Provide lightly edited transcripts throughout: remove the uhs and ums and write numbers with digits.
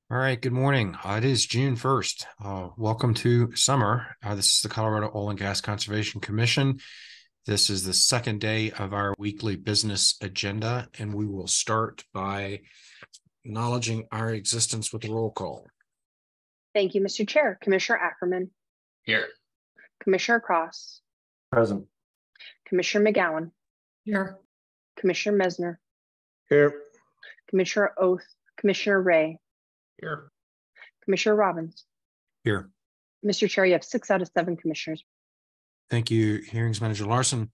All right, good morning. It is June 1st. Welcome to summer. This is the Colorado Oil and Gas Conservation Commission. This is the second day of our weekly business agenda, and we will start by acknowledging our existence with a roll call. Thank you, Mr. Chair. Commissioner Ackerman. Here. Commissioner Cross. Present. Commissioner McGowan. Here. Commissioner Mesner. Here. Commissioner Oath. Commissioner Ray. Here. Commissioner Robbins. Here. Mr. Chair, you have 6 out of 7 commissioners. Thank you, Hearings Manager Larson.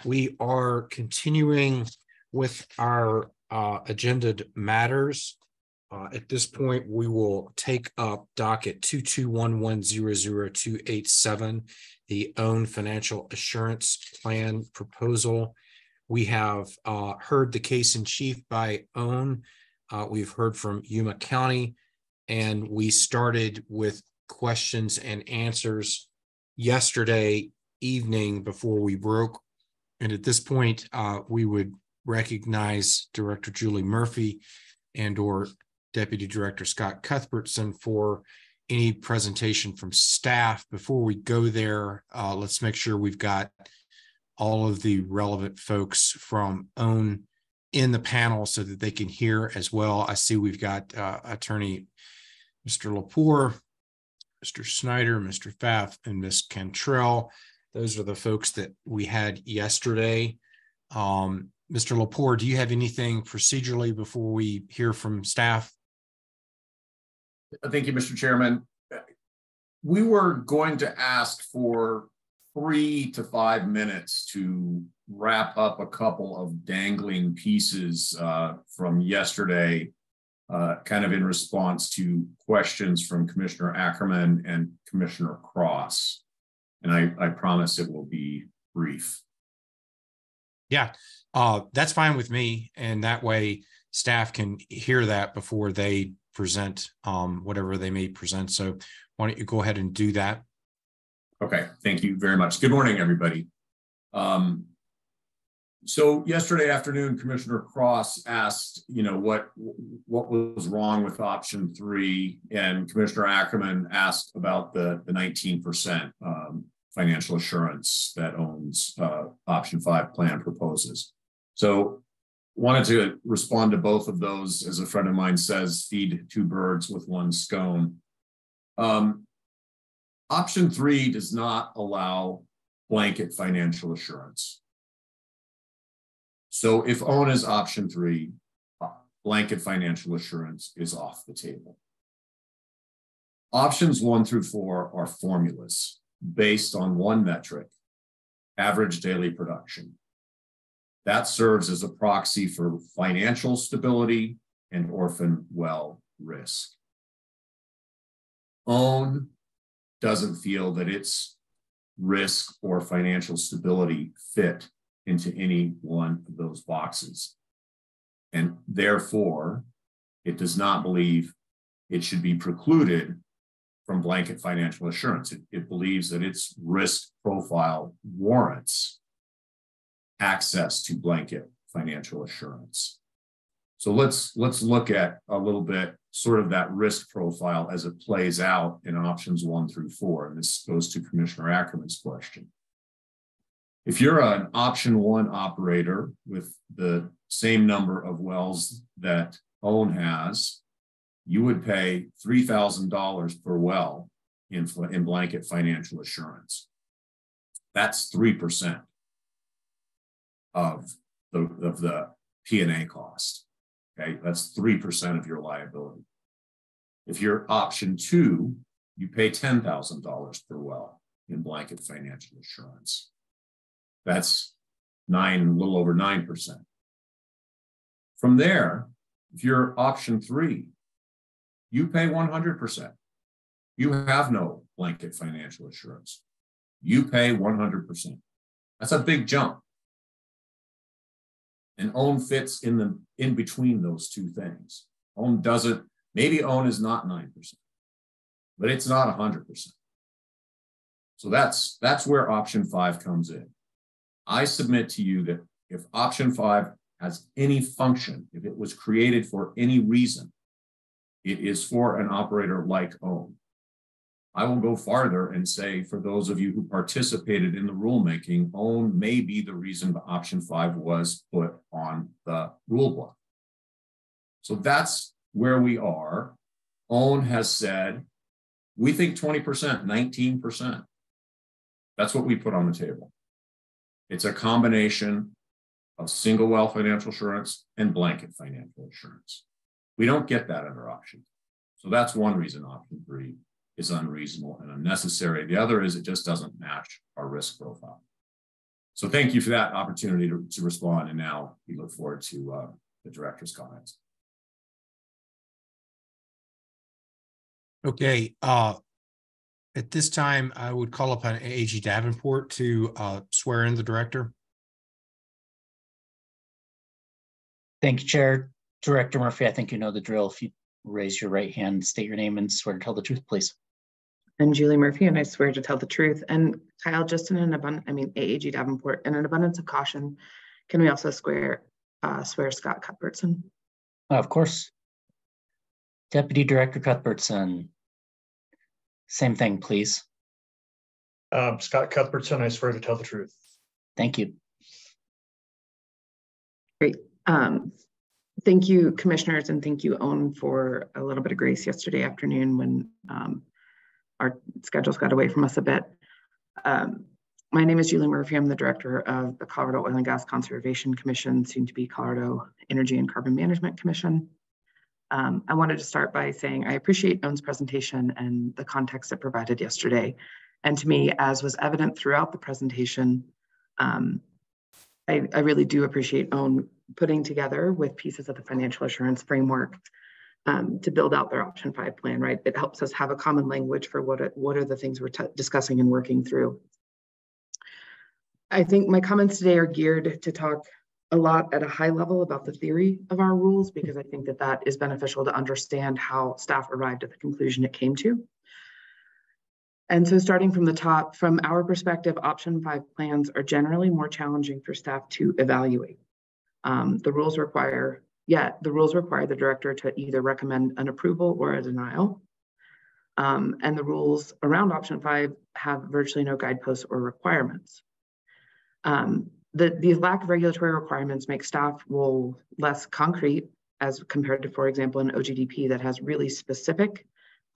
We are continuing with our agended matters. At this point, we will take up docket 2211000287, the OWN Financial Assurance Plan proposal. We have heard the case in chief by OWN. We've heard from Yuma County, and we started with questions and answers yesterday evening before we broke. And at this point, we would recognize Director Julie Murphy and/or Deputy Director Scott Cuthbertson for any presentation from staff. Before we go there, let's make sure we've got all of the relevant folks from OWN in the panel so that they can hear as well. I see we've got Attorney Mr. Lepore, Mr. Snyder, Mr. Pfaff, and Ms. Cantrell. Those are the folks that we had yesterday. Mr. Lepore, do you have anything procedurally before we hear from staff? Thank you, Mr. Chairman. We were going to ask for 3 to 5 minutes to wrap up a couple of dangling pieces from yesterday, kind of in response to questions from Commissioner Ackerman and Commissioner Cross. And I promise it will be brief. Yeah, that's fine with me. And that way staff can hear that before they present whatever they may present. So why don't you go ahead and do that? Okay, thank you very much. Good morning, everybody. So yesterday afternoon, Commissioner Cross asked, what was wrong with option 3, and Commissioner Ackerman asked about the 19% financial assurance that OWN's option 5 plan proposes. So wanted to respond to both of those. As a friend of mine says, feed 2 birds with 1 scone. Option 3 does not allow blanket financial assurance. So if OWN is option 3, blanket financial assurance is off the table. Options 1 through 4 are formulas based on one metric, average daily production. That serves as a proxy for financial stability and orphan well risk. OWN doesn't feel that its risk or financial stability fit into any one of those boxes. And therefore, it does not believe it should be precluded from blanket financial assurance. It believes that its risk profile warrants access to blanket financial assurance. So let's look at a little bit sort of that risk profile as it plays out in options 1 through 4. And this goes to Commissioner Ackerman's question. If you're an option 1 operator with the same number of wells that OWN has, you would pay $3,000 per well in blanket financial assurance. That's 3% of the P&A cost. Okay, that's 3% of your liability. If you're option 2, you pay $10,000 per well in blanket financial assurance. That's a little over 9%. From there, if you're option 3, you pay 100%. You have no blanket financial assurance. You pay 100%. That's a big jump. And OWN fits in between those two things. OWN doesn't, maybe OWN is not 9%, but it's not 100%. So that's where option 5 comes in. I submit to you that if option 5 has any function, if it was created for any reason, It is for an operator like OWN. I will go farther and say, for those of you who participated in the rulemaking, OWN may be the reason the option 5 was put on the rule block. So that's where we are. OWN has said, we think 20%, 19%. That's what we put on the table. It's a combination of single well financial assurance and blanket financial assurance. We don't get that under option. So that's one reason option 3 is unreasonable and unnecessary. The other is it just doesn't match our risk profile. So thank you for that opportunity to respond. And now we look forward to the director's comments. Okay. At this time, I would call upon AG Davenport to swear in the director. Thank you, Chair. Director Murphy, I think you know the drill. If you raise your right hand, state your name and swear to tell the truth, please. I'm Julie Murphy, and I swear to tell the truth. And Kyle, just in an AAG Davenport, in an abundance of caution, can we also swear Scott Cuthbertson? Of course. Deputy Director Cuthbertson, same thing, please. Scott Cuthbertson, I swear to tell the truth. Thank you. Great. Thank you, commissioners, and thank you, OWN, for a little bit of grace yesterday afternoon when our schedules got away from us a bit. My name is Julie Murphy. I'm the director of the Colorado Oil and Gas Conservation Commission, soon to be Colorado Energy and Carbon Management Commission. I wanted to start by saying I appreciate OWN's presentation and the context it provided yesterday. And to me, as was evident throughout the presentation, I really do appreciate OWN putting together with pieces of the financial assurance framework to build out their option 5 plan, right? It helps us have a common language for what are the things we're discussing and working through. I think my comments today are geared to talk a lot at a high level about the theory of our rules, because I think that that is beneficial to understand how staff arrived at the conclusion it came to. And so starting from the top, from our perspective, option 5 plans are generally more challenging for staff to evaluate. The rules require the director to either recommend an approval or a denial. And the rules around option 5 have virtually no guideposts or requirements. The lack of regulatory requirements make staff role less concrete as compared to, for example, an OGDP that has really specific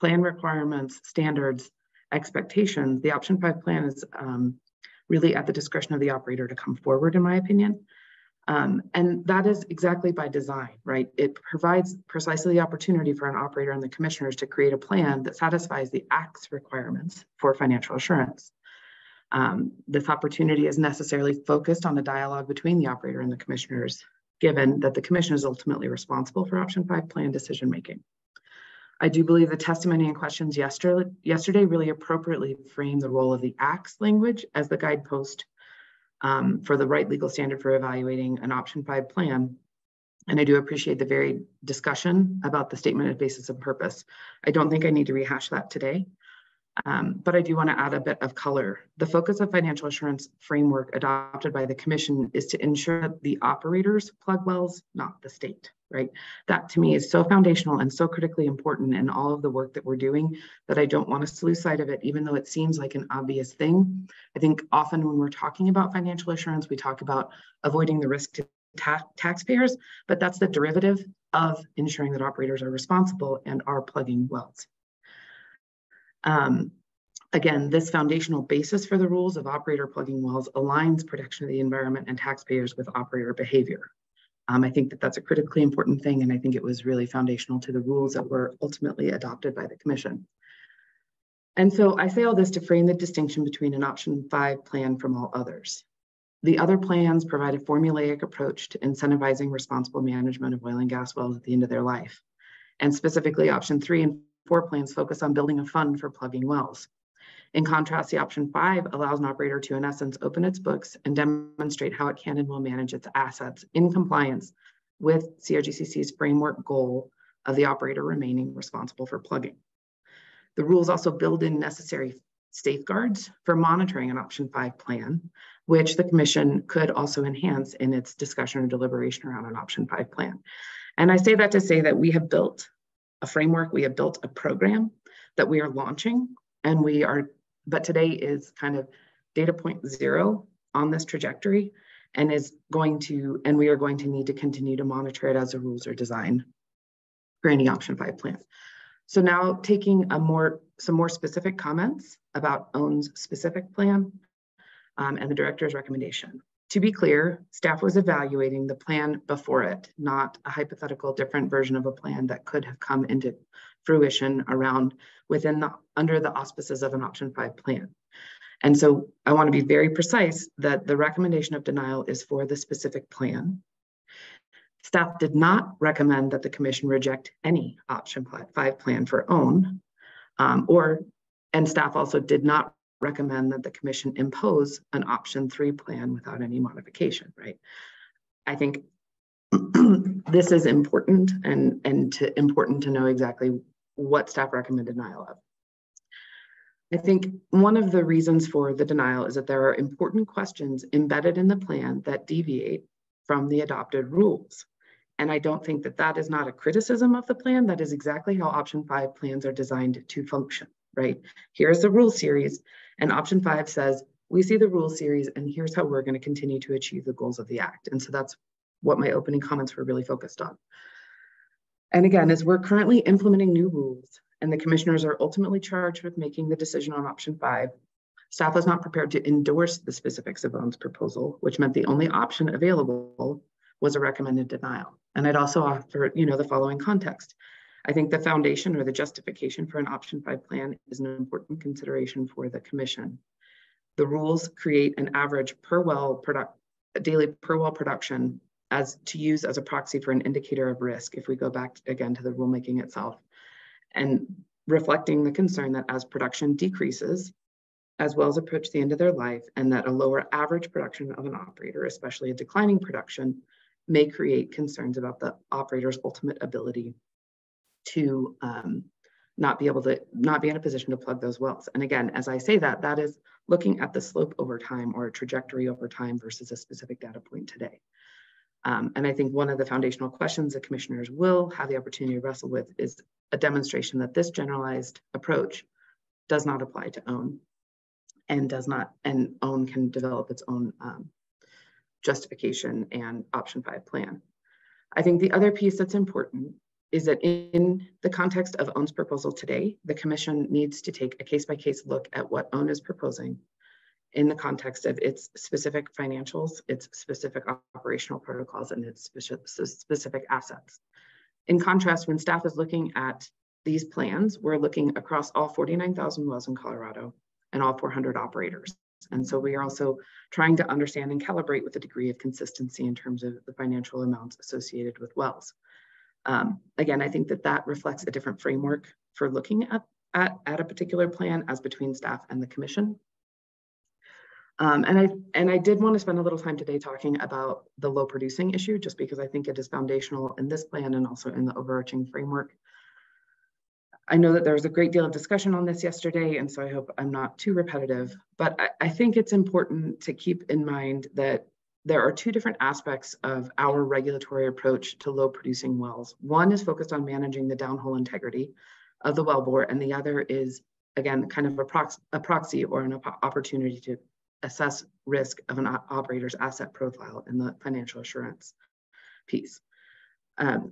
plan requirements, standards, expectations. The option 5 plan is really at the discretion of the operator to come forward, in my opinion. And that is exactly by design, right? It provides precisely the opportunity for an operator and the commissioners to create a plan that satisfies the Act's requirements for financial assurance. This opportunity is necessarily focused on the dialogue between the operator and the commissioners, given that the commission is ultimately responsible for option 5 plan decision-making. I do believe the testimony and questions yesterday really appropriately frame the role of the Act's language as the guidepost for the right legal standard for evaluating an option 5 plan. And I do appreciate the varied discussion about the statement of basis of purpose. I don't think I need to rehash that today, but I do want to add a bit of color. The focus of financial assurance framework adopted by the commission is to ensure that the operators plug wells, not the state, right? That to me is so foundational and so critically important in all of the work that we're doing that I don't want us to lose sight of it, even though it seems like an obvious thing. I think often when we're talking about financial assurance, we talk about avoiding the risk to taxpayers, but that's the derivative of ensuring that operators are responsible and are plugging wells. Again, this foundational basis for the rules of operator plugging wells aligns protection of the environment and taxpayers with operator behavior. I think that that's a critically important thing, and I think it was really foundational to the rules that were ultimately adopted by the commission. And so I say all this to frame the distinction between an option 5 plan from all others. The other plans provide a formulaic approach to incentivizing responsible management of oil and gas wells at the end of their life. And specifically, option 3 and 4 plans focus on building a fund for plugging wells. In contrast, the option 5 allows an operator to, in essence, open its books and demonstrate how it can and will manage its assets in compliance with COGCC's framework goal of the operator remaining responsible for plugging. The rules also build in necessary safeguards for monitoring an option 5 plan, which the commission could also enhance in its discussion or deliberation around an option 5 plan. And I say that to say that we have built a framework. We have built a program that we are launching, but today is kind of data point 0 on this trajectory, and we are going to need to continue to monitor it as the rules are designed for any option 5 plan. So now taking some more specific comments about OWN's specific plan and the director's recommendation. To be clear, staff was evaluating the plan before it, not a hypothetical different version of a plan that could have come into fruition under the auspices of an option 5 plan. And so I want to be very precise that the recommendation of denial is for the specific plan. Staff did not recommend that the commission reject any option 5 plan for OWN, and staff also did not recommend that the commission impose an option 3 plan without any modification, right? I think this is important and important to know exactly what staff recommend denial of. I think one of the reasons for the denial is that there are important questions embedded in the plan that deviate from the adopted rules. And I don't think that that is not a criticism of the plan. That is exactly how option 5 plans are designed to function, right? Here's the rule series, and option 5 says, we see the rule series, and here's how we're going to continue to achieve the goals of the act. And so that's what my opening comments were really focused on. And again, as we're currently implementing new rules, and the commissioners are ultimately charged with making the decision on option 5, staff was not prepared to endorse the specifics of OWN's proposal, which meant the only option available was a recommended denial. And I'd also offer, the following context. I think the foundation or the justification for an option 5 plan is an important consideration for the commission. The rules create an average daily per well production to use as a proxy for an indicator of risk, if we go back again to the rulemaking itself, and reflecting the concern that as production decreases, as wells approach the end of their life, and that a lower average production of an operator, especially a declining production, may create concerns about the operator's ultimate ability to not be in a position to plug those wells. And again, as I say that is looking at the slope over time or a trajectory over time versus a specific data point today. And I think one of the foundational questions that commissioners will have the opportunity to wrestle with is a demonstration that this generalized approach does not apply to OWN and OWN can develop its own justification and option 5 plan. I think the other piece that's important is that in the context of OWN's proposal today, the commission needs to take a case-by-case look at what OWN is proposing in the context of its specific financials, its specific operational protocols, and its specific assets. In contrast, when staff is looking at these plans, we're looking across all 49,000 wells in Colorado and all 400 operators. And so we are also trying to understand and calibrate with a degree of consistency in terms of the financial amounts associated with wells. Again, I think that reflects a different framework for looking at a particular plan as between staff and the commission. And I did want to spend a little time today talking about the low producing issue, just because I think it is foundational in this plan and also in the overarching framework. I know that there was a great deal of discussion on this yesterday, and so I hope I'm not too repetitive, but I think it's important to keep in mind that there are 2 different aspects of our regulatory approach to low producing wells. One is focused on managing the downhole integrity of the wellbore, and the other is, again, kind of a proxy or an opportunity to assess risk of an operator's asset profile in the financial assurance piece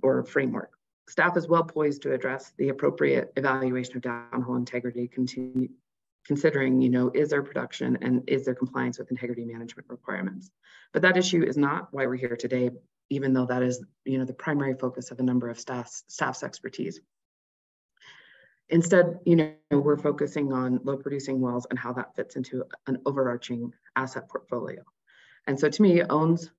or framework. Staff is well poised to address the appropriate evaluation of downhole integrity, considering, is there production and is there compliance with integrity management requirements. But that issue is not why we're here today, even though that is, the primary focus of a number of staff's expertise. Instead, we're focusing on low producing wells and how that fits into an overarching asset portfolio. And so to me, OWN's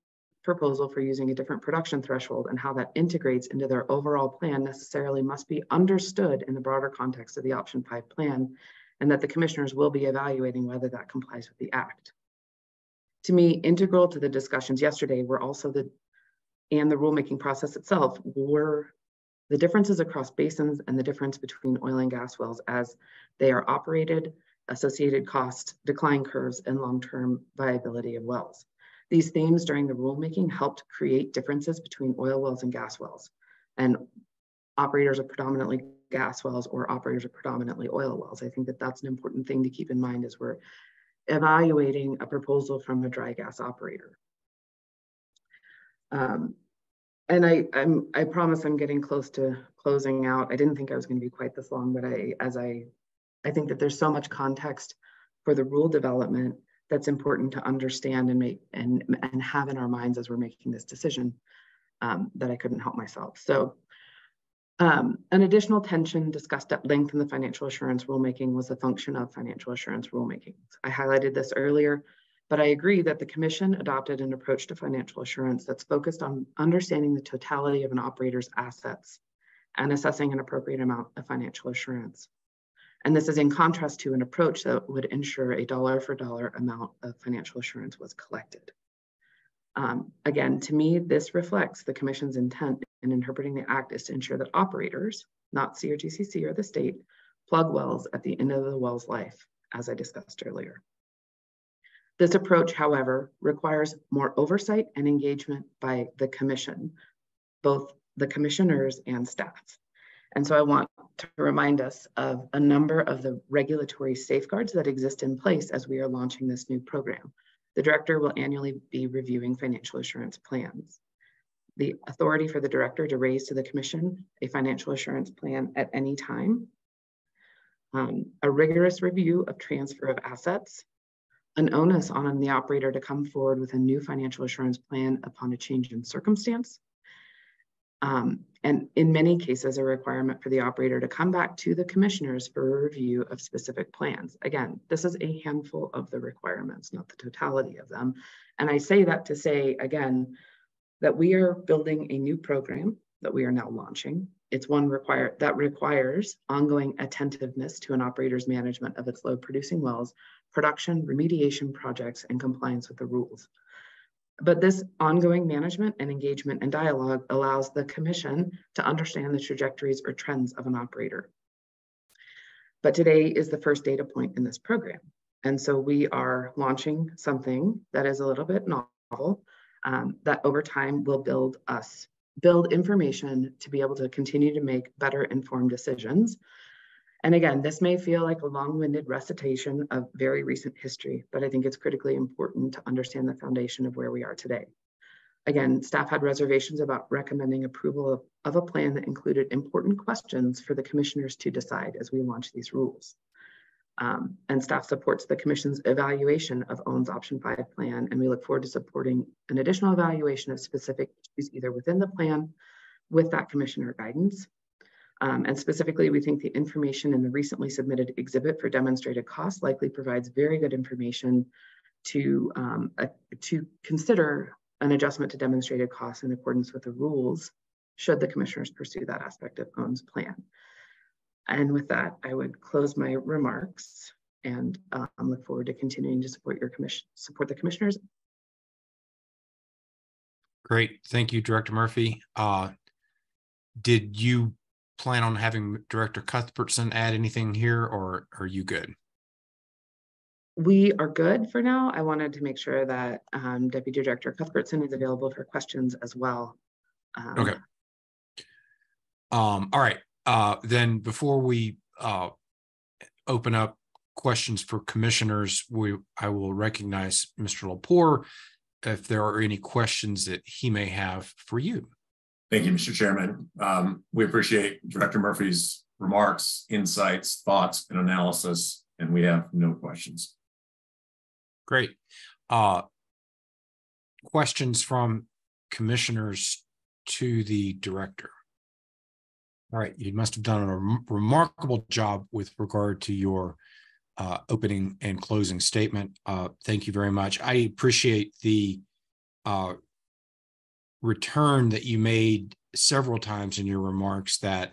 proposal for using a different production threshold and how that integrates into their overall plan necessarily must be understood in the broader context of the option 5 plan, and that the commissioners will be evaluating whether that complies with the act. To me, integral to the discussions yesterday were also and the rulemaking process itself were the differences across basins and the difference between oil and gas wells as they are operated, associated costs, decline curves, and long-term viability of wells. These themes during the rulemaking helped create differences between oil wells and gas wells. And operators are predominantly gas wells or operators are predominantly oil wells. I think that that's an important thing to keep in mind as we're evaluating a proposal from a dry gas operator. And I promise I'm getting close to closing out. I didn't think I was going to be quite this long, but I think that there's so much context for the rule development that's important to understand and make and have in our minds as we're making this decision, that I couldn't help myself. So an additional tension discussed at length in the financial assurance rulemaking was the function of financial assurance rulemaking. I highlighted this earlier, but I agree that the Commission adopted an approach to financial assurance that's focused on understanding the totality of an operator's assets and assessing an appropriate amount of financial assurance. And this is in contrast to an approach that would ensure a dollar for dollar amount of financial assurance was collected. Again, to me, this reflects the Commission's intent in interpreting the Act is to ensure that operators, not COGCC or the state, plug wells at the end of the well's life, as I discussed earlier. This approach, however, requires more oversight and engagement by the Commission, both the commissioners and staff. And so I want to remind us of a number of the regulatory safeguards that exist in place as we are launching this new program. The director will annually be reviewing financial assurance plans. The authority for the director to raise to the Commission a financial assurance plan at any time, a rigorous review of transfer of assets, an onus on the operator to come forward with a new financial assurance plan upon a change in circumstance, and in many cases, a requirement for the operator to come back to the commissioners for a review of specific plans. Again, this is a handful of the requirements, not the totality of them. And I say that to say, again, that we are building a new program that we are now launching. It's one that requires ongoing attentiveness to an operator's management of its low producing wells, production, remediation projects, and compliance with the rules. But this ongoing management and engagement and dialogue allows the Commission to understand the trajectories or trends of an operator. But today is the first data point in this program. And so we are launching something that is a little bit novel, that over time will build information to be able to continue to make better informed decisions. And again, this may feel like a long-winded recitation of very recent history, but I think it's critically important to understand the foundation of where we are today. Again, staff had reservations about recommending approval of a plan that included important questions for the commissioners to decide as we launch these rules. And staff supports the Commission's evaluation of OWN's Option 5 plan, and we look forward to supporting an additional evaluation of specific issues either within the plan with that commissioner guidance. And specifically, we think the information in the recently submitted exhibit for demonstrated costs likely provides very good information to consider an adjustment to demonstrated costs in accordance with the rules, should the commissioners pursue that aspect of OWN's plan. And with that, I would close my remarks and look forward to continuing to support the commissioners. Great, thank you, Director Murphy. Did you plan on having Director Cuthbertson add anything here, or are you good? We are good for now. I wanted to make sure that Deputy Director Cuthbertson is available for questions as well. Okay. All right. Then before we open up questions for commissioners, I will recognize Mr. Lepore if there are any questions that he may have for you. Thank you, Mr. Chairman. We appreciate Director Murphy's remarks, insights, thoughts, and analysis, and we have no questions. Great. Questions from commissioners to the director. All right, you must have done a remarkable job with regard to your opening and closing statement. Thank you very much. I appreciate the return that you made several times in your remarks that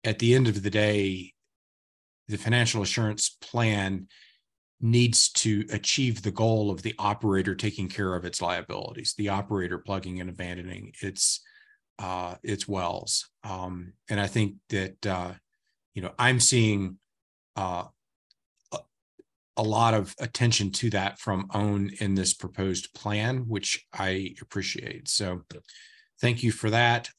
at the end of the day, the financial assurance plan needs to achieve the goal of the operator taking care of its liabilities, the operator plugging and abandoning its wells. And I think that, I'm seeing a lot of attention to that from OWN in this proposed plan, which I appreciate. So thank you for that.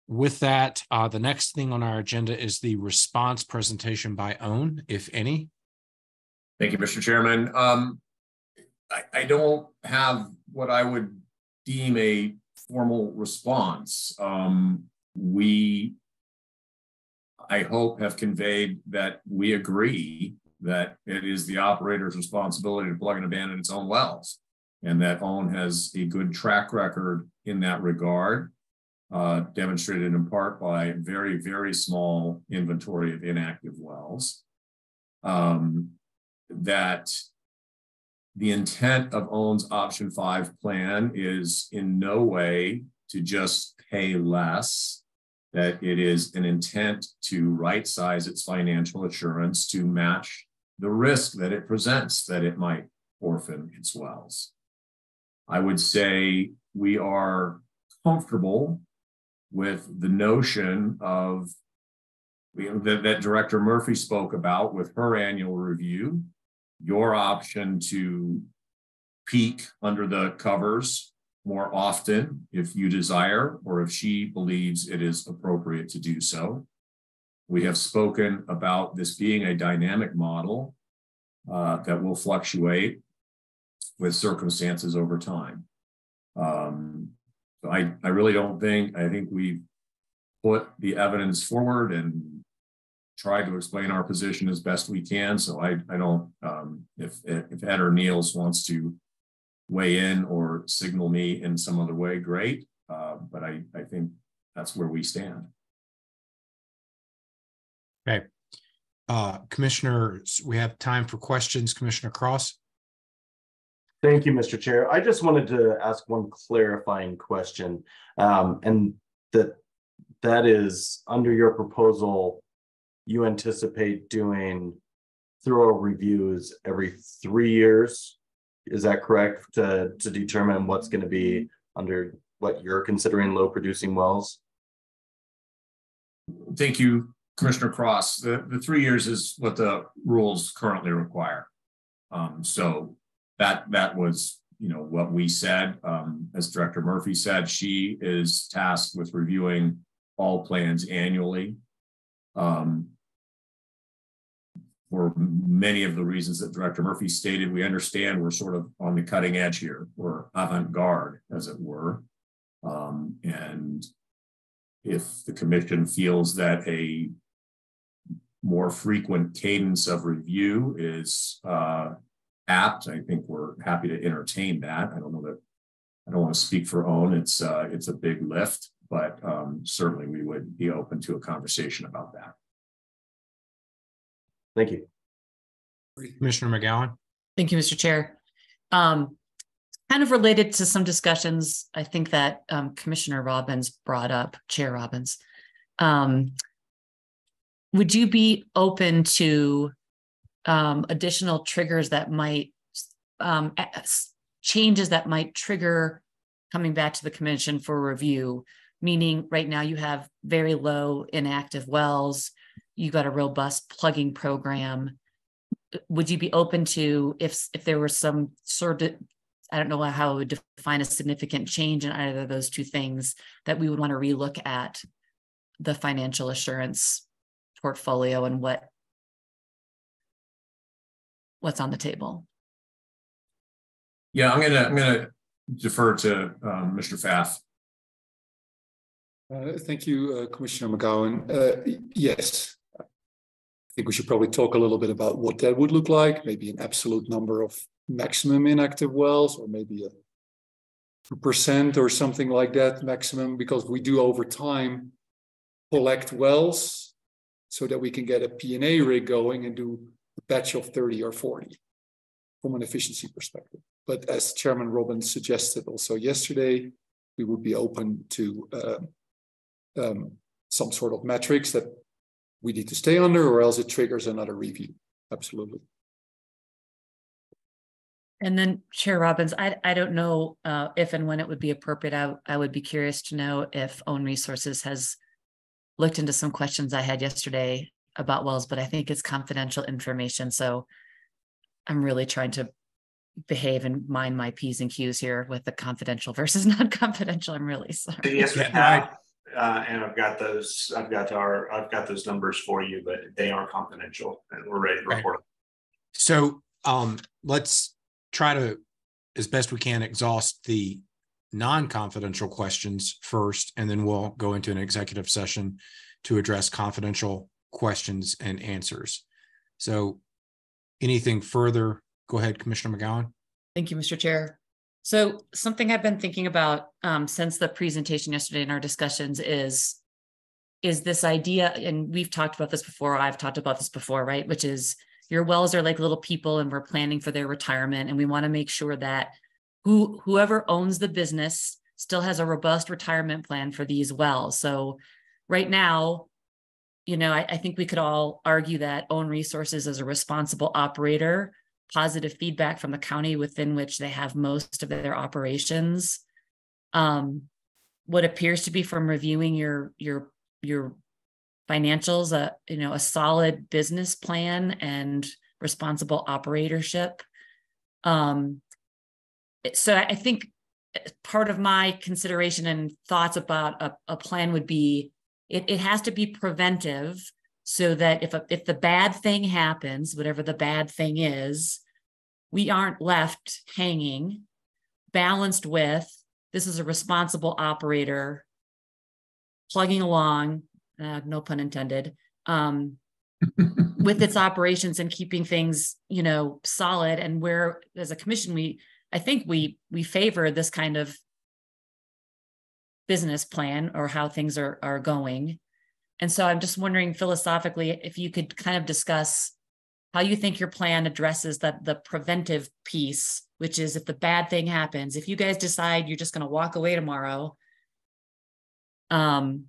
With that, the next thing on our agenda is the response presentation by OWN, if any. Thank you, Mr. Chairman. I don't have what I would deem a formal response. We, I hope, have conveyed that we agree that it is the operator's responsibility to plug and abandon its own wells, and that OWN has a good track record in that regard, demonstrated in part by a very, very small inventory of inactive wells. That the intent of OWN's option 5 plan is in no way to just pay less, that it is an intent to right size its financial assurance to match the risk that it presents that it might orphan its wells. I would say we are comfortable with the notion of that Director Murphy spoke about with her annual review, your option to peek under the covers more often if you desire, or if she believes it is appropriate to do so. We have spoken about this being a dynamic model that will fluctuate with circumstances over time. So I really don't think, I think we've put the evidence forward and tried to explain our position as best we can. So I don't, if Ed or Niels wants to weigh in or signal me in some other way, great. But I think that's where we stand. Okay. Commissioners, we have time for questions. Commissioner Cross. Thank you, Mr. Chair. I just wanted to ask one clarifying question, and that is, under your proposal, you anticipate doing thorough reviews every 3 years. Is that correct, to determine what's going to be under what you're considering low producing wells? Thank you, Commissioner Cross. The 3 years is what the rules currently require. So that was, what we said. As Director Murphy said, she is tasked with reviewing all plans annually. For many of the reasons that Director Murphy stated, we understand we're sort of on the cutting edge here. We're avant-garde, as it were. And if the commission feels that a more frequent cadence of review is apt, I think we're happy to entertain that. I don't know that, I don't want to speak for OWN. It's a big lift, but certainly we would be open to a conversation about that. Thank you. Commissioner McGowan. Thank you, Mr. Chair. Kind of related to some discussions, I think that Commissioner Robbins brought up, Chair Robbins. Would you be open to additional triggers that might, changes that might trigger coming back to the commission for review? Meaning right now you have very low inactive wells, you got a robust plugging program. Would you be open to, if there were some sort of, I don't know how I would define a significant change in either of those two things, that we would want to relook at the financial assurance portfolio and what's on the table? Yeah, I'm gonna defer to Mr. Pfaff. Thank you, Commissioner McGowan. Yes, I think we should probably talk a little bit about what that would look like, maybe an absolute number of maximum inactive wells, or maybe a percent or something like that maximum, because we do over time collect wells so that we can get a P&A rig going and do a batch of 30 or 40 from an efficiency perspective. But as Chairman Robbins suggested also yesterday, we would be open to some sort of metrics that we need to stay under, or else it triggers another review. Absolutely. And then Chair Robbins, I don't know if and when it would be appropriate. I would be curious to know if OWN Resources has looked into some questions I had yesterday about wells, but I think it's confidential information. So I'm really trying to behave and mind my P's and Q's here with the confidential versus non-confidential. I'm really sorry. Yes, we Yeah, have. and I've got those numbers for you, but they are confidential and we're ready to report. So let's try to, as best we can, exhaust the non-confidential questions first, and then we'll go into an executive session to address confidential questions and answers. So anything further? Go ahead, Commissioner McGowan. Thank you, Mr. Chair. So something I've been thinking about since the presentation yesterday in our discussions is this idea, and we've talked about this before, I've talked about this before, right? Which is your wells are like little people and we're planning for their retirement. And we want to make sure that whoever owns the business still has a robust retirement plan for these wells. So right now, you know, I think we could all argue that Own Resources is a responsible operator, positive feedback from the county within which they have most of their operations. What appears to be from reviewing your financials, you know, a solid business plan and responsible operatorship. So I think part of my consideration and thoughts about a plan would be it has to be preventive, so that if the bad thing happens, whatever the bad thing is, we aren't left hanging, balanced with this is a responsible operator plugging along, no pun intended, with its operations and keeping things, you know, solid. And where as a commission, I think we favor this kind of business plan or how things are going. And so I'm just wondering philosophically if you could kind of discuss how you think your plan addresses the preventive piece, which is if the bad thing happens, if you guys decide you're just going to walk away tomorrow, I'm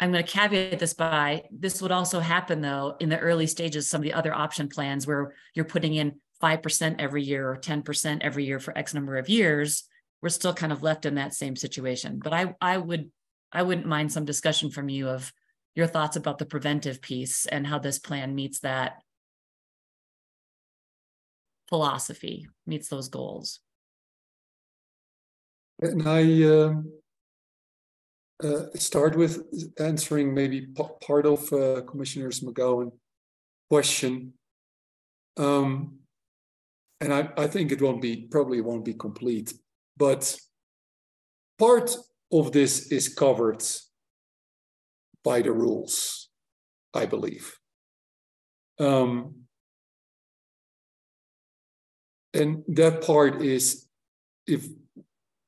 going to caveat this by, this would also happen though in the early stages, some of the other option plans where you're putting in 5% every year or 10% every year for X number of years, we're still kind of left in that same situation. But I wouldn't mind some discussion from you of your thoughts about the preventive piece and how this plan meets that philosophy, meets those goals. And I start with answering maybe part of Commissioner McGowan's question. And I think it probably won't be complete, but part of this is covered by the rules, I believe. And that part is if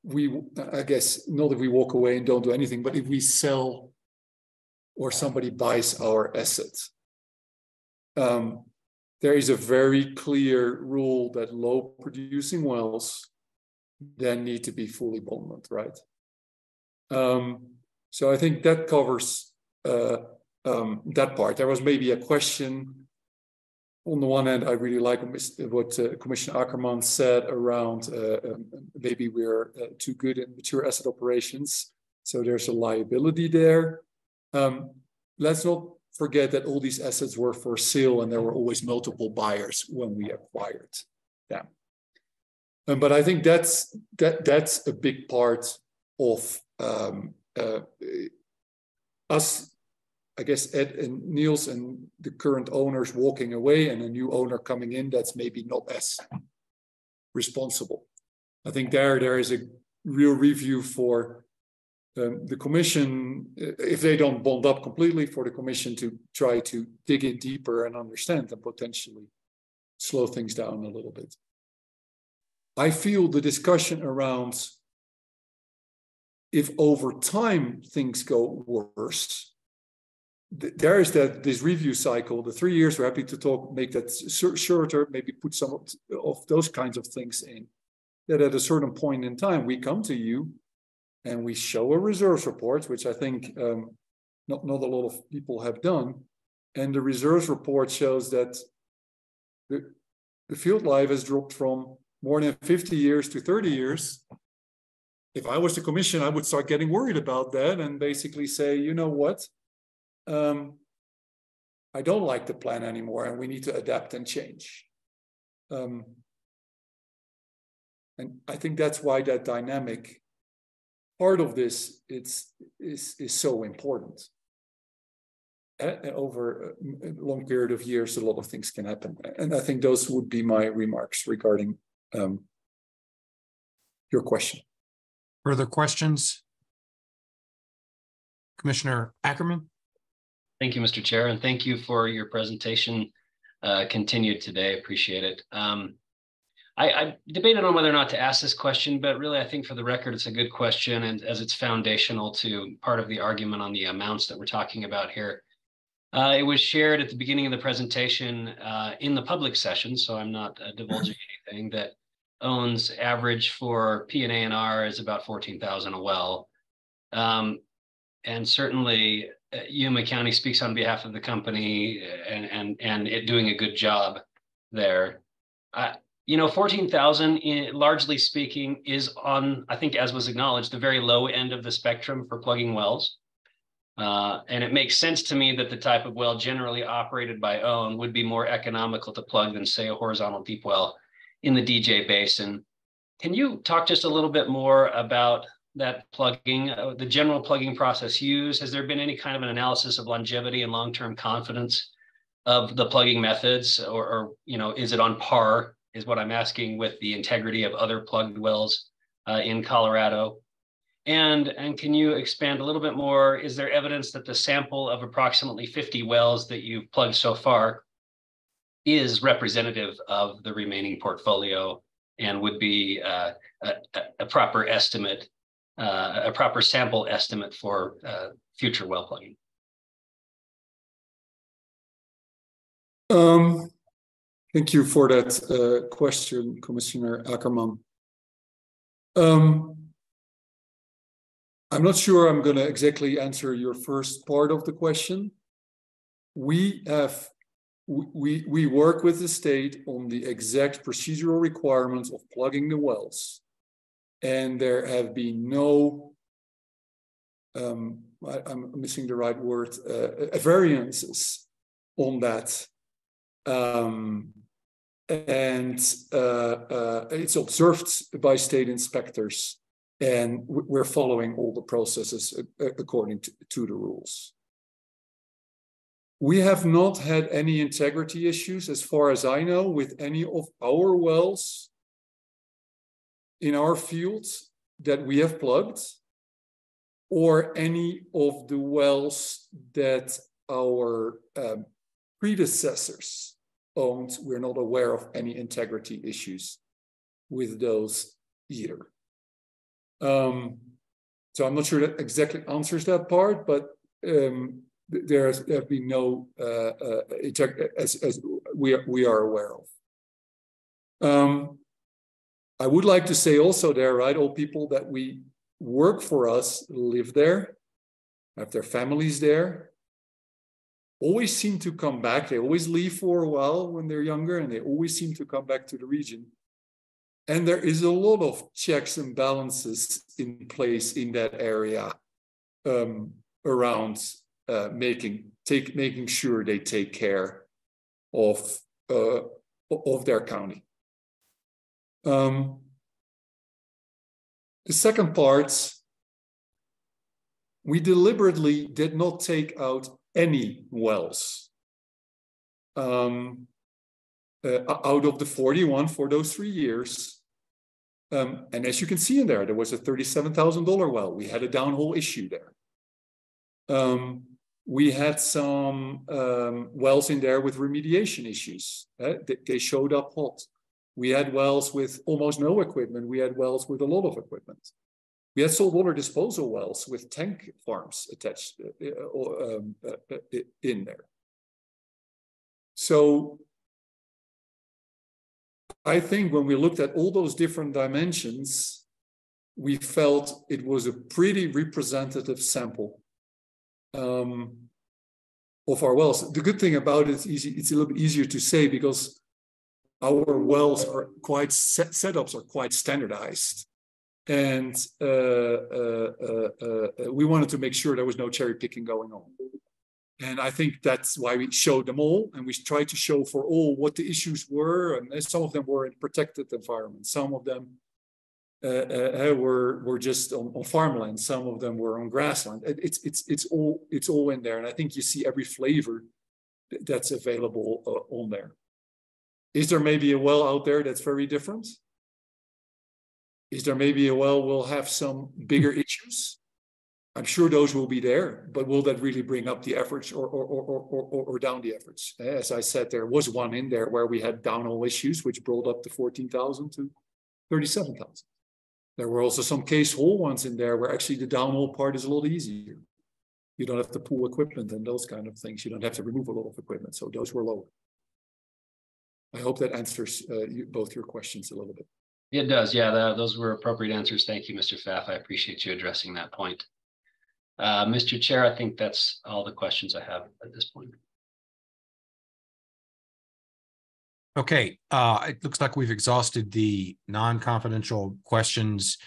we, I guess, not if we walk away and don't do anything, but if we sell or somebody buys our assets. There is a very clear rule that low producing wells then need to be fully bonded, right? So I think that covers that part. There was maybe a question. On the one hand, I really like what Commissioner Ackerman said around maybe we're too good in mature asset operations. So there's a liability there. Let's not forget that all these assets were for sale and there were always multiple buyers when we acquired them. But I think that's a big part of us, I guess, Ed and Niels and the current owners walking away and a new owner coming in that's maybe not as responsible. I think there is a real review for the commission, if they don't bond up completely, for the commission to try to dig in deeper and understand and potentially slow things down a little bit. I feel the discussion around if over time things go worse, there is this review cycle, the 3 years. We're happy to make that shorter, maybe put some of those kinds of things in, that at a certain point in time, we come to you and we show a reserves report, which I think not a lot of people have done. And the reserves report shows that the field life has dropped from more than 50 years to 30 years. If I was the commission, I would start getting worried about that and basically say, you know what? I don't like the plan anymore and we need to adapt and change. And I think that's why that dynamic part of this is so important. Over a long period of years, a lot of things can happen. And I think those would be my remarks regarding your question. Further questions? Commissioner Ackerman? Thank you, Mr. Chair, and thank you for your presentation continued today. Appreciate it. I debated on whether or not to ask this question, but really I think for the record, it's a good question, and as it's foundational to part of the argument on the amounts that we're talking about here. It was shared at the beginning of the presentation in the public session, so I'm not divulging anything, that owns average for P&A&R is about $14,000 a well. And certainly Yuma County speaks on behalf of the company and it doing a good job there. You know, 14,000, largely speaking, is on, I think, as was acknowledged, the very low end of the spectrum for plugging wells. And it makes sense to me that the type of well generally operated by OWN would be more economical to plug than, say, a horizontal deep well in the DJ Basin. Can you talk just a little bit more about that plugging, the general plugging process used? Has there been any kind of an analysis of longevity and long-term confidence of the plugging methods, or you know, is it on par, is what I'm asking, with the integrity of other plugged wells in Colorado? And can you expand a little bit more? Is there evidence that the sample of approximately 50 wells that you've plugged so far is representative of the remaining portfolio and would be a proper estimate, a proper sample estimate for future well plugging? Thank you for that question, Commissioner Ackerman. I'm not sure I'm going to exactly answer your first part of the question. We work with the state on the exact procedural requirements of plugging the wells, and there have been no, I'm missing the right word, variances on that. And it's observed by state inspectors, and we're following all the processes according to the rules. We have not had any integrity issues, as far as I know, with any of our wells in our fields that we have plugged, or any of the wells that our predecessors owned. We're not aware of any integrity issues with those either. So I'm not sure that exactly answers that part, but there have been no as we are aware of. I would like to say also there, right, all people that we work for us live there, have their families there, always seem to come back. They always leave for a while when they're younger, and they always seem to come back to the region. And there is a lot of checks and balances in place in that area around making sure they take care of their county. The second part, we deliberately did not take out any wells out of the 41 for those 3 years. And as you can see in there was a $37,000 well. We had a downhole issue there. We had some wells in there with remediation issues. They showed up hot. We had wells with almost no equipment. We had wells with a lot of equipment. We had saltwater disposal wells with tank farms attached in there. So I think when we looked at all those different dimensions, we felt it was a pretty representative sample of our wells. The good thing about it is it's a little bit easier to say because our wells are quite setups are quite standardized, and we wanted to make sure there was no cherry picking going on. And I think that's why we showed them all, and we tried to show for all what the issues were. And some of them were in protected environments. Some of them were just on farmland. Some of them were on grassland. It's all in there, and I think you see every flavor that's available on there. Is there maybe a well out there that's very different? Is there maybe a well will have some bigger issues? I'm sure those will be there, but will that really bring up the efforts or down the efforts? As I said, there was one in there where we had downhole issues, which brought up the 14,000 to 37,000. There were also some case hole ones in there where actually the downhole part is a lot easier. You don't have to pull equipment and those kind of things. You don't have to remove a lot of equipment. So those were lower. I hope that answers both your questions a little bit. It does. Yeah, those were appropriate answers. Thank you, Mr. Pfaff. I appreciate you addressing that point. Mr. Chair, I think that's all the questions I have at this point. Okay, it looks like we've exhausted the non-confidential questions.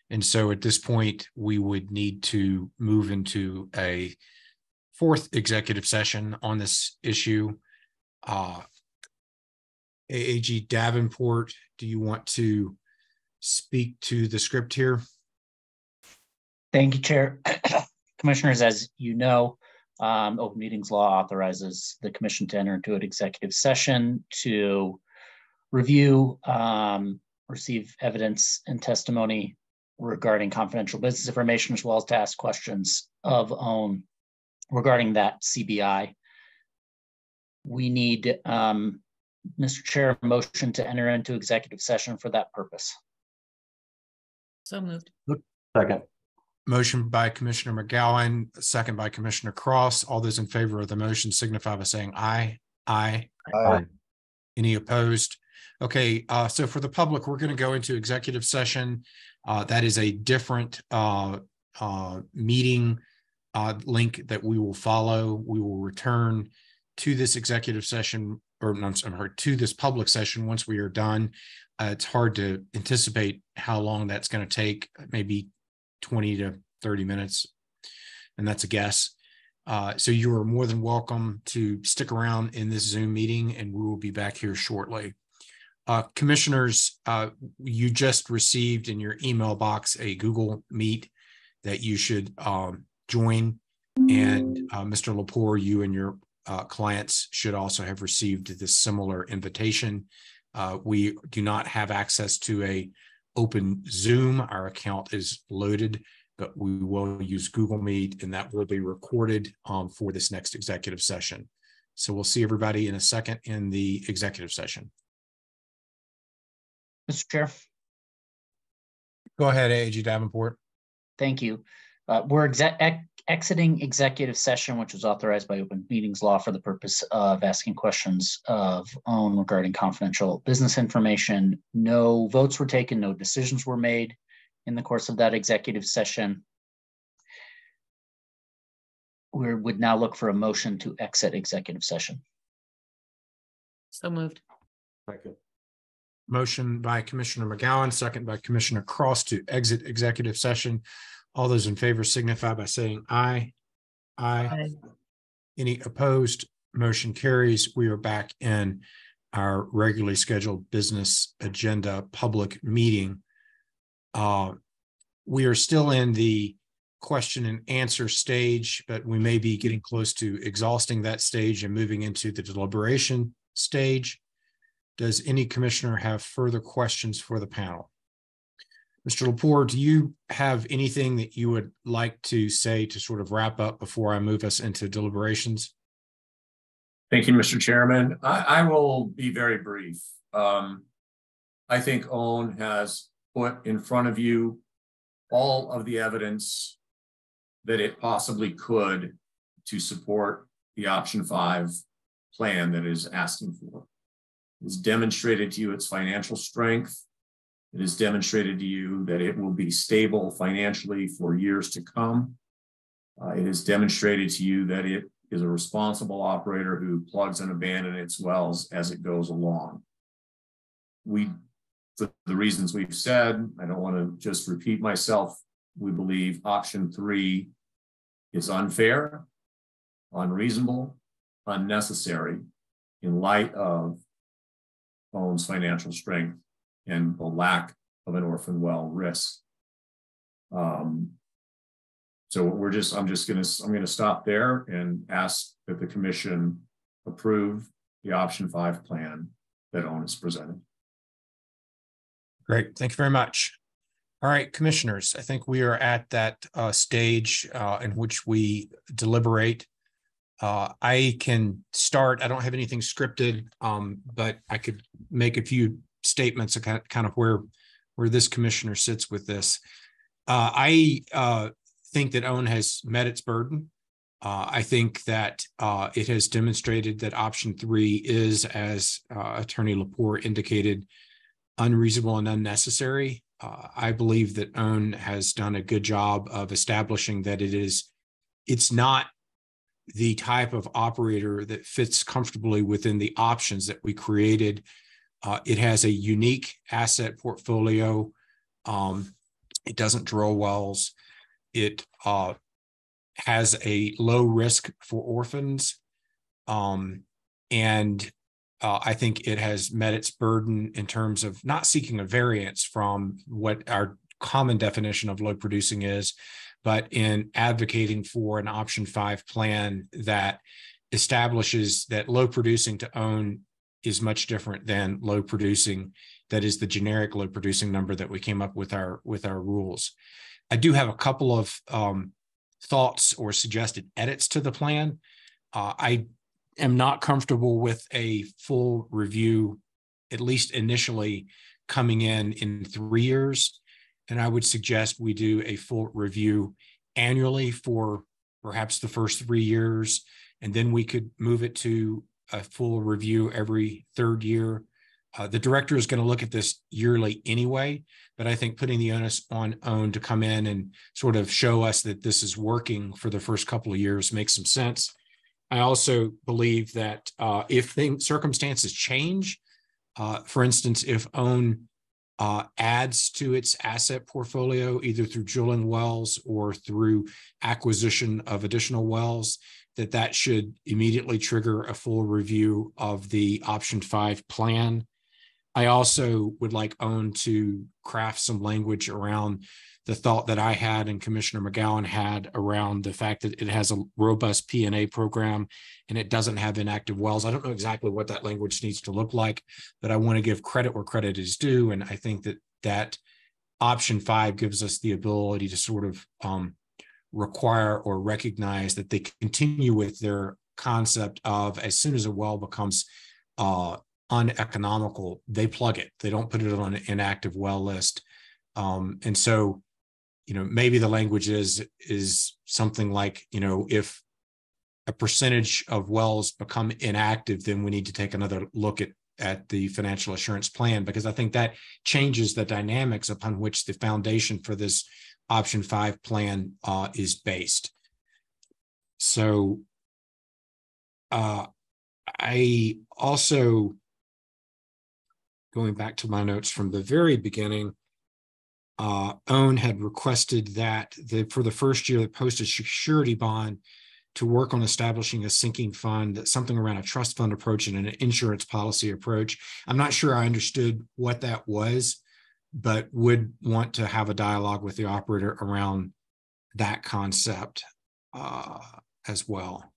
And so at this point, we would need to move into a fourth executive session on this issue. AG Davenport, do you want to speak to the script here? Thank you, Chair. Commissioners, as you know, open meetings law authorizes the commission to enter into an executive session to review, receive evidence and testimony regarding confidential business information, as well as to ask questions of OWN regarding that CBI. We need, Mr. Chair, a motion to enter into executive session for that purpose. So moved. Second. Motion by Commissioner McGowan, second by Commissioner Cross. All those in favor of the motion signify by saying aye. Aye. Aye. Any opposed? Okay, so for the public, we're going to go into executive session. That is a different meeting link that we will follow. We will return to this executive session, or I'm sorry, to this public session once we are done. It's hard to anticipate how long that's going to take, maybe 20 to 30 minutes, and that's a guess. So you are more than welcome to stick around in this Zoom meeting, and we will be back here shortly. Commissioners, you just received in your email box a Google Meet that you should join, and Mr. Lepore, you and your clients should also have received this similar invitation. We do not have access to a open Zoom. Our account is loaded, but we will use Google Meet, and that will be recorded for this next executive session. So we'll see everybody in a second in the executive session. Mr. Chair. Go ahead, AG Davenport. Thank you. We're exiting executive session, which was authorized by open meetings law for the purpose of asking questions of OWN regarding confidential business information. No votes were taken, no decisions were made in the course of that executive session. We would now look for a motion to exit executive session. So moved. Second. Motion by Commissioner McGowan, second by Commissioner Cross to exit executive session. All those in favor signify by saying aye. Aye. Aye. Any opposed? Motion carries. We are back in our regularly scheduled business agenda public meeting. We are still in the question and answer stage, but we may be getting close to exhausting that stage and moving into the deliberation stage. Does any commissioner have further questions for the panel? Mr. Lepore, do you have anything that you would like to say to sort of wrap up before I move us into deliberations? Thank you, Mr. Chairman. I will be very brief. I think OWN has put in front of you all of the evidence that it possibly could to support the option 5 plan that it is asking for. It has demonstrated to you its financial strength. It has demonstrated to you that it will be stable financially for years to come. It has demonstrated to you that it is a responsible operator who plugs and abandons its wells as it goes along. For the reasons we've said, I don't want to just repeat myself, we believe option 3 is unfair, unreasonable, unnecessary in light of OWN's financial strength and the lack of an orphan well risk. So I'm going to stop there and ask that the commission approve the option 5 plan that OWN has presented. Great. Thank you very much. All right, commissioners, I think we are at that stage in which we deliberate. I can start. I don't have anything scripted, but I could make a few statements of kind of where this commissioner sits with this. I think that OWN has met its burden. I think that it has demonstrated that option 3 is, as Attorney Lepore indicated, unreasonable and unnecessary. I believe that OWN has done a good job of establishing that it's not the type of operator that fits comfortably within the options that we created. It has a unique asset portfolio. It doesn't drill wells. It has a low risk for orphans. And I think it has met its burden in terms of not seeking a variance from what our common definition of low producing is, but in advocating for an option 5 plan that establishes that low producing to OWN is much different than low producing. That is the generic low producing number that we came up with our rules. I do have a couple of thoughts or suggested edits to the plan. I am not comfortable with a full review, at least initially, coming in 3 years. And I would suggest we do a full review annually for perhaps the first 3 years, and then we could move it to a full review every 3rd year. The director is going to look at this yearly anyway, but I think putting the onus on OWN to come in and sort of show us that this is working for the first couple of years makes some sense. I also believe that if circumstances change, for instance, if OWN adds to its asset portfolio, either through drilling wells or through acquisition of additional wells, that should immediately trigger a full review of the option 5 plan. I also would like OWN to craft some language around the thought that I had and Commissioner McGowan had around the fact that it has a robust P&A program and it doesn't have inactive wells. I don't know exactly what that language needs to look like, but I want to give credit where credit is due. And I think that option 5 gives us the ability to sort of require or recognize that they continue with their concept of, as soon as a well becomes uneconomical, they plug it. They don't put it on an inactive well list. And so, maybe the language is something like, if a percentage of wells become inactive, then we need to take another look at the financial assurance plan, because I think that changes the dynamics upon which the foundation for this option 5 plan is based. So I also, going back to my notes from the very beginning, OWN had requested that for the first year, they post a security bond to work on establishing a sinking fund, something around a trust fund approach and an insurance policy approach. I'm not sure I understood what that was, but would want to have a dialogue with the operator around that concept as well.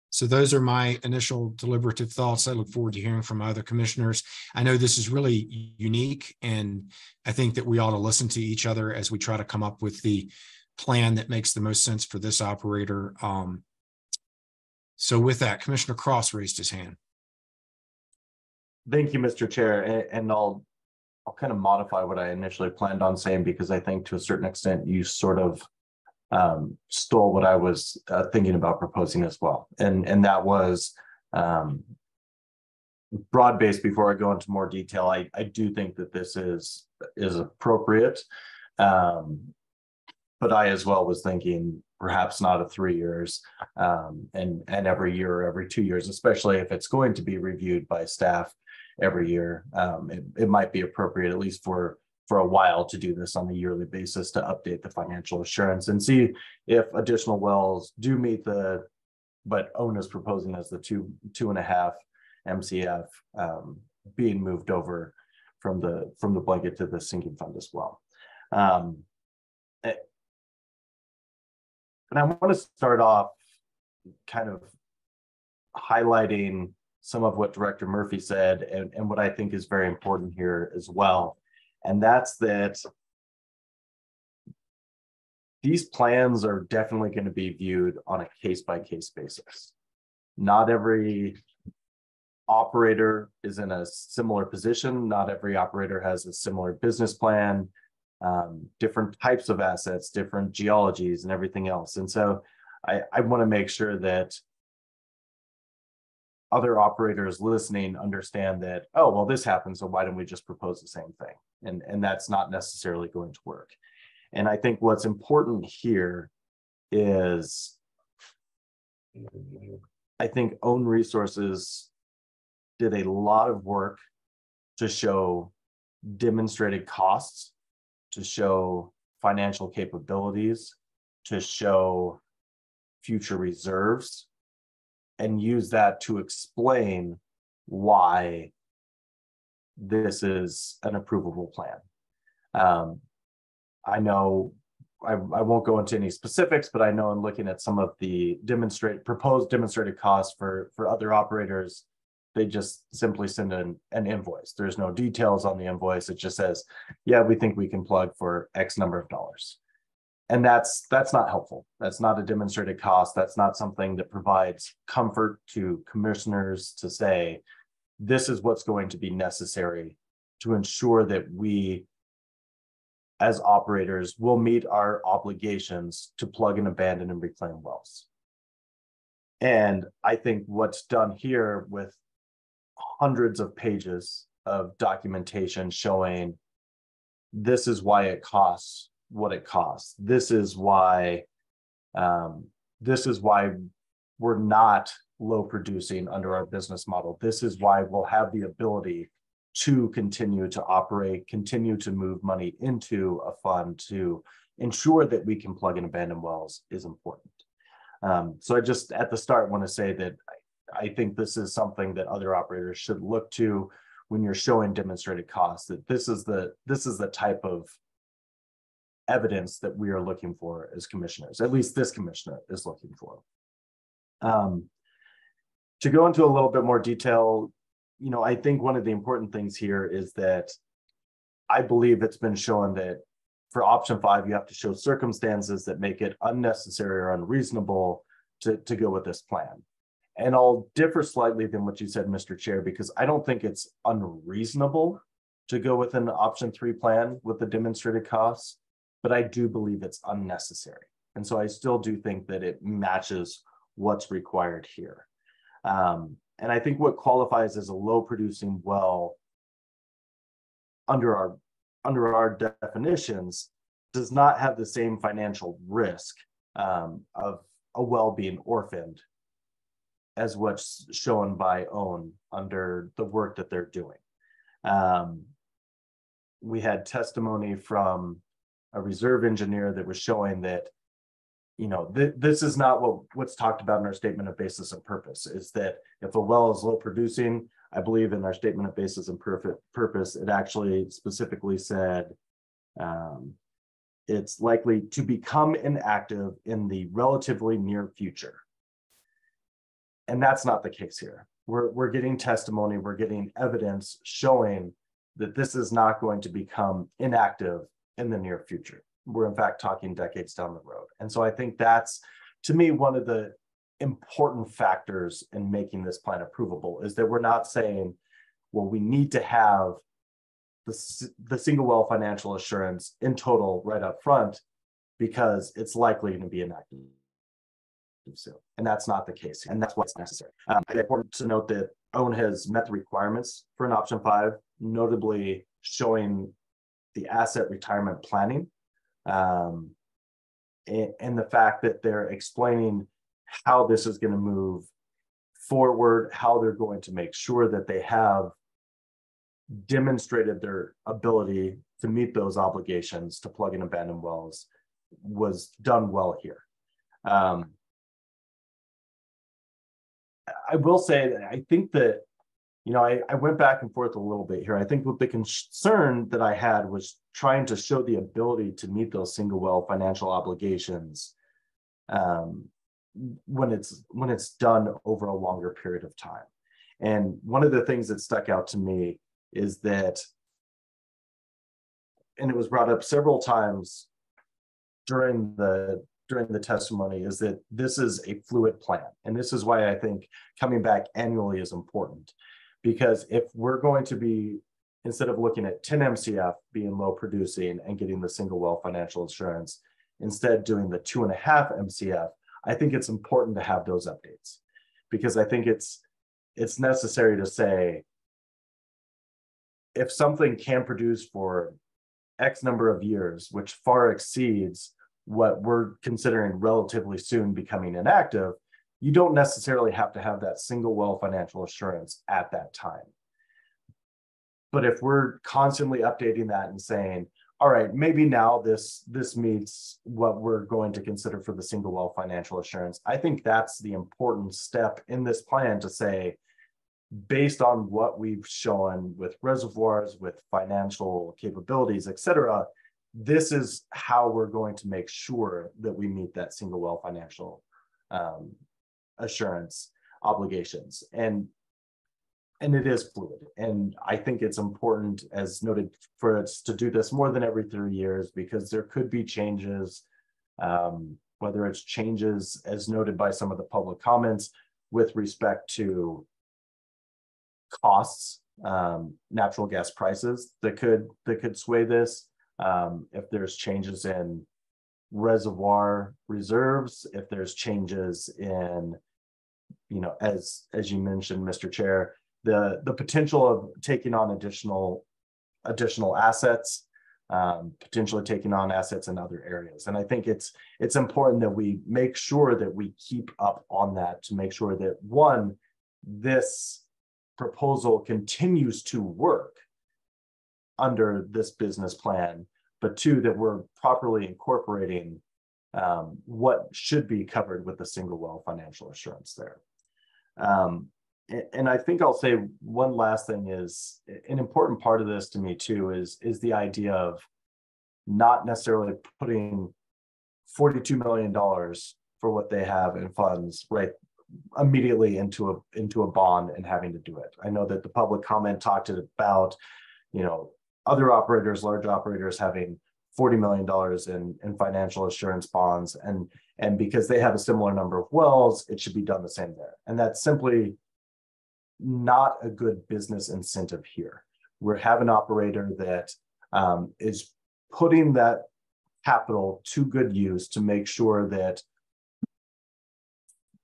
So those are my initial deliberative thoughts. I look forward to hearing from other commissioners. I know this is really unique, and I think that we ought to listen to each other as we try to come up with the plan that makes the most sense for this operator. So with that, Commissioner Cross raised his hand. Thank you, Mr. Chair. And I'll kind of modify what I initially planned on saying, because I think to a certain extent you sort of stole what I was thinking about proposing as well. And that was broad-based. Before I go into more detail, I do think that this is appropriate. But I as well was thinking perhaps not a 3 years and every year or every 2 years, especially if it's going to be reviewed by staff every year. It might be appropriate, at least for a while, to do this on a yearly basis to update the financial assurance and see if additional wells do meet what OWN is proposing as the 2.5 MCF being moved over from the blanket to the sinking fund as well. And I want to start off kind of highlighting some of what Director Murphy said and what I think is very important here as well. And that's that these plans are definitely going to be viewed on a case-by-case basis. Not every operator is in a similar position. Not every operator has a similar business plan, different types of assets, different geologies and everything else. And so I want to make sure that other operators listening understand that, oh, well, this happens, so why don't we just propose the same thing? And that's not necessarily going to work. And I think what's important here is, I think Own Resources did a lot of work to show demonstrated costs, to show financial capabilities, to show future reserves, and use that to explain why this is an approvable plan. I know I won't go into any specifics, but I know in looking at some of the proposed demonstrated costs for other operators, they just simply send an invoice. There's no details on the invoice. It just says, yeah, we think we can plug for X number of dollars. And that's not helpful. That's not a demonstrated cost. That's not something that provides comfort to commissioners to say, this is what's going to be necessary to ensure that we, as operators, will meet our obligations to plug and abandon and reclaim wells. And I think what's done here with hundreds of pages of documentation showing this is why it costs what it costs. This is why we're not low producing under our business model. This is why we'll have the ability to continue to operate, continue to move money into a fund to ensure that we can plug and abandon wells is important. So I just at the start want to say that I think this is something that other operators should look to when you're showing demonstrated costs, that this is the type of evidence that we are looking for as commissioners, at least this commissioner is looking for. To go into a little bit more detail, I think one of the important things here is that I believe it's been shown that for option 5, you have to show circumstances that make it unnecessary or unreasonable to go with this plan. And I'll differ slightly than what you said, Mr. Chair, because I don't think it's unreasonable to go with an option 3 plan with the demonstrated costs, but I do believe it's unnecessary. And so I still do think that it matches what's required here. And I think what qualifies as a low producing well under our definitions does not have the same financial risk of a well being orphaned as what's shown by OWN under the work that they're doing. We had testimony from a reserve engineer that was showing that, this is not what's talked about in our statement of basis and purpose, is that if a well is low producing, I believe in our statement of basis and purpose, it actually specifically said it's likely to become inactive in the relatively near future. And that's not the case here. We're getting testimony, we're getting evidence showing that this is not going to become inactive in the near future. We're in fact talking decades down the road. And so I think that's, to me, one of the important factors in making this plan approvable is that we're not saying, well, we need to have the single well financial assurance in total right up front because it's likely to be inactive soon. And that's not the case. And that's what's necessary. It's important to note that OWN has met the requirements for an option 5, notably showing the asset retirement planning and the fact that they're explaining how this is going to move forward, how they're going to make sure that they have demonstrated their ability to meet those obligations to plug and abandon wells was done well here. I will say that I think that, you know, I went back and forth a little bit here. I think what the concern that I had was trying to show the ability to meet those single well financial obligations when it's done over a longer period of time. And one of the things that stuck out to me is that, and it was brought up several times during the testimony, is that this is a fluid plan. And this is why I think coming back annually is important. Because if we're going to be, instead of looking at 10 MCF being low producing and getting the single well financial assurance, instead doing the 2.5 MCF, I think it's important to have those updates. Because I think it's necessary to say, if something can produce for X number of years, which far exceeds what we're considering relatively soon becoming inactive, you don't necessarily have to have that single well financial assurance at that time. But if we're constantly updating that and saying, all right, maybe now this meets what we're going to consider for the single well financial assurance, I think that's the important step in this plan to say, based on what we've shown with reservoirs, with financial capabilities, et cetera, this is how we're going to make sure that we meet that single well financial assurance obligations. And it is fluid. And I think it's important, as noted, for us to do this more than every 3 years, because there could be changes, whether it's changes as noted by some of the public comments with respect to costs, natural gas prices that could sway this. If there's changes in reservoir reserves, if there's changes in, you know, as you mentioned, Mr. Chair, the potential of taking on additional assets, potentially taking on assets in other areas. And I think it's important that we make sure that we keep up on that, to make sure that, one, this proposal continues to work under this business plan, but two, that we're properly incorporating what should be covered with the single well financial assurance there. And I think I'll say one last thing is, an important part of this to me too is the idea of not necessarily putting $42 million for what they have in funds right immediately into a bond and having to do it. I know that the public comment talked about, you know, other operators, large operators, having $40 million in financial assurance bonds, and because they have a similar number of wells, it should be done the same there. And that's simply not a good business incentive here. We have an operator that is putting that capital to good use to make sure that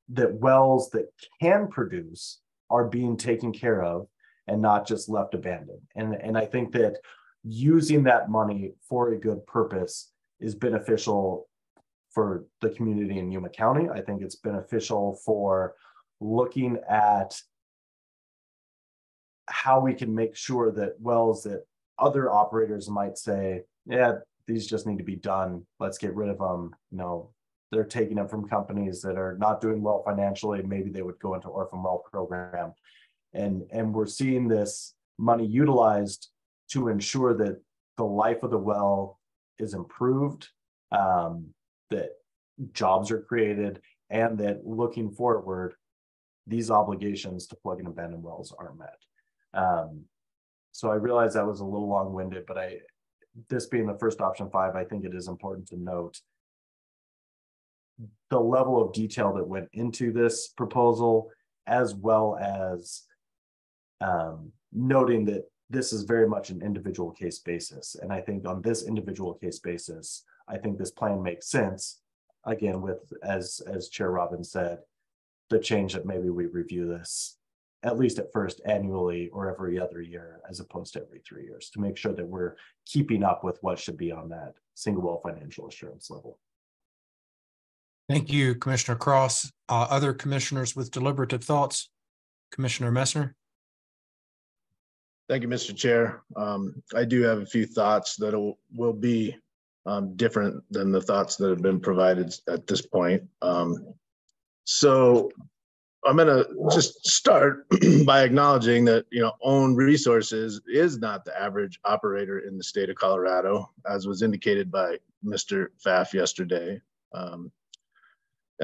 wells that can produce are being taken care of and not just left abandoned. And I think that using that money for a good purpose is beneficial for the community in Yuma County. I think it's beneficial for looking at how we can make sure that wells that other operators might say, yeah, these just need to be done, let's get rid of them. You know, they're taking them from companies that are not doing well financially. Maybe they would go into orphan well program. And we're seeing this money utilized to ensure that the life of the well is improved, that jobs are created, and that looking forward, these obligations to plug and abandon wells aren't met. So I realize that was a little long-winded, but this being the first option 5, I think it is important to note the level of detail that went into this proposal, as well as noting that this is very much an individual case basis. And I think on this individual case basis, I think this plan makes sense. Again, with, as Chair Robbins said, the change that maybe we review this at least at first annually or every other year, as opposed to every 3 years, to make sure that we're keeping up with what should be on that single well financial assurance level. Thank you, Commissioner Cross. Other commissioners with deliberative thoughts? Commissioner Messner. Thank you, Mr. Chair. I do have a few thoughts that will be different than the thoughts that have been provided at this point. So I'm gonna just start by acknowledging that, Own Resources is not the average operator in the state of Colorado, as was indicated by Mr. Pfaff yesterday. And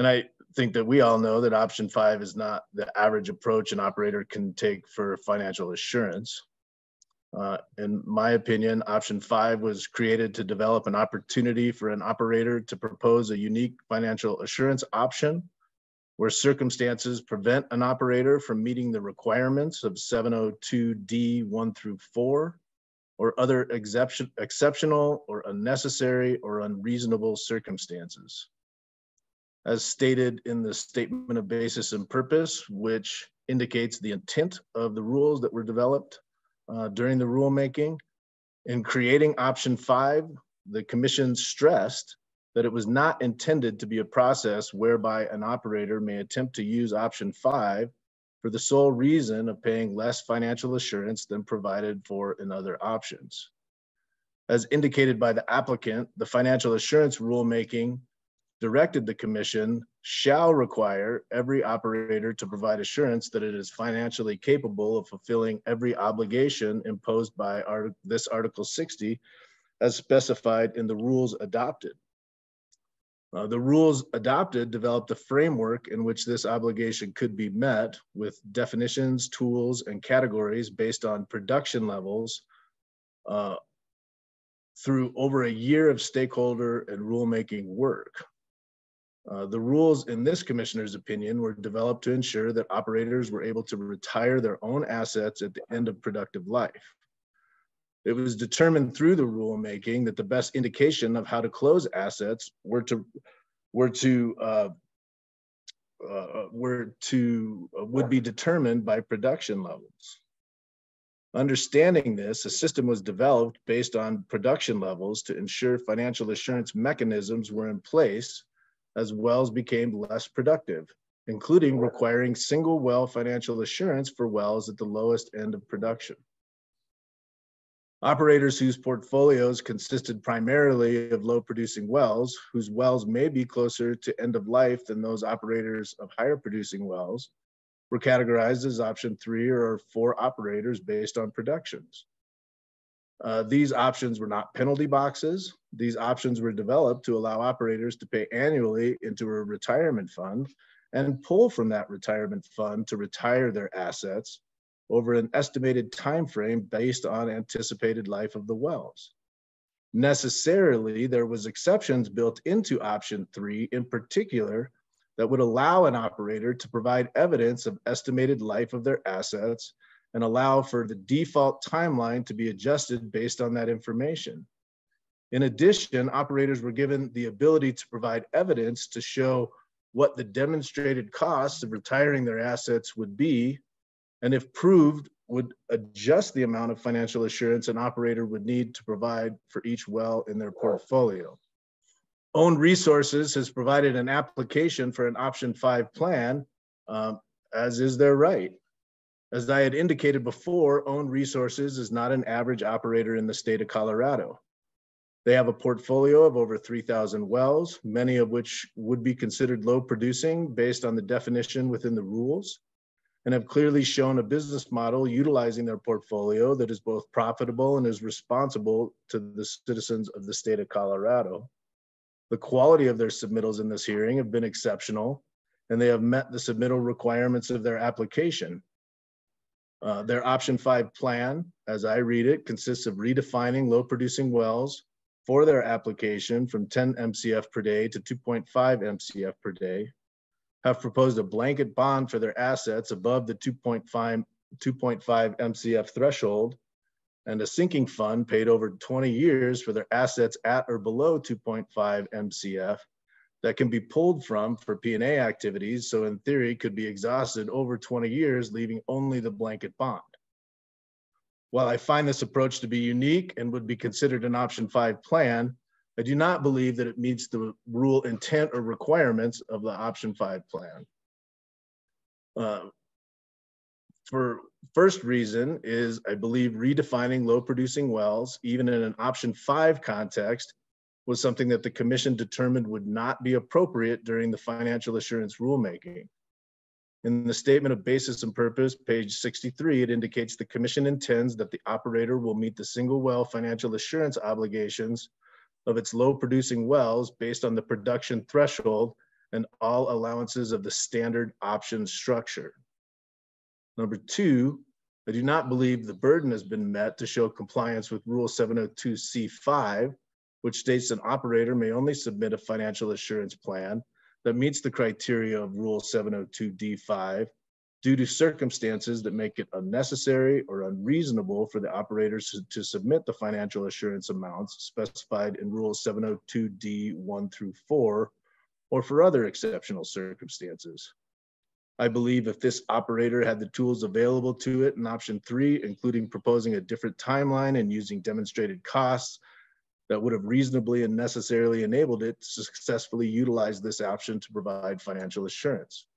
I think that we all know that option 5 is not the average approach an operator can take for financial assurance. In my opinion, option 5 was created to develop an opportunity for an operator to propose a unique financial assurance option where circumstances prevent an operator from meeting the requirements of 702D 1 through 4 or other exceptional or unnecessary or unreasonable circumstances. As stated in the statement of basis and purpose, which indicates the intent of the rules that were developed during the rulemaking, in creating option 5, the commission stressed that it was not intended to be a process whereby an operator may attempt to use option 5 for the sole reason of paying less financial assurance than provided for in other options. As indicated by the applicant, the financial assurance rulemaking directed the commission shall require every operator to provide assurance that it is financially capable of fulfilling every obligation imposed by this Article 60 as specified in the rules adopted. The rules adopted developed a framework in which this obligation could be met with definitions, tools, and categories based on production levels through over a year of stakeholder and rulemaking work. The rules, in this commissioner's opinion, were developed to ensure that operators were able to retire their own assets at the end of productive life. It was determined through the rulemaking that the best indication of how to close assets would be determined by production levels. Understanding this, a system was developed based on production levels to ensure financial assurance mechanisms were in place as wells became less productive, including requiring single well financial assurance for wells at the lowest end of production. Operators whose portfolios consisted primarily of low producing wells, whose wells may be closer to end of life than those operators of higher producing wells, were categorized as option 3 or 4 operators based on productions. These options were not penalty boxes. These options were developed to allow operators to pay annually into a retirement fund and pull from that retirement fund to retire their assets over an estimated time frame based on anticipated life of the wells. Necessarily, there was exceptions built into option 3 in particular that would allow an operator to provide evidence of estimated life of their assets and allow for the default timeline to be adjusted based on that information. In addition, operators were given the ability to provide evidence to show what the demonstrated costs of retiring their assets would be, and if proved, would adjust the amount of financial assurance an operator would need to provide for each well in their portfolio. Own Resources has provided an application for an option 5 plan, as is their right. As I had indicated before, Own Resources is not an average operator in the state of Colorado. They have a portfolio of over 3,000 wells, many of which would be considered low producing based on the definition within the rules, and have clearly shown a business model utilizing their portfolio that is both profitable and is responsible to the citizens of the state of Colorado. The quality of their submittals in this hearing have been exceptional, and they have met the submittal requirements of their application. Their option 5 plan, as I read it, consists of redefining low producing wells for their application from 10 MCF per day to 2.5 MCF per day, have proposed a blanket bond for their assets above the 2.5 MCF threshold, and a sinking fund paid over 20 years for their assets at or below 2.5 MCF that can be pulled from for P&A activities, so in theory could be exhausted over 20 years, leaving only the blanket bond. While I find this approach to be unique and would be considered an option 5 plan, I do not believe that it meets the rule intent or requirements of the option 5 plan. For first reason is I believe redefining low producing wells, even in an option 5 context, was something that the commission determined would not be appropriate during the financial assurance rulemaking. In the statement of basis and purpose, page 63, it indicates the commission intends that the operator will meet the single well financial assurance obligations of its low producing wells based on the production threshold and all allowances of the standard option structure. Number 2, I do not believe the burden has been met to show compliance with Rule 702C5, which states an operator may only submit a financial assurance plan that meets the criteria of Rule 702D5 due to circumstances that make it unnecessary or unreasonable for the operators to submit the financial assurance amounts specified in Rule 702D1 through 4, or for other exceptional circumstances. I believe if this operator had the tools available to it in option 3, including proposing a different timeline and using demonstrated costs, that would have reasonably and necessarily enabled it to successfully utilize this option to provide financial assurance.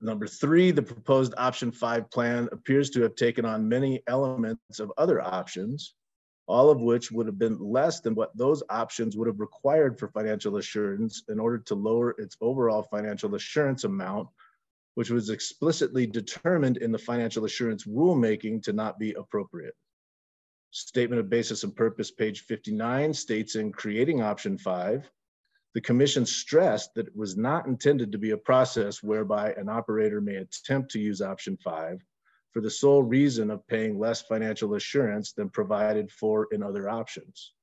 Number 3, the proposed option 5 plan appears to have taken on many elements of other options, all of which would have been less than what those options would have required for financial assurance in order to lower its overall financial assurance amount, which was explicitly determined in the financial assurance rulemaking to not be appropriate. Statement of basis and purpose, page 59, states in creating option 5, the commission stressed that it was not intended to be a process whereby an operator may attempt to use option 5 for the sole reason of paying less financial assurance than provided for in other options.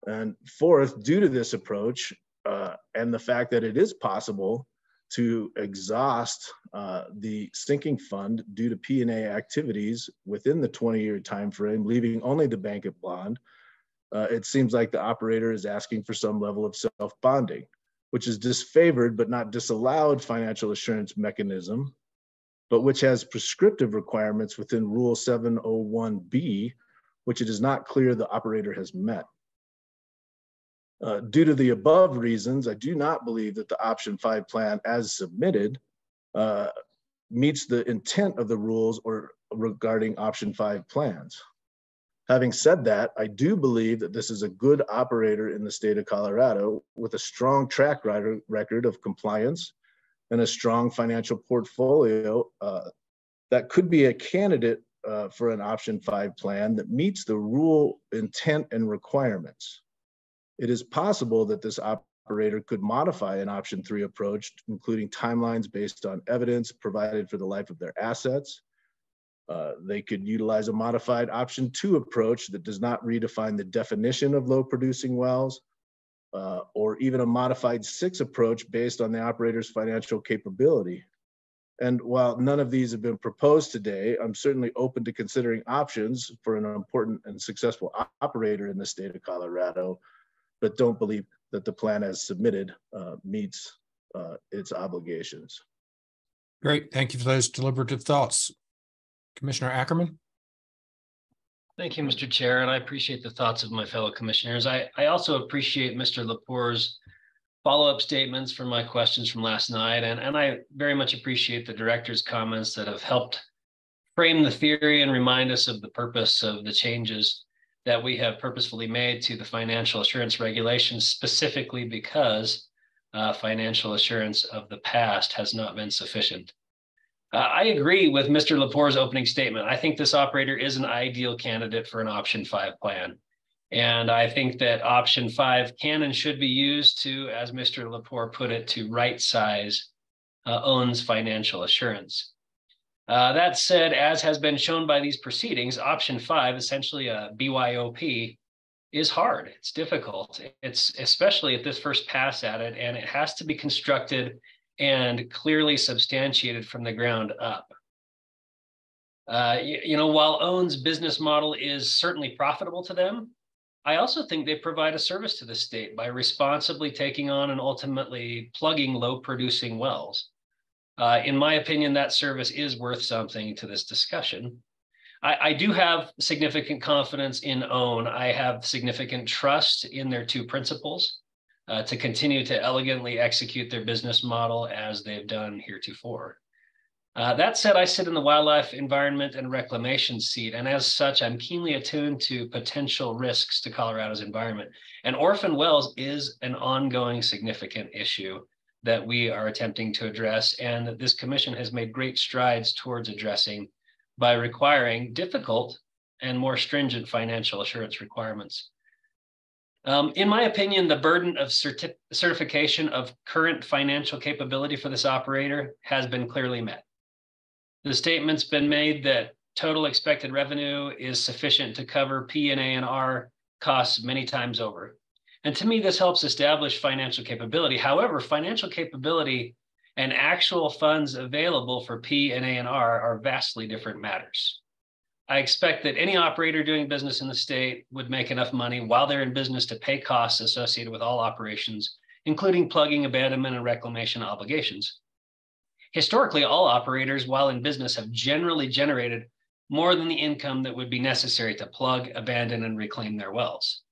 And 4th, due to this approach and the fact that it is possible to exhaust the sinking fund due to P&A activities within the 20-year time frame, leaving only the bankit bond, it seems like the operator is asking for some level of self-bonding, which is disfavored but not disallowed financial assurance mechanism, but which has prescriptive requirements within Rule 701B, which it is not clear the operator has met. Due to the above reasons, I do not believe that the option 5 plan as submitted meets the intent of the rules or regarding option 5 plans. Having said that, I do believe that this is a good operator in the state of Colorado with a strong track record of compliance and a strong financial portfolio that could be a candidate for an option 5 plan that meets the rule intent and requirements. It is possible that this operator could modify an option 3 approach, including timelines based on evidence provided for the life of their assets. They could utilize a modified option 2 approach that does not redefine the definition of low producing wells, or even a modified 6 approach based on the operator's financial capability. And while none of these have been proposed today, I'm certainly open to considering options for an important and successful operator in the state of Colorado, but don't believe that the plan as submitted meets its obligations. Great. Thank you for those deliberative thoughts. Commissioner Ackerman? Thank you, Mr. Chair, and I appreciate the thoughts of my fellow commissioners. I also appreciate Mr. Lepore's follow-up statements for my questions from last night, and I very much appreciate the director's comments that have helped frame the theory and remind us of the purpose of the changes that we have purposefully made to the financial assurance regulations, specifically because financial assurance of the past has not been sufficient. I agree with Mr. Lepore's opening statement. I think this operator is an ideal candidate for an option 5 plan. And I think that option 5 can and should be used to, as Mr. Lepore put it, to right size OWN's financial assurance. That said, as has been shown by these proceedings, option 5, essentially a BYOP, is hard. It's difficult. It's especially at this first pass at it, and it has to be constructed and clearly substantiated from the ground up. While OWN's business model is certainly profitable to them, I also think they provide a service to the state by responsibly taking on and ultimately plugging low producing wells. In my opinion, that service is worth something to this discussion. I do have significant confidence in OWN. I have significant trust in their 2 principles to continue to elegantly execute their business model as they've done heretofore. That said, I sit in the wildlife, environment, and reclamation seat, and as such, I'm keenly attuned to potential risks to Colorado's environment. And orphan wells is an ongoing significant issue that we are attempting to address, and that this commission has made great strides towards addressing by requiring difficult and more stringent financial assurance requirements. In my opinion, the burden of certification of current financial capability for this operator has been clearly met. The statement's been made that total expected revenue is sufficient to cover P&A&R costs many times over. And to me, this helps establish financial capability. However, financial capability and actual funds available for P&A&R are vastly different matters. I expect that any operator doing business in the state would make enough money while they're in business to pay costs associated with all operations, including plugging, abandonment, and reclamation obligations. Historically, all operators while in business have generally generated more than the income that would be necessary to plug, abandon, and reclaim their wells.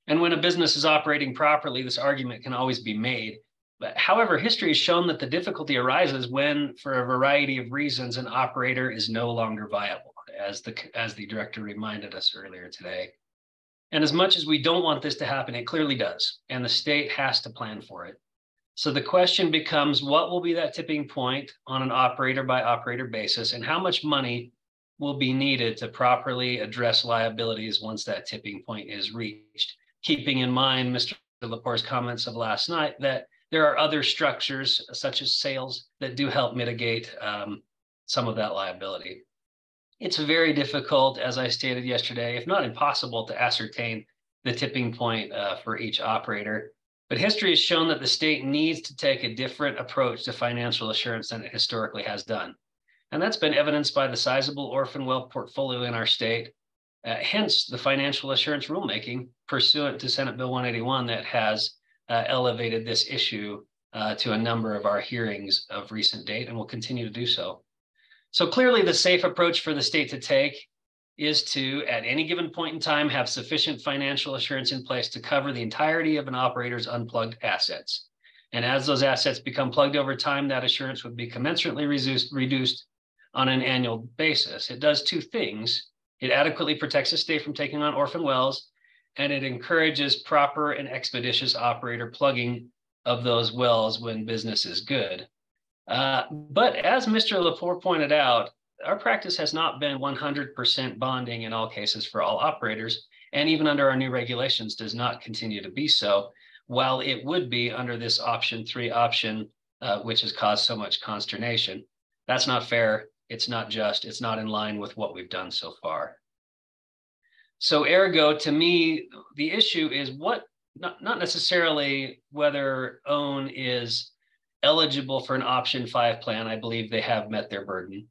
And when a business is operating properly, this argument can always be made. But however, history has shown that the difficulty arises when, for a variety of reasons, an operator is no longer viable, as the director reminded us earlier today. And as much as we don't want this to happen, it clearly does, and the state has to plan for it. So the question becomes, what will be that tipping point on an operator by operator basis, and how much money will be needed to properly address liabilities once that tipping point is reached? Keeping in mind Mr. Lepore's comments of last night that there are other structures such as sales that do help mitigate some of that liability. It's very difficult, as I stated yesterday, if not impossible, to ascertain the tipping point for each operator. But history has shown that the state needs to take a different approach to financial assurance than it historically has done. And that's been evidenced by the sizable orphan well portfolio in our state, hence the financial assurance rulemaking pursuant to Senate Bill 181 that has elevated this issue to a number of our hearings of recent date and will continue to do so. So clearly the safe approach for the state to take is to, at any given point in time, have sufficient financial assurance in place to cover the entirety of an operator's unplugged assets. And as those assets become plugged over time, that assurance would be commensurately reduced on an annual basis. It does two things. It adequately protects the state from taking on orphan wells, and it encourages proper and expeditious operator plugging of those wells when business is good. But as Mr. Lepore pointed out, our practice has not been 100% bonding in all cases for all operators, and even under our new regulations does not continue to be so, while it would be under this option 3 option, which has caused so much consternation. That's not fair. It's not just. It's not in line with what we've done so far. So ergo, to me, the issue is not necessarily whether OWN is eligible for an option 5 plan. I believe they have met their burden.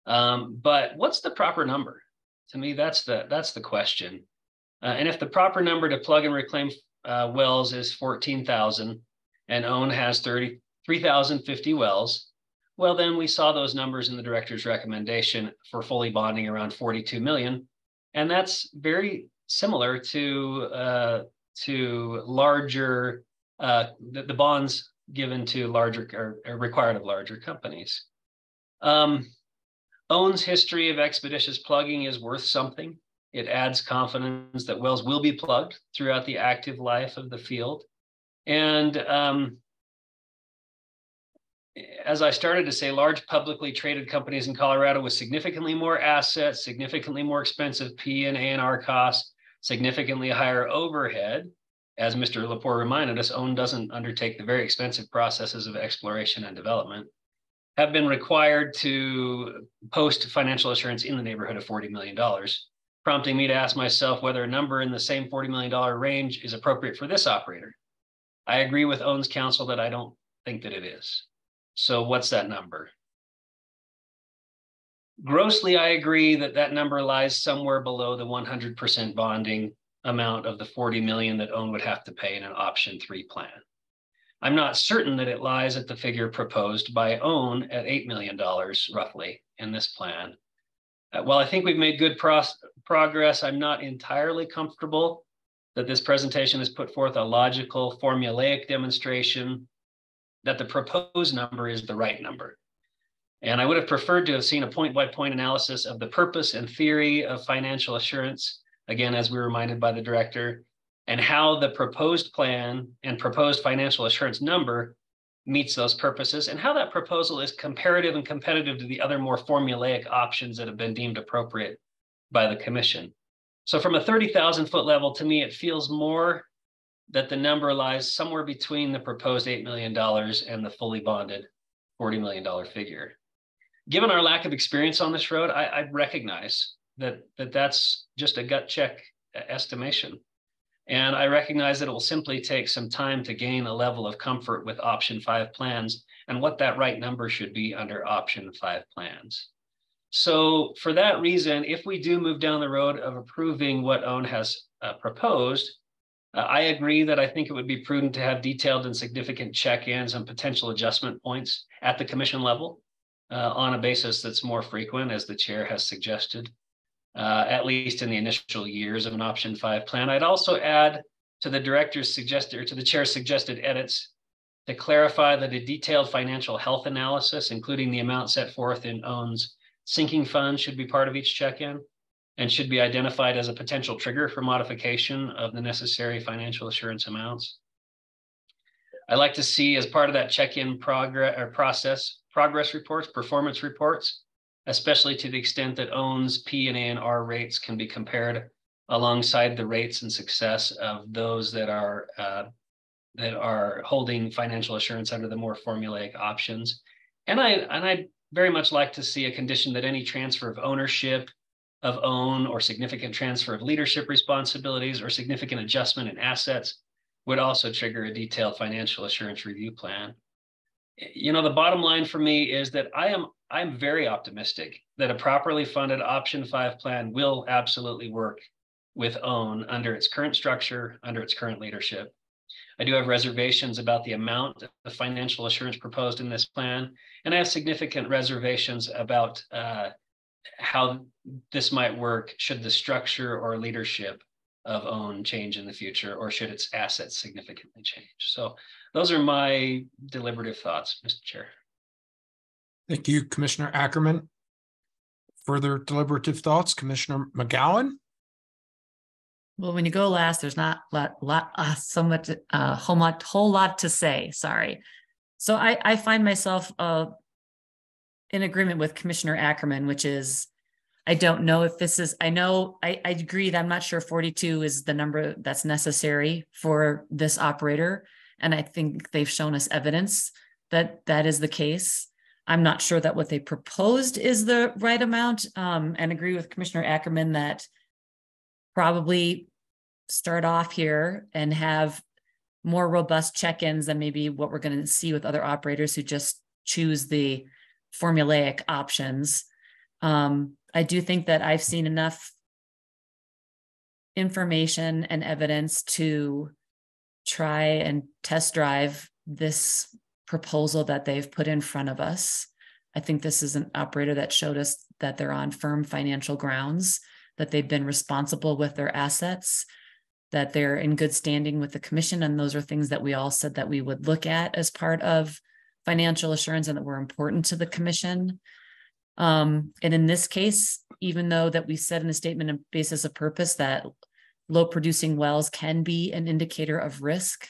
But what's the proper number? To me, that's the question. And if the proper number to plug and reclaim wells is 14,000 and OWN has 3,050 wells, well, then we saw those numbers in the director's recommendation for fully bonding around 42 million. And that's very similar to larger, the bonds given to larger or required of larger companies. OWN's history of expeditious plugging is worth something. It adds confidence that wells will be plugged throughout the active life of the field. And as I started to say, large publicly traded companies in Colorado with significantly more assets, significantly more expensive P&A&R costs, significantly higher overhead. As Mr. Lepore reminded us, OWN doesn't undertake the very expensive processes of exploration and development, have been required to post financial assurance in the neighborhood of $40 million, prompting me to ask myself whether a number in the same $40 million range is appropriate for this operator. I agree with OWN's counsel that I don't think that it is. So what's that number? Grossly, I agree that that number lies somewhere below the 100% bonding amount of the 40 million that OWN would have to pay in an option 3 plan. I'm not certain that it lies at the figure proposed by OWN at $8 million roughly in this plan. While I think we've made good progress, I'm not entirely comfortable that this presentation has put forth a logical formulaic demonstration that the proposed number is the right number. And I would have preferred to have seen a point-by-point analysis of the purpose and theory of financial assurance, again, as we were reminded by the director, and how the proposed plan and proposed financial assurance number meets those purposes, and how that proposal is comparative and competitive to the other more formulaic options that have been deemed appropriate by the commission. So from a 30,000 foot level, to me, it feels more that the number lies somewhere between the proposed $8 million and the fully bonded $40 million figure. Given our lack of experience on this road, I recognize that's just a gut check estimation. And I recognize that it will simply take some time to gain a level of comfort with option 5 plans and what that right number should be under option 5 plans. So for that reason, if we do move down the road of approving what OWN has proposed, I agree that I think it would be prudent to have detailed and significant check-ins and potential adjustment points at the commission level on a basis that's more frequent, as the chair has suggested. At least in the initial years of an option 5 plan. I'd also add to the director's suggested, or to the chair's suggested edits, to clarify that a detailed financial health analysis, including the amount set forth in OWN's sinking fund, should be part of each check-in and should be identified as a potential trigger for modification of the necessary financial assurance amounts. I'd like to see, as part of that check-in process, progress reports, performance reports, especially to the extent that OWN's P and A and R rates can be compared alongside the rates and success of those that are holding financial assurance under the more formulaic options. And I'd very much like to see a condition that any transfer of ownership of OWN or significant transfer of leadership responsibilities or significant adjustment in assets would also trigger a detailed financial assurance review plan. You know, the bottom line for me is that I'm very optimistic that a properly funded option 5 plan will absolutely work with OWN under its current structure, under its current leadership. I do have reservations about the amount of financial assurance proposed in this plan, and I have significant reservations about how this might work should the structure or leadership of OWN change in the future, or should its assets significantly change. So those are my deliberative thoughts, Mr. Chair. Thank you, Commissioner Ackerman. Further deliberative thoughts, Commissioner McGowan? Well, when you go last, there's not so much, whole lot to say. Sorry. So I find myself in agreement with Commissioner Ackerman, which is, I don't know if this is, I agree that I'm not sure 42 is the number that's necessary for this operator. And I think they've shown us evidence that that is the case. I'm not sure that what they proposed is the right amount, and agree with Commissioner Ackerman that probably start off here and have more robust check-ins than maybe what we're going to see with other operators who just choose the formulaic options. I do think that I've seen enough information and evidence to try and test drive this proposal that they've put in front of us. I think this is an operator that showed us that they're on firm financial grounds, that they've been responsible with their assets, that they're in good standing with the commission. And those are things that we all said that we would look at as part of financial assurance and that were important to the commission. And in this case, even though that we said in the statement of basis of purpose that low producing wells can be an indicator of risk,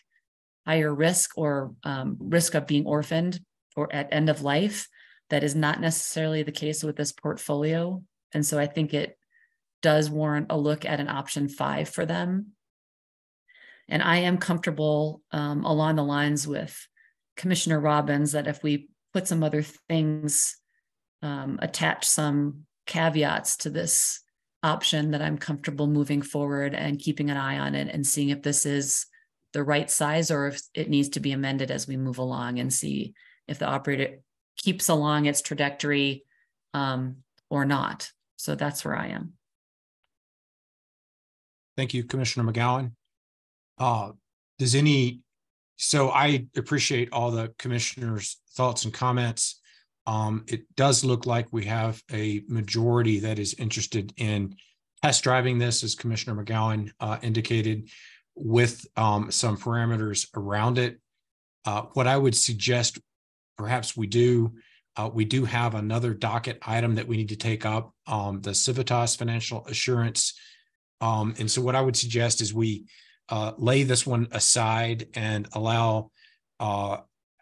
higher risk or risk of being orphaned or at end of life, that is not necessarily the case with this portfolio. And so I think it does warrant a look at an option 5 for them. And I am comfortable along the lines with Commissioner Robbins that if we put some other things, attach some caveats to this option, that I'm comfortable moving forward and keeping an eye on it and seeing if this is the right size or if it needs to be amended as we move along and see if the operator keeps along its trajectory or not. So that's where I am. Thank you, Commissioner McGowan. So I appreciate all the commissioners' thoughts and comments. It does look like we have a majority that is interested in test driving this, as Commissioner McGowan indicated, with some parameters around it. What I would suggest perhaps we do have another docket item that we need to take up, the Civitas financial assurance. And so what I would suggest is we lay this one aside and allow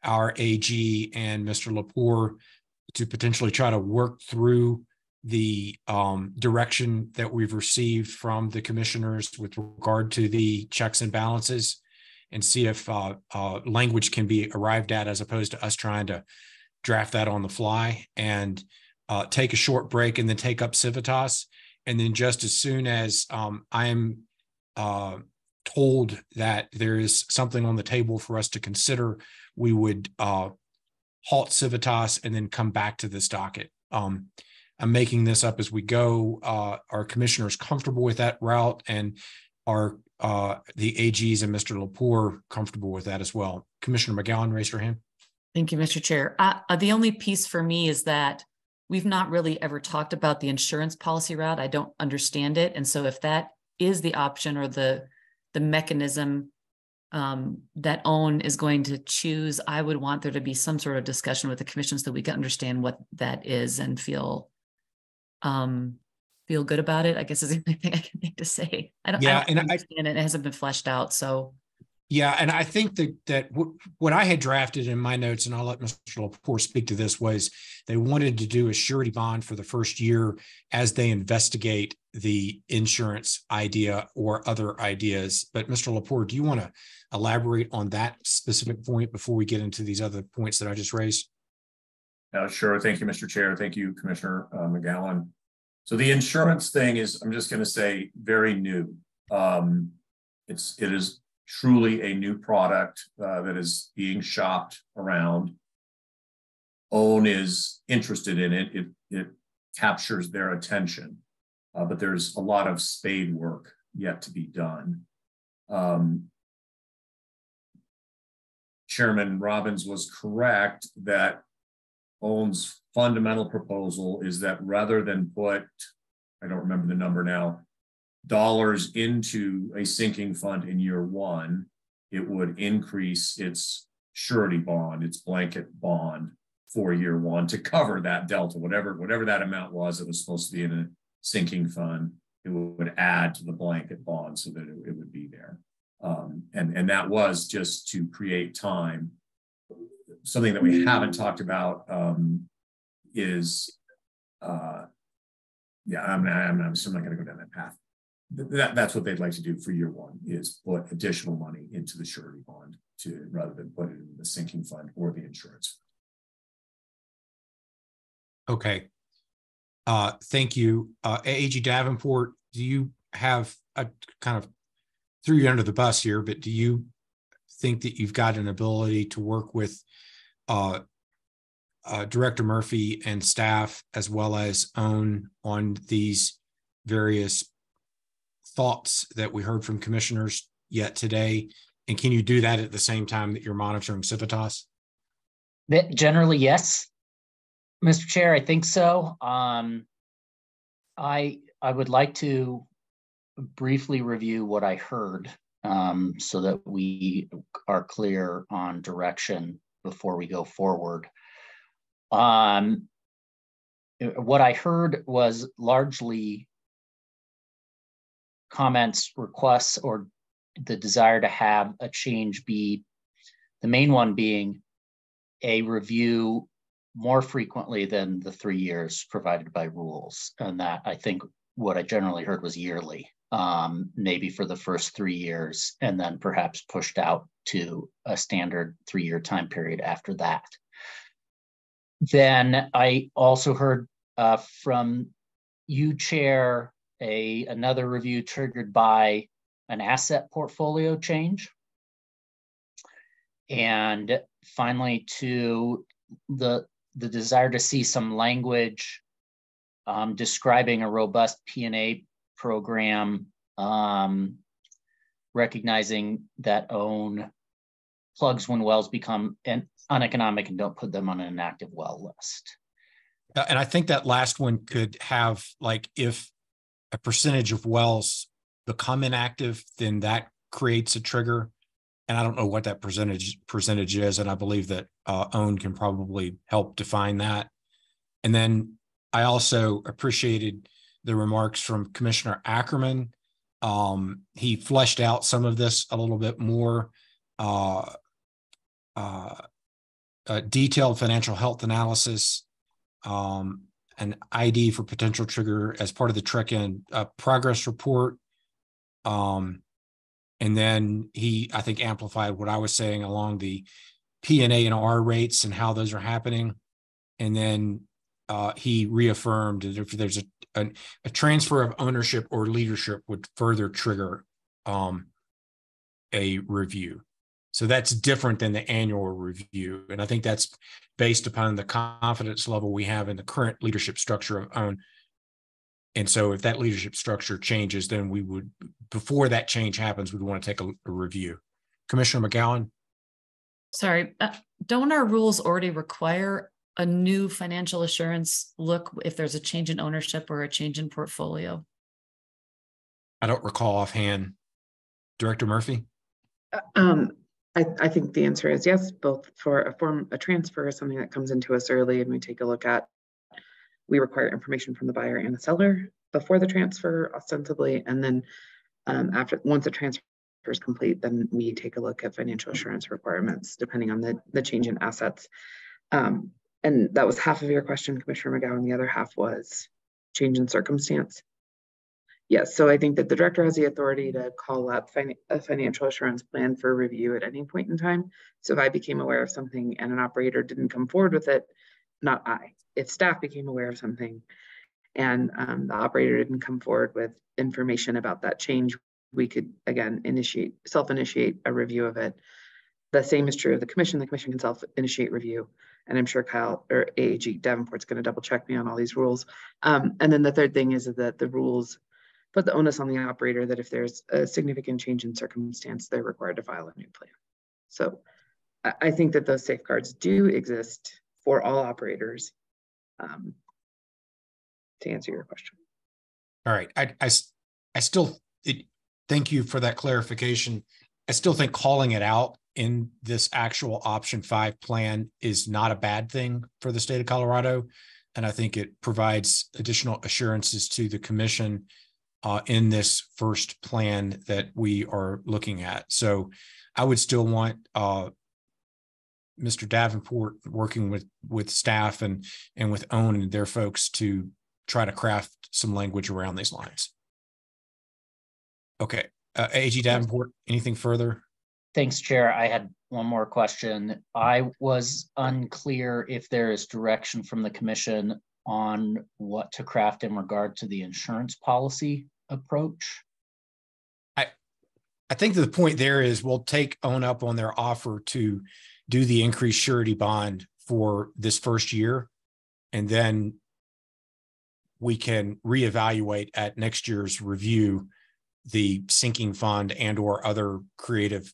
our AG and Mr. Lepore to potentially try to work through the direction that we've received from the commissioners with regard to the checks and balances, and see if language can be arrived at, as opposed to us trying to draft that on the fly, and take a short break and then take up Civitas. And then just as soon as I am told that there is something on the table for us to consider, we would halt Civitas and then come back to this docket. I'm making this up as we go. Our commissioners comfortable with that route, and are the AGs and Mr. Lepore comfortable with that as well? Commissioner McGowan, raise your hand. Thank you, Mr. Chair. The only piece for me is that we've not really ever talked about the insurance policy route. I don't understand it. And so if that is the option or the mechanism that OWN is going to choose, I would want there to be some sort of discussion with the commission so that we can understand what that is and feel good about it, I guess is the only thing I can think to say. I don't understand it. It hasn't been fleshed out. So yeah, and I think that what I had drafted in my notes, and I'll let Mr. Lepore speak to this, was they wanted to do a surety bond for the first year as they investigate the insurance idea or other ideas. But Mr. Lepore, do you want to elaborate on that specific point before we get into these other points that I just raised? Sure. Thank you, Mr. Chair. Thank you, Commissioner McGowan. So the insurance thing is, I'm just going to say, very new. It is truly a new product that is being shopped around. OWN is interested in it. It captures their attention, but there's a lot of spade work yet to be done. Chairman Robbins was correct that OWN's fundamental proposal is that rather than put, I don't remember the number now, dollars into a sinking fund in year one, it would increase its surety bond, its blanket bond for year one to cover that delta, whatever that amount was that was supposed to be in a sinking fund. It would add to the blanket bond so that it would be there. And that was just to create time. Something that we haven't talked about is, I'm still not going to go down that path. That's what they'd like to do for year one, is put additional money into the surety bond rather than put it in the sinking fund or the insurance. Okay. Thank you. AG Davenport, do you have a kind of threw you under the bus here, but do you think that you've got an ability to work with Director Murphy and staff, as well as OWN, on these various thoughts that we heard from commissioners yet today? And can you do that at the same time that you're monitoring Civitas? Generally, yes, Mr. Chair, I think so. I would like to briefly review what I heard so that we are clear on direction before we go forward. What I heard was largely comments, requests, or the desire to have a change be, the main one being a review more frequently than the 3 years provided by rules. And that, I think what I generally heard was yearly, maybe for the first 3 years, and then perhaps pushed out to a standard 3-year time period after that. Then I also heard from you, Chair, another review triggered by an asset portfolio change. And finally, to the desire to see some language describing a robust P&A program, recognizing that OWN plugs when wells become uneconomic and don't put them on an inactive well list. And I think that last one could have, like, if a percentage of wells become inactive, then that creates a trigger. And I don't know what that percentage is. And I believe that OWN can probably help define that. And then I also appreciated the remarks from Commissioner Ackerman. He fleshed out some of this a little bit more detailed financial health analysis, an ID for potential trigger as part of the check-in progress report. And then I think, amplified what I was saying along the P&A and R rates and how those are happening. And then he reaffirmed that if there's a transfer of ownership or leadership would further trigger a review. So that's different than the annual review. And I think that's based upon the confidence level we have in the current leadership structure of OWN. And so if that leadership structure changes, then we would, before that change happens, we'd want to take a review. Commissioner McGowan? Sorry, don't our rules already require a new financial assurance look if there's a change in ownership or a change in portfolio? I don't recall offhand. Director Murphy? I think the answer is yes, both for a transfer, something that comes into us early and we take a look at. We require information from the buyer and the seller before the transfer, ostensibly, and then once the transfer is complete, then we take a look at financial assurance requirements depending on the change in assets. And that was half of your question, Commissioner McGowan. The other half was change in circumstance. Yes, so I think that the director has the authority to call up a financial assurance plan for review at any point in time. So if I became aware of something and an operator didn't come forward with it, not I. If staff became aware of something and the operator didn't come forward with information about that change, we could, again, self-initiate a review of it. The same is true of the commission. The commission can self-initiate review. And I'm sure Kyle or AAG Davenport's going to double check me on all these rules. And then the third thing is that the rules put the onus on the operator that if there's a significant change in circumstance, they're required to file a new plan. So I think that those safeguards do exist for all operators, to answer your question. All right. I still thank you for that clarification. I still think calling it out in this actual option 5 plan is not a bad thing for the state of Colorado. And I think it provides additional assurances to the commission in this first plan that we are looking at. So I would still want Mr. Davenport working with staff and with OWN and their folks to try to craft some language around these lines. Okay, AG Davenport, anything further? Thanks, Chair. I had one more question. I was unclear if there is direction from the commission on what to craft in regard to the insurance policy approach. I think the point there is we'll take OWN up on their offer to do the increased surety bond for this first year, and then we can reevaluate at next year's review the sinking fund and or other creative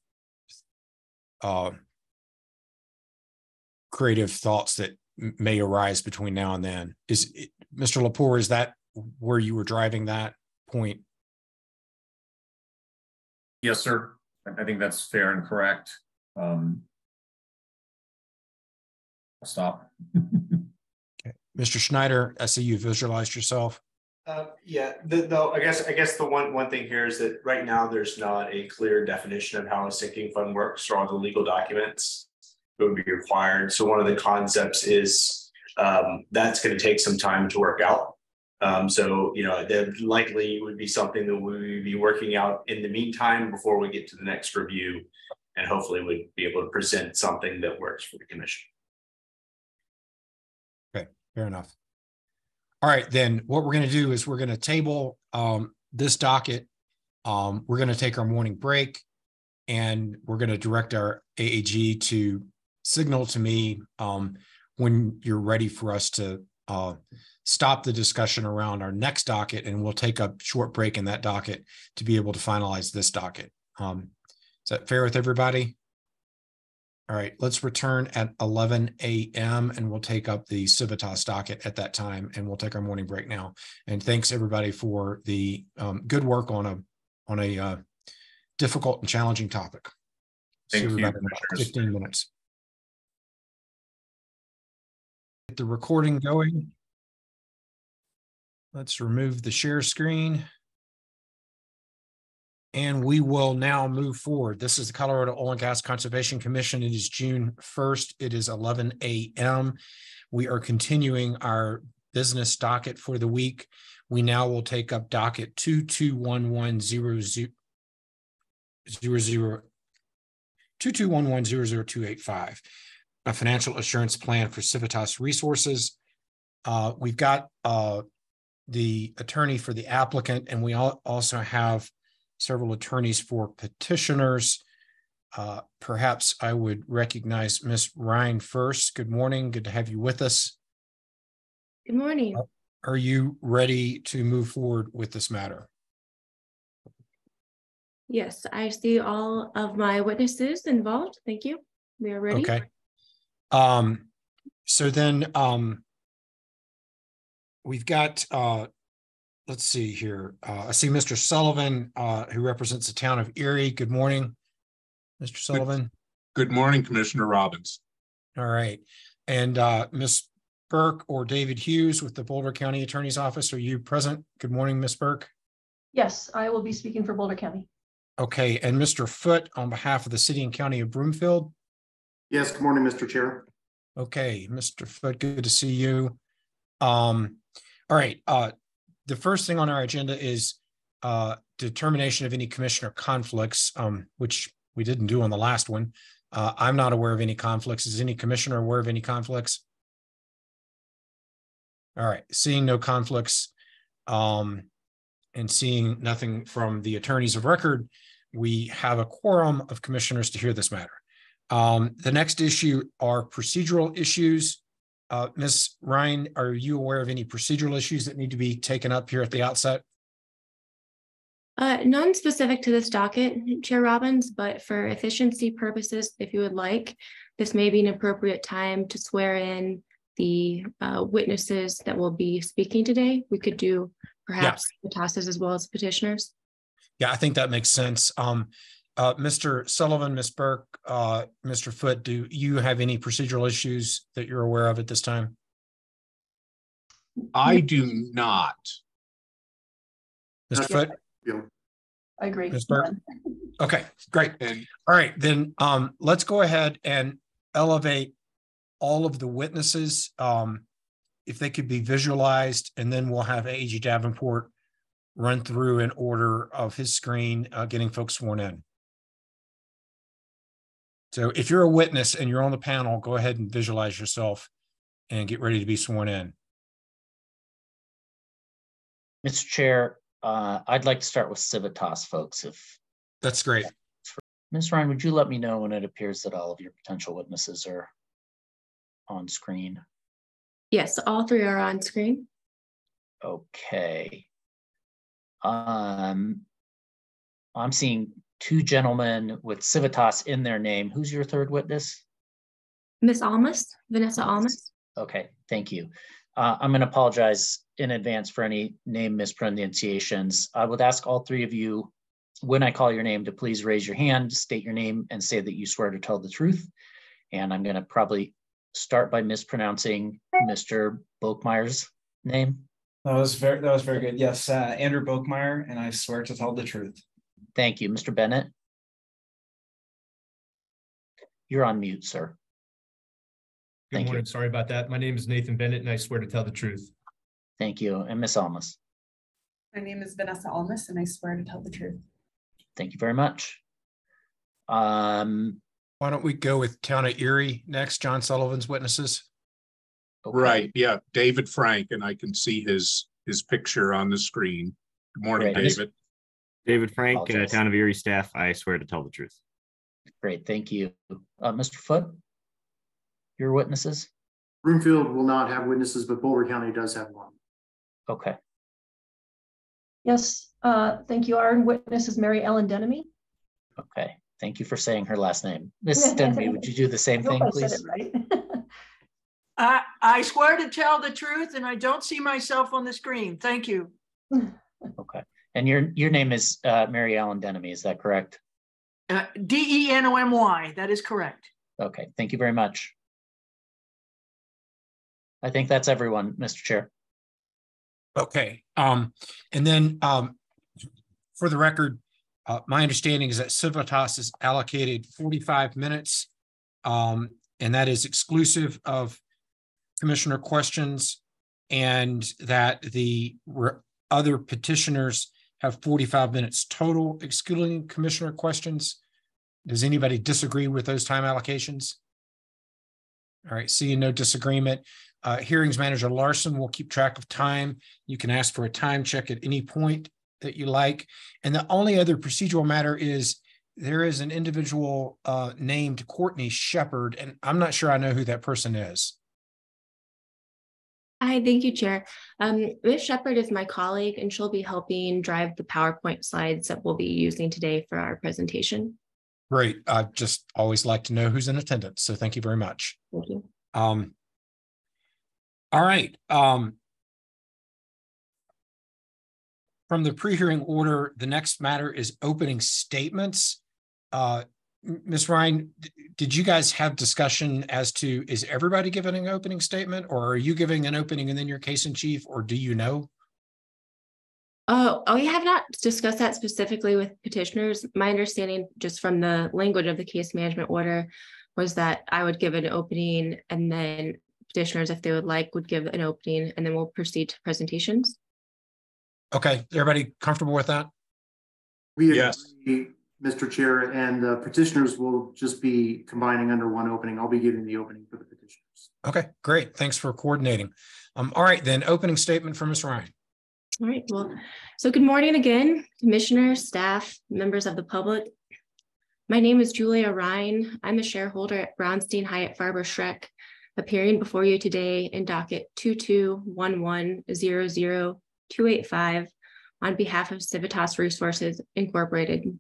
thoughts that may arise between now and then. Mr. Lepore, is that where you were driving that point? Yes, sir. I think that's fair and correct. I'll stop. Okay. Mr. Schneider, I see you visualized yourself. Yeah, I guess the one thing here is that right now there's not a clear definition of how a sinking fund works or all the legal documents that would be required. So one of the concepts is that's going to take some time to work out. So, that likely would be something that we would be working out in the meantime before we get to the next review, and hopefully we'd be able to present something that works for the commission. Okay, fair enough. All right, then what we're going to do is we're going to table this docket. We're going to take our morning break, and we're going to direct our AAG to signal to me when you're ready for us to stop the discussion around our next docket, and we'll take a short break in that docket to be able to finalize this docket. Is that fair with everybody? All right, let's return at 11 a.m. and we'll take up the Civitas docket at that time, and we'll take our morning break now. And thanks everybody for the good work on a difficult and challenging topic. Thank you. In about 15 minutes. Get the recording going. Let's remove the share screen. And we will now move forward. This is the Colorado Oil and Gas Conservation Commission. It is June 1st. It is 11 a.m. We are continuing our business docket for the week. We now will take up docket 2211-00285, a financial assurance plan for Civitas Resources. We've got the attorney for the applicant, and we also have several attorneys for petitioners. Perhaps I would recognize Ms. Ryan first. Good morning. Good to have you with us. Good morning. Are you ready to move forward with this matter? Yes, I see all of my witnesses involved. Thank you. We are ready. Okay. So then we've got let's see here. I see Mr. Sullivan, who represents the town of Erie. Good morning, Mr. Sullivan. Good morning, Commissioner Robbins. All right. And Ms. Burke or David Hughes with the Boulder County Attorney's Office. Are you present? Good morning, Ms. Burke. Yes, I will be speaking for Boulder County. Okay. And Mr. Foote on behalf of the City and County of Broomfield. Yes, good morning, Mr. Chair. Okay, Mr. Foote, good to see you. All right. The first thing on our agenda is determination of any commissioner conflicts, which we didn't do on the last one. I'm not aware of any conflicts. Is any commissioner aware of any conflicts? All right, seeing no conflicts and seeing nothing from the attorneys of record, we have a quorum of commissioners to hear this matter. The next issue are procedural issues. Ms. Ryan, are you aware of any procedural issues that need to be taken up here at the outset? None specific to this docket, Chair Robbins, but for efficiency purposes, if you would like, this may be an appropriate time to swear in the witnesses that will be speaking today. We could do perhaps the tosses as well as petitioners. Yeah, I think that makes sense. Mr. Sullivan, Ms. Burke, Mr. Foote, do you have any procedural issues that you're aware of at this time? I do not. Mr. Foote? I agree. Ms. Burke? Okay, great. All right, then let's go ahead and elevate all of the witnesses, if they could be visualized, and then we'll have A.G. Davenport run through in order of his screen, getting folks sworn in. So if you're a witness and you're on the panel, go ahead and visualize yourself and get ready to be sworn in. Mr. Chair, I'd like to start with Civitas, folks. If that's great. Ms. Ryan, would you let me know when it appears that all of your potential witnesses are on screen? Yes, all three are on screen. Okay. I'm seeing two gentlemen with Civitas in their name. Who's your third witness? Miss Almas, Vanessa Almas. Okay, thank you. I'm going to apologize in advance for any name mispronunciations. I would ask all three of you, when I call your name, to please raise your hand, state your name, and say that you swear to tell the truth. And I'm going to probably start by mispronouncing Mr. Boekmeyer's name. That was very good. Yes, Andrew Boekmeyer, and I swear to tell the truth. Thank you. Mr. Bennett? You're on mute, sir. Good morning. Sorry about that. My name is Nathan Bennett, and I swear to tell the truth. Thank you. And Miss Almas? My name is Vanessa Almas, and I swear to tell the truth. Thank you very much. Why don't we go with Town of Erie next, John Sullivan's witnesses? Okay. Right. Yeah. David Frank, and I can see his picture on the screen. Good morning, Great. David. David Frank, Town of Erie staff. I swear to tell the truth. Great. Thank you. Mr. Foote, your witnesses? Broomfield will not have witnesses, but Boulder County does have one. Okay. Yes, thank you. Our witness is Mary Ellen Denemy. Okay. Thank you for saying her last name. Ms. Denby, would you do the same thing, please? I said it right. I swear to tell the truth, and I don't see myself on the screen. Thank you. Okay. And your name is Mary Ellen Denemy, is that correct? D-E-N-O-M-Y, that is correct. Okay, thank you very much. I think that's everyone, Mr. Chair. Okay, and then for the record, My understanding is that Civitas is allocated 45 minutes, and that is exclusive of commissioner questions, and that the other petitioners have 45 minutes total, excluding commissioner questions. Does anybody disagree with those time allocations? All right, seeing no disagreement. Hearings manager Larson will keep track of time. You can ask for a time check at any point that you like. And the only other procedural matter is there is an individual named Courtney Shepard, and I'm not sure I know who that person is. Hi, thank you, Chair. Ms. Shepard is my colleague, and she'll be helping drive the PowerPoint slides that we'll be using today for our presentation. Great. I just always like to know who's in attendance, so thank you very much. Thank you. All right. From the pre-hearing order, the next matter is opening statements. Ms. Ryan, did you guys have discussion as to, is everybody giving an opening statement, or are you giving an opening and then your case in chief, or do you know? We have not discussed that specifically with petitioners. My understanding just from the language of the case management order was that I would give an opening, and then petitioners, if they would like, would give an opening, and then we'll proceed to presentations. Okay, everybody comfortable with that? We agree, Mr. Chair, and petitioners will just be combining under one opening. I'll be giving the opening for the petitioners. Okay, great. Thanks for coordinating. All right, then opening statement from Ms. Ryan. All right, well, so good morning again, commissioners, staff, members of the public. My name is Julia Ryan. I'm a shareholder at Brownstein Hyatt Farber Schreck, appearing before you today in docket 2211000285 on behalf of Civitas Resources Incorporated.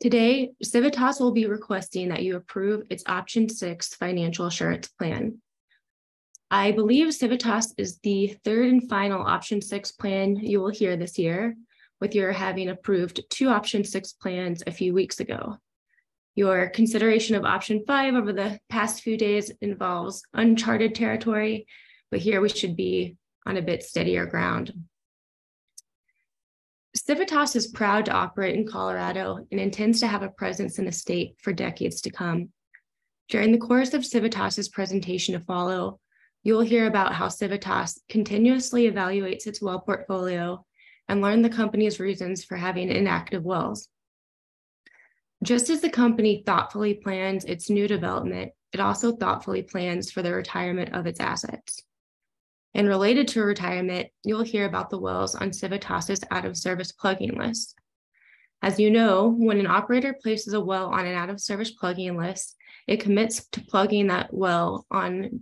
Today, Civitas will be requesting that you approve its option 6 financial assurance plan. I believe Civitas is the third and final option 6 plan you will hear this year, with your having approved 2 option 6 plans a few weeks ago. Your consideration of option 5 over the past few days involves uncharted territory, but here we should be on a bit steadier ground. Civitas is proud to operate in Colorado and intends to have a presence in the state for decades to come. During the course of Civitas's presentation to follow, you will hear about how Civitas continuously evaluates its well portfolio and learn the company's reasons for having inactive wells. Just as the company thoughtfully plans its new development, it also thoughtfully plans for the retirement of its assets. And related to retirement, you'll hear about the wells on Civitas's out-of-service plugging list. As you know, when an operator places a well on an out-of-service plugging list, it commits to plugging that well on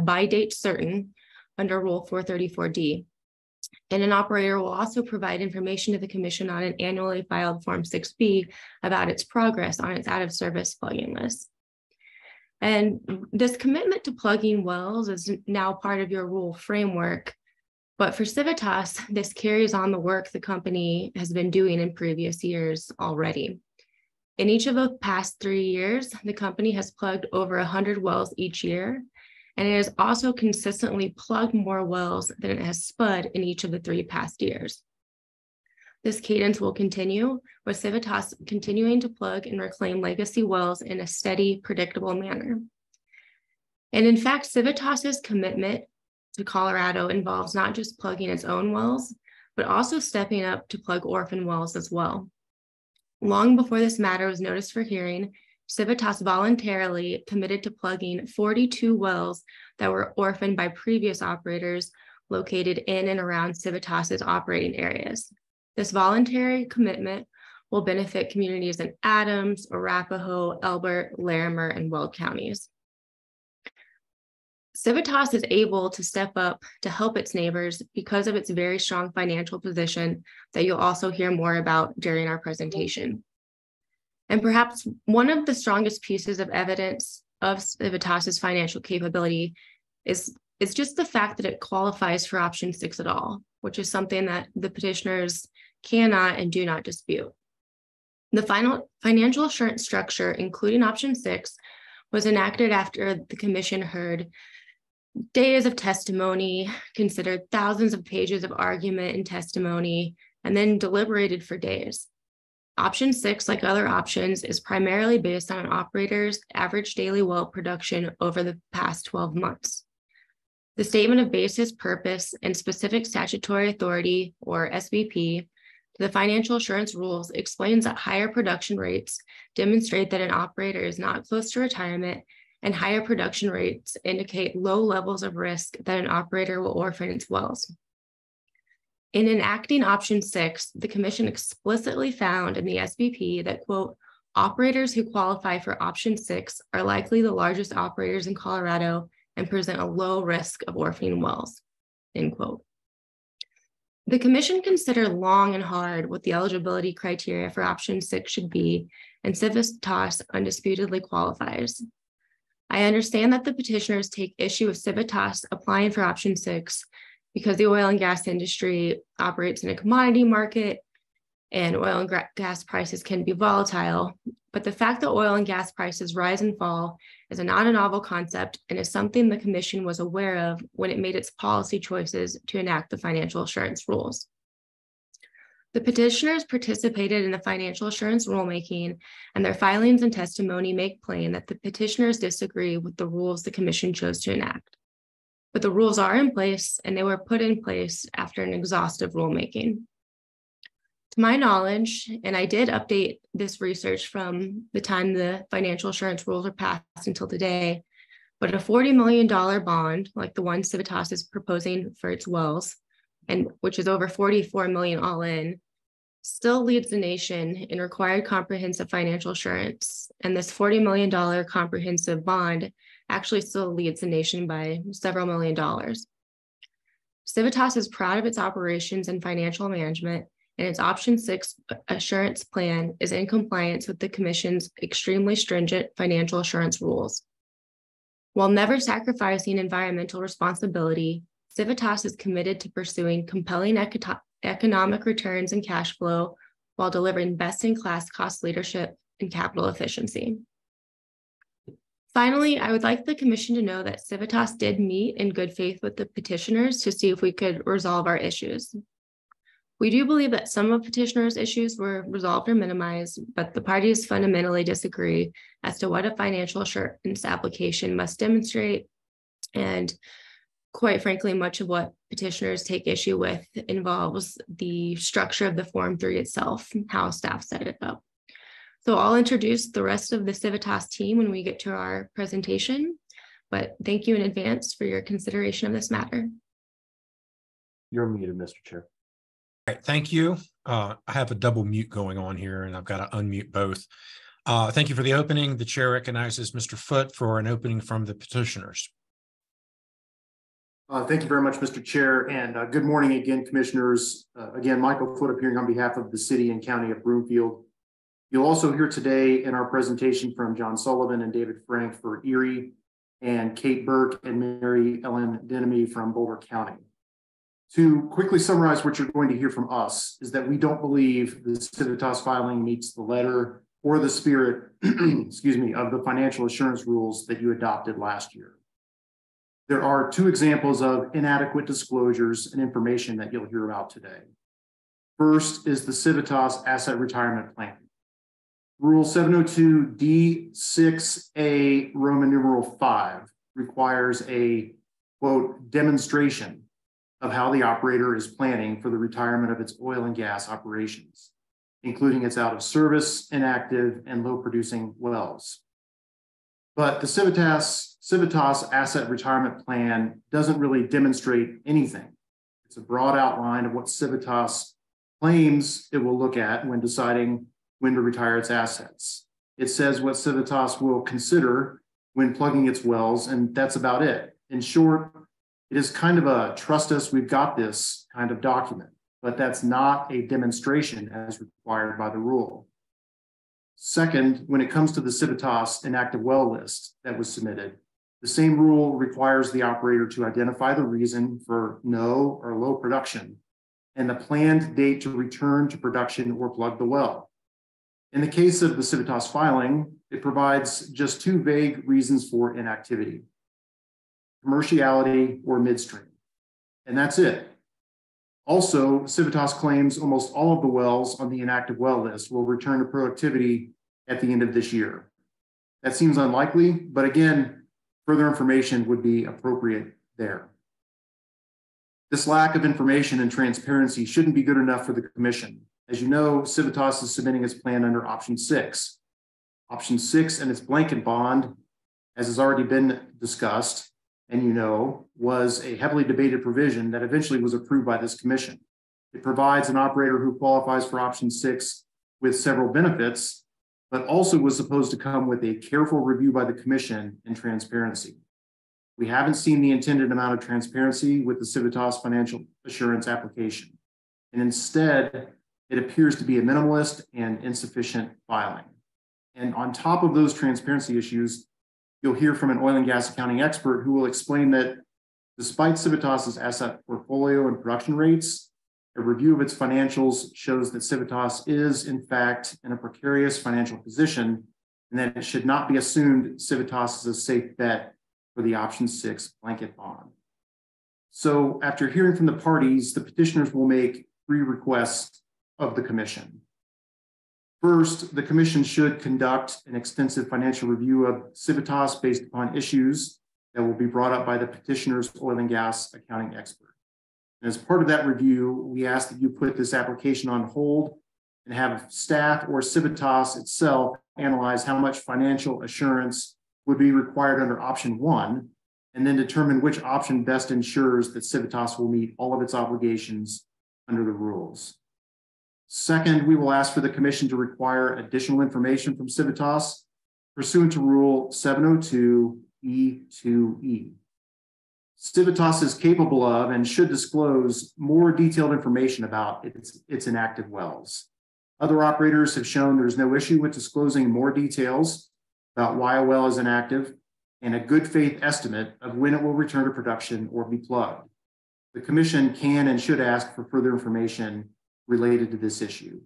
by date certain under Rule 434D. And an operator will also provide information to the Commission on an annually filed Form 6B about its progress on its out-of-service plugging list. And this commitment to plugging wells is now part of your rule framework. But for Civitas, this carries on the work the company has been doing in previous years already. In each of the past 3 years, the company has plugged over 100 wells each year, and it has also consistently plugged more wells than it has spud in each of the 3 past years. This cadence will continue, with Civitas continuing to plug and reclaim legacy wells in a steady, predictable manner. And in fact, Civitas's commitment to Colorado involves not just plugging its own wells, but also stepping up to plug orphan wells as well. Long before this matter was noticed for hearing, Civitas voluntarily committed to plugging 42 wells that were orphaned by previous operators located in and around Civitas's operating areas. This voluntary commitment will benefit communities in Adams, Arapahoe, Elbert, Larimer, and Weld counties. Civitas is able to step up to help its neighbors because of its very strong financial position that you'll also hear more about during our presentation. And perhaps one of the strongest pieces of evidence of Civitas's financial capability is just the fact that it qualifies for option 6 at all, which is something that the petitioners cannot and do not dispute. The final financial assurance structure, including option 6, was enacted after the commission heard days of testimony, considered thousands of pages of argument and testimony, and then deliberated for days. Option 6, like other options, is primarily based on an operator's average daily well production over the past 12 months. The statement of basis, purpose, and specific statutory authority, or SBP, to the financial assurance rules explains that higher production rates demonstrate that an operator is not close to retirement, and higher production rates indicate low levels of risk that an operator will orphan its wells. In enacting option 6, the commission explicitly found in the SBP that, quote, operators who qualify for option 6 are likely the largest operators in Colorado and present a low risk of orphaning wells, end quote. The commission considered long and hard what the eligibility criteria for option 6 should be, and Civitas undisputedly qualifies. I understand that the petitioners take issue with Civitas applying for option 6 because the oil and gas industry operates in a commodity market and oil and gas prices can be volatile. But the fact that oil and gas prices rise and fall is not a novel concept and is something the commission was aware of when it made its policy choices to enact the financial assurance rules. The petitioners participated in the financial assurance rulemaking, and their filings and testimony make plain that the petitioners disagree with the rules the commission chose to enact. But the rules are in place, and they were put in place after an exhaustive rulemaking. To my knowledge, and I did update this research from the time the financial assurance rules were passed until today, but a $40 million bond, like the one Civitas is proposing for its wells, and which is over $44 million all in, still leads the nation in required comprehensive financial assurance. And this $40 million comprehensive bond actually still leads the nation by several $million. Civitas is proud of its operations and financial management, and its option 6 assurance plan is in compliance with the commission's extremely stringent financial assurance rules. While never sacrificing environmental responsibility, Civitas is committed to pursuing compelling economic returns and cash flow while delivering best-in-class cost leadership and capital efficiency. Finally, I would like the commission to know that Civitas did meet in good faith with the petitioners to see if we could resolve our issues. We do believe that some of petitioners' issues were resolved or minimized, but the parties fundamentally disagree as to what a financial assurance application must demonstrate. And quite frankly, much of what petitioners take issue with involves the structure of the Form 3 itself, how staff set it up. So I'll introduce the rest of the Civitas team when we get to our presentation, but thank you in advance for your consideration of this matter. You're muted, Mr. Chair. All right, thank you. I have a double mute going on here and I've got to unmute both. Thank you for the opening. The chair recognizes Mr. Foote for an opening from the petitioners. Thank you very much, Mr. Chair, and good morning again, commissioners. Again, Michael Foote appearing on behalf of the city and county of Broomfield. You'll also hear today in our presentation from John Sullivan and David Frank for Erie, and Kate Burke and Mary Ellen Denemy from Boulder County. To quickly summarize what you're going to hear from us is that we don't believe the Civitas filing meets the letter or the spirit, excuse me, of the financial assurance rules that you adopted last year. There are 2 examples of inadequate disclosures and information that you'll hear about today. First is the Civitas Asset Retirement Plan. Rule 702 D6A Roman numeral 5 requires a, quote, demonstration of how the operator is planning for the retirement of its oil and gas operations, including its out of service, inactive, and low producing wells. But the Civitas Asset Retirement Plan doesn't really demonstrate anything. It's a broad outline of what Civitas claims it will look at when deciding when to retire its assets. It says what Civitas will consider when plugging its wells, and that's about it. In short, it is kind of a trust us, we've got this kind of document, but that's not a demonstration as required by the rule. Second, when it comes to the Civitas inactive well list that was submitted, the same rule requires the operator to identify the reason for no or low production and the planned date to return to production or plug the well. In the case of the Civitas filing, it provides just 2 vague reasons for inactivity: commerciality or midstream. And that's it. Also, Civitas claims almost all of the wells on the inactive well list will return to productivity at the end of this year. That seems unlikely, but again, further information would be appropriate there. This lack of information and transparency shouldn't be good enough for the commission. As you know, Civitas is submitting its plan under option 6. Option 6 and its blanket bond, as has already been discussed, and you know, was a heavily debated provision that eventually was approved by this commission. It provides an operator who qualifies for option 6 with several benefits, but also was supposed to come with a careful review by the commission and transparency. We haven't seen the intended amount of transparency with the Civitas financial assurance application. And instead, it appears to be a minimalist and insufficient filing. And on top of those transparency issues, you'll hear from an oil and gas accounting expert who will explain that despite Civitas's asset portfolio and production rates, a review of its financials shows that Civitas is, in fact, in a precarious financial position, and that it should not be assumed Civitas is a safe bet for the option 6 blanket bond. So after hearing from the parties, the petitioners will make 3 requests of the commission. First, the commission should conduct an extensive financial review of Civitas based upon issues that will be brought up by the petitioner's oil and gas accounting expert. And as part of that review, we ask that you put this application on hold and have staff or Civitas itself analyze how much financial assurance would be required under option 1, and then determine which option best ensures that Civitas will meet all of its obligations under the rules. Second, we will ask for the commission to require additional information from Civitas pursuant to Rule 702E2E. Civitas is capable of and should disclose more detailed information about its inactive wells. Other operators have shown there's no issue with disclosing more details about why a well is inactive and a good faith estimate of when it will return to production or be plugged. The commission can and should ask for further information related to this issue.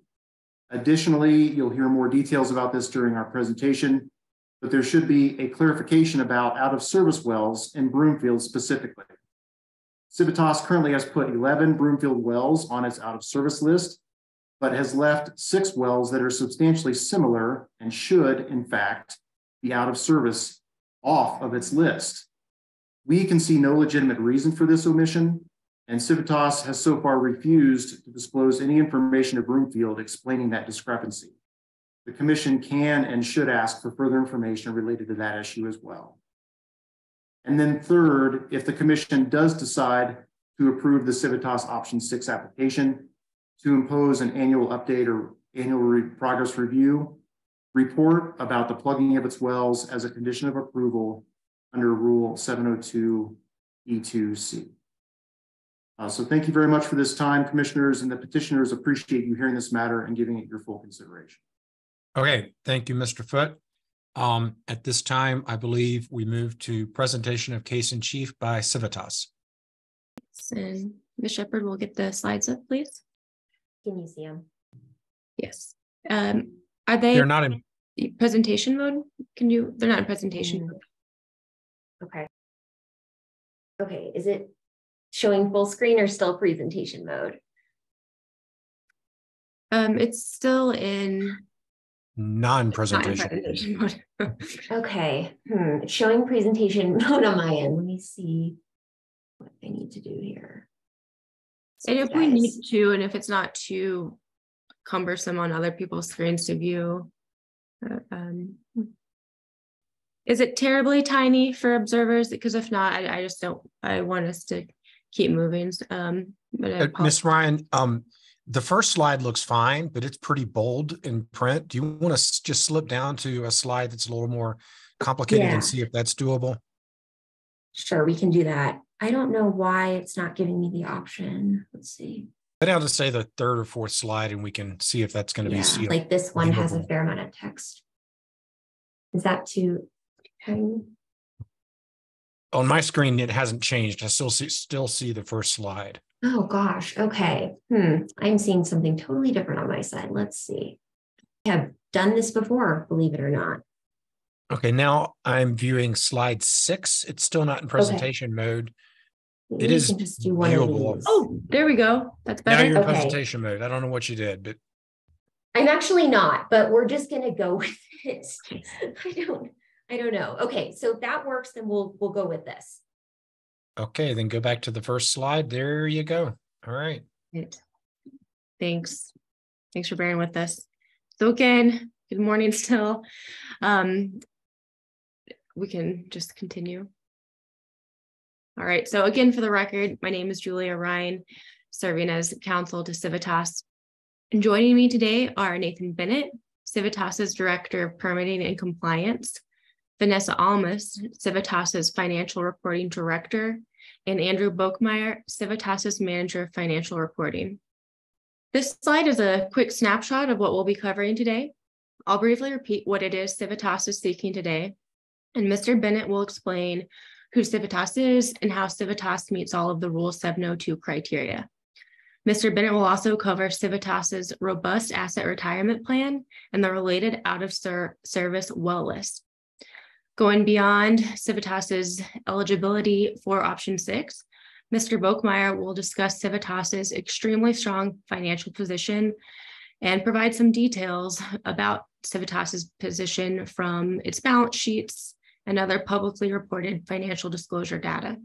Additionally, you'll hear more details about this during our presentation, but there should be a clarification about out-of-service wells in Broomfield specifically. Civitas currently has put 11 Broomfield wells on its out-of-service list, but has left 6 wells that are substantially similar and should, in fact, be out of service off of its list. We can see no legitimate reason for this omission, and Civitas has so far refused to disclose any information to Broomfield explaining that discrepancy. The commission can and should ask for further information related to that issue as well. And then third, if the commission does decide to approve the Civitas option 6 application, to impose an annual update or annual progress review report about the plugging of its wells as a condition of approval under Rule 702E2C. So thank you very much for this time, commissioners, and the petitioners appreciate you hearing this matter and giving it your full consideration. Okay, thank you, Mr. Foote. At this time, I believe we move to presentation of case in chief by Civitas. And Ms. Shepherd will get the slides up, please. Can you see them? Yes. Are they? They're not in presentation mode. They're not in presentation mode. Okay. Okay, is it showing full screen or still presentation mode? It's still in non-presentation mode. Okay, it's showing presentation mode on my end. Let me see what I need to do here. And if we need to, and if it's not too cumbersome on other people's screens to view, is it terribly tiny for observers? Because if not, I just don't. I want us to keep moving. Ms. Ryan, the first slide looks fine, but it's pretty bold in print. Do you want to just slip down to a slide that's a little more complicated and see if that's doable? Sure, we can do that. I don't know why it's not giving me the option. Let's see. Go down to say the 3rd or 4th slide, and we can see if that's going to be sealed. Like this one has a fair amount of text. Is that too tiny? On my screen, it hasn't changed. I still see the first slide. Oh gosh. Okay. I'm seeing something totally different on my side. Let's see. I have done this before, believe it or not. Okay, now I'm viewing slide 6. It's still not in presentation mode. It We is can just do one of viewable. these. Oh, there we go. That's Now better. you're in Okay. presentation mode. I don't know what you did, but I'm actually not, but we're just gonna go with it. I don't know. Okay, so if that works, then we'll go with this. okay, then go back to the first slide. There you go. All right. Right. Thanks. Thanks for bearing with us. So again, good morning still. We can just continue. All right, so again, for the record, my name is Julia Ryan, serving as counsel to Civitas. And joining me today are Nathan Bennett, Civitas's Director of Permitting and Compliance, Vanessa Almas, Civitas's Financial Reporting Director, and Andrew Boekmeyer, Civitas's Manager of Financial Reporting. This slide is a quick snapshot of what we'll be covering today. I'll briefly repeat what it is Civitas is seeking today, and Mr. Bennett will explain who Civitas is and how Civitas meets all of the Rule 702 criteria. Mr. Bennett will also cover Civitas's robust asset retirement plan and the related out-of-service well list. Going beyond Civitas's eligibility for option 6, Mr. Boekmeyer will discuss Civitas's extremely strong financial position and provide some details about Civitas's position from its balance sheets and other publicly reported financial disclosure data.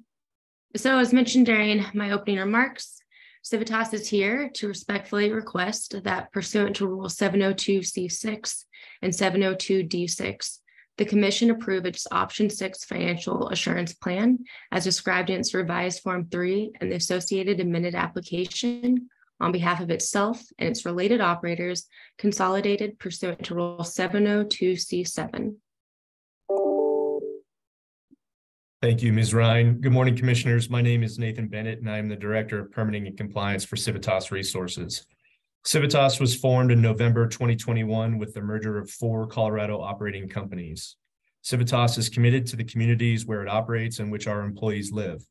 So as mentioned during my opening remarks, Civitas is here to respectfully request that pursuant to Rule 702C6 and 702D6, the Commission approve its Option 6 Financial Assurance Plan as described in its revised Form 3 and the associated amended application on behalf of itself and its related operators, consolidated pursuant to Rule 702C7. Thank you, Ms. Ryan. Good morning, Commissioners. My name is Nathan Bennett, and I am the Director of Permitting and Compliance for Civitas Resources. Civitas was formed in November 2021 with the merger of 4 Colorado operating companies. Civitas is committed to the communities where it operates and which our employees live.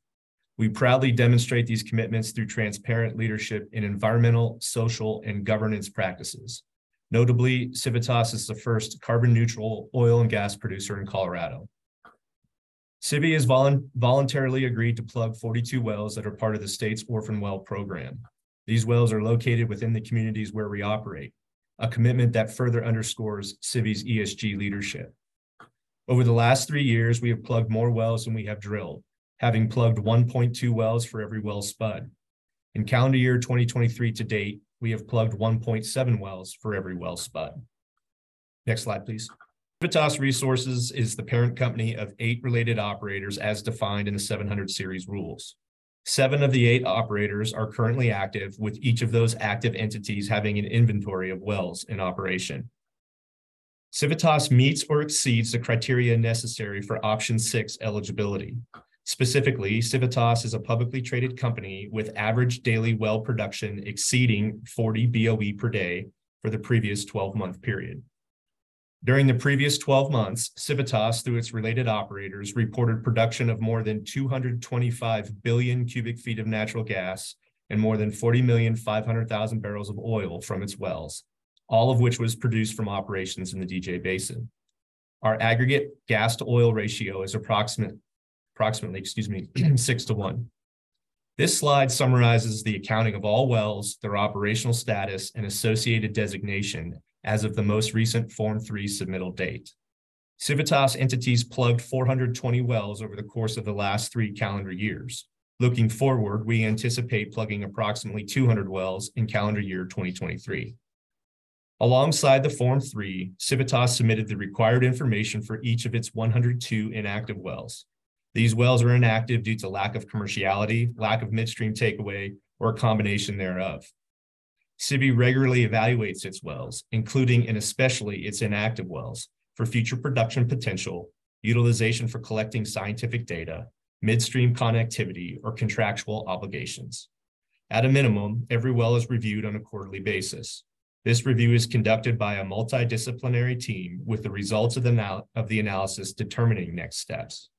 We proudly demonstrate these commitments through transparent leadership in environmental, social, and governance practices. Notably, Civitas is the first carbon-neutral oil and gas producer in Colorado. Civi has voluntarily agreed to plug 42 wells that are part of the state's orphan well program. These wells are located within the communities where we operate, a commitment that further underscores Civi's ESG leadership. Over the last 3 years, we have plugged more wells than we have drilled, having plugged 1.2 wells for every well spud. In calendar year 2023 to date, we have plugged 1.7 wells for every well spud. Next slide, please. Civitas Resources is the parent company of 8 related operators as defined in the 700 series rules. 7 of the 8 operators are currently active, with each of those active entities having an inventory of wells in operation. Civitas meets or exceeds the criteria necessary for option 6 eligibility. Specifically, Civitas is a publicly traded company with average daily well production exceeding 40 BOE per day for the previous 12-month period. During the previous 12 months, Civitas, through its related operators, reported production of more than 225 billion cubic feet of natural gas and more than 40,500,000 barrels of oil from its wells, all of which was produced from operations in the DJ Basin. Our aggregate gas to oil ratio is approximately 6 to 1. This slide summarizes the accounting of all wells, their operational status, and associated designation as of the most recent Form 3 submittal date. Civitas entities plugged 420 wells over the course of the last 3 calendar years. Looking forward, we anticipate plugging approximately 200 wells in calendar year 2023. Alongside the Form 3, Civitas submitted the required information for each of its 102 inactive wells. These wells are inactive due to lack of commerciality, lack of midstream takeaway, or a combination thereof. Civi regularly evaluates its wells, including and especially its inactive wells, for future production potential, utilization for collecting scientific data, midstream connectivity, or contractual obligations. At a minimum, every well is reviewed on a quarterly basis. This review is conducted by a multidisciplinary team with the results of the analysis determining next steps.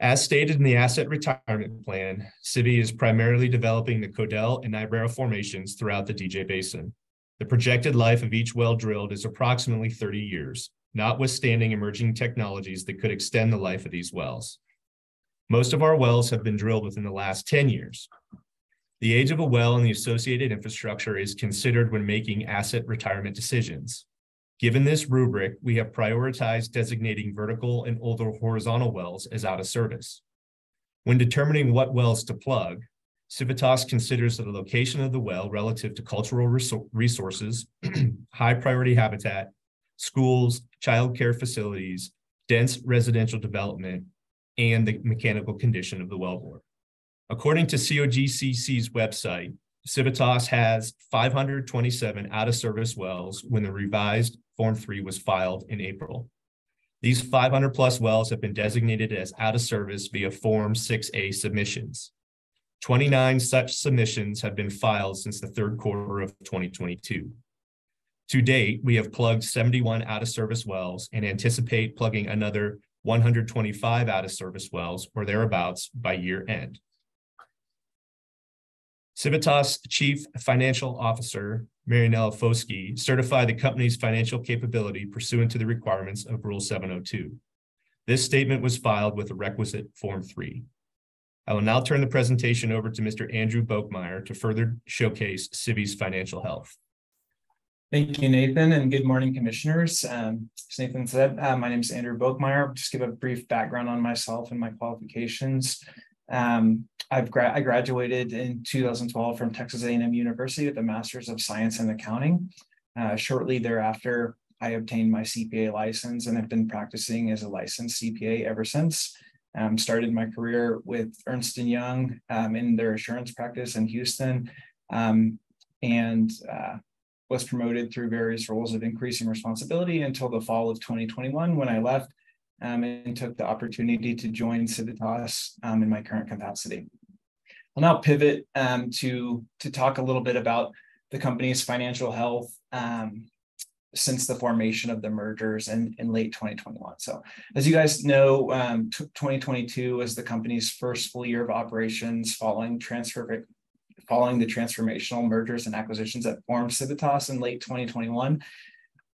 As stated in the asset retirement plan, Civi is primarily developing the Codell and Niobrara formations throughout the DJ Basin. The projected life of each well drilled is approximately 30 years, notwithstanding emerging technologies that could extend the life of these wells. Most of our wells have been drilled within the last 10 years. The age of a well and the associated infrastructure is considered when making asset retirement decisions. Given this rubric, we have prioritized designating vertical and older horizontal wells as out of service. When determining what wells to plug, Civitas considers the location of the well relative to cultural resources, high priority habitat, schools, childcare facilities, dense residential development, and the mechanical condition of the wellbore. According to COGCC's website, Civitas has 527 out-of-service wells when the revised Form 3 was filed in April. These 500 plus wells have been designated as out-of-service via Form 6A submissions. 29 such submissions have been filed since the third quarter of 2022. To date, we have plugged 71 out-of-service wells and anticipate plugging another 125 out-of-service wells or thereabouts by year end. Civitas Chief Financial Officer, Marianella Foskey, certified the company's financial capability pursuant to the requirements of Rule 702. This statement was filed with the requisite Form 3. I will now turn the presentation over to Mr. Andrew Boekmeyer to further showcase Civi's financial health. Thank you, Nathan, and good morning, commissioners. As Nathan said, my name is Andrew Boekmeyer. I'll just give a brief background on myself and my qualifications. I graduated in 2012 from Texas A&M University with a Master's of Science in Accounting. Shortly thereafter, I obtained my CPA license and have been practicing as a licensed CPA ever since. Started my career with Ernst & Young in their assurance practice in Houston, and was promoted through various roles of increasing responsibility until the fall of 2021 when I left and took the opportunity to join Civitas in my current capacity. I'll now pivot to talk a little bit about the company's financial health since the formation of the mergers in late 2021. So as you guys know, 2022 was the company's first full year of operations following the transformational mergers and acquisitions that formed Civitas in late 2021.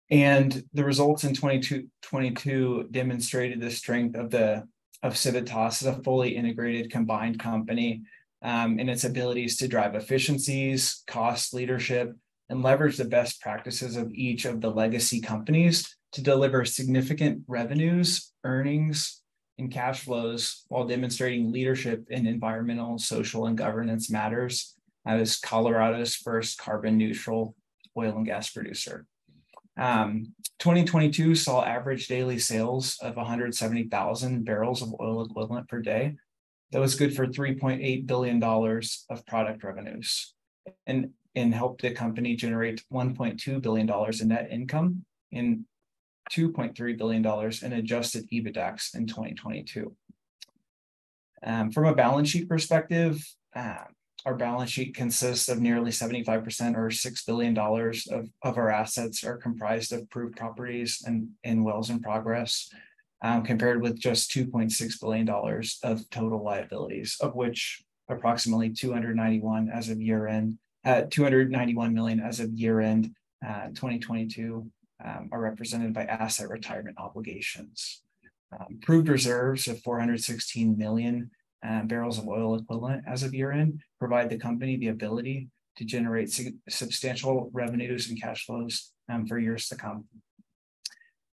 And the results in 2022 demonstrated the strength of Civitas as a fully integrated combined company and its abilities to drive efficiencies, cost leadership, and leverage the best practices of each of the legacy companies to deliver significant revenues, earnings, and cash flows while demonstrating leadership in environmental, social, and governance matters as Colorado's first carbon neutral oil and gas producer. 2022 saw average daily sales of 170,000 barrels of oil equivalent per day. That was good for $3.8 billion of product revenues and helped the company generate $1.2 billion in net income and $2.3 billion in adjusted EBITDAX in 2022. From a balance sheet perspective, our balance sheet consists of nearly 75% or $6 billion of our assets are comprised of proved properties and wells in progress, compared with just $2.6 billion of total liabilities, of which approximately 291 as of year end, 291 million as of year end 2022 are represented by asset retirement obligations. Proved reserves of 416 million barrels of oil equivalent as of year end provide the company the ability to generate substantial revenues and cash flows for years to come.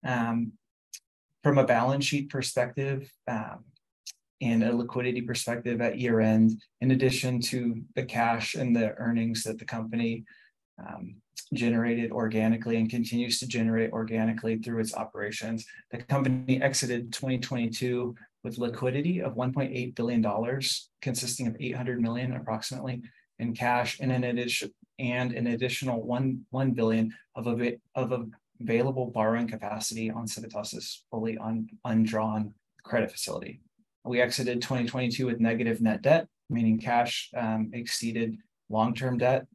From a balance sheet perspective and a liquidity perspective at year end, in addition to the cash and the earnings that the company generated organically and continues to generate organically through its operations, the company exited 2022 with liquidity of $1.8 billion, consisting of 800 million approximately in cash and an additional 1 billion of available borrowing capacity on Civitas's fully undrawn credit facility. We exited 2022 with negative net debt, meaning cash exceeded long-term debt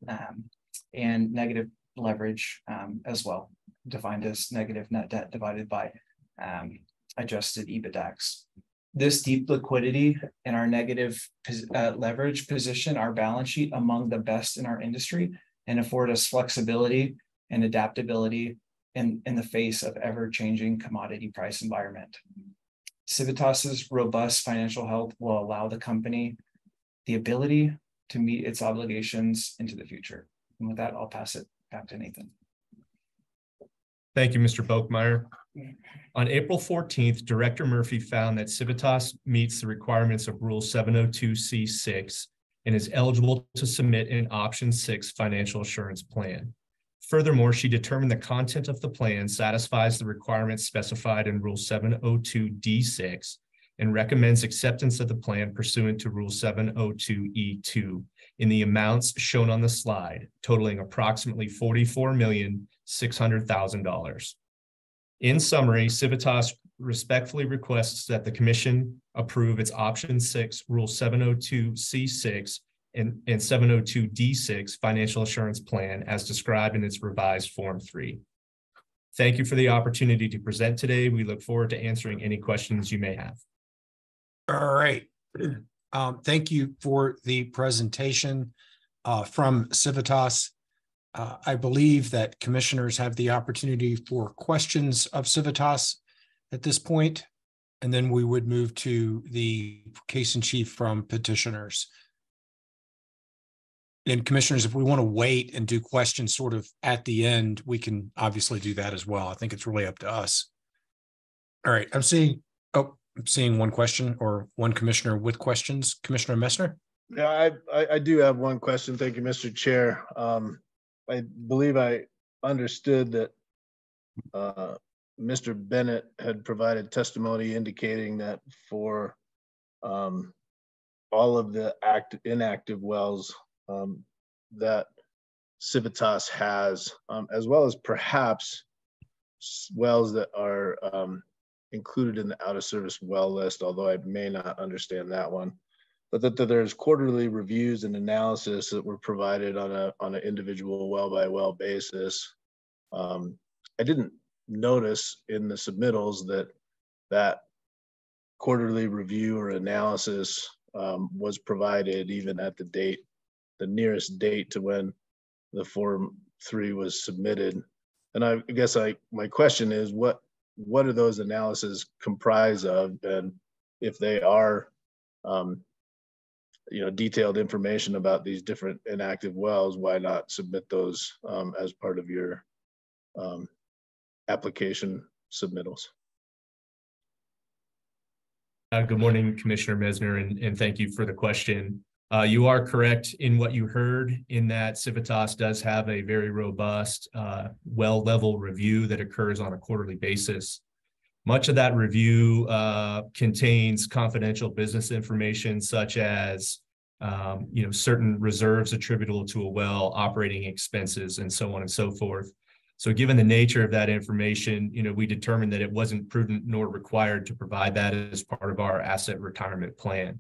and negative leverage as well, defined as negative net debt divided by adjusted EBITDAX. This deep liquidity and our negative leverage position our balance sheet among the best in our industry and afford us flexibility and adaptability in the face of ever-changing commodity price environment. Civitas's robust financial health will allow the company the ability to meet its obligations into the future. And with that, I'll pass it back to Nathan. Thank you, Mr. Boekmeyer. On April 14th, Director Murphy found that Civitas meets the requirements of Rule 702C6 and is eligible to submit an Option 6 financial assurance plan. Furthermore, she determined the content of the plan satisfies the requirements specified in Rule 702D6 and recommends acceptance of the plan pursuant to Rule 702E2 in the amounts shown on the slide, totaling approximately $44,600,000. In summary, Civitas respectfully requests that the Commission approve its Option 6, Rule 702C6 and 702D6 financial assurance plan as described in its revised Form 3. Thank you for the opportunity to present today. We look forward to answering any questions you may have. All right. Thank you for the presentation from Civitas. I believe that commissioners have the opportunity for questions of Civitas at this point, and then we would move to the case in chief from petitioners. And commissioners, if we want to wait and do questions sort of at the end, we can obviously do that as well. I think it's really up to us. All right, I'm seeing one question or one commissioner with questions. Commissioner Messner? Yeah, I do have one question. Thank you, Mr. Chair. I believe I understood that Mr. Bennett had provided testimony indicating that for all of the inactive wells that Civitas has, as well as perhaps wells that are included in the out of service well list, although I may not understand that one, but that there's quarterly reviews and analysis that were provided on an individual well by well basis. I didn't notice in the submittals that quarterly review or analysis was provided even at the nearest date to when the Form 3 was submitted. And I guess my question is, what do those analyses comprise of? And if they are, detailed information about these different inactive wells, why not submit those as part of your application submittals? Good morning, Commissioner Messner, and thank you for the question. You are correct in what you heard in that Civitas does have a very robust well level review that occurs on a quarterly basis. Much of that review contains confidential business information such as certain reserves attributable to a well, operating expenses, and so on and so forth. So given the nature of that information, we determined that it wasn't prudent nor required to provide that as part of our asset retirement plan.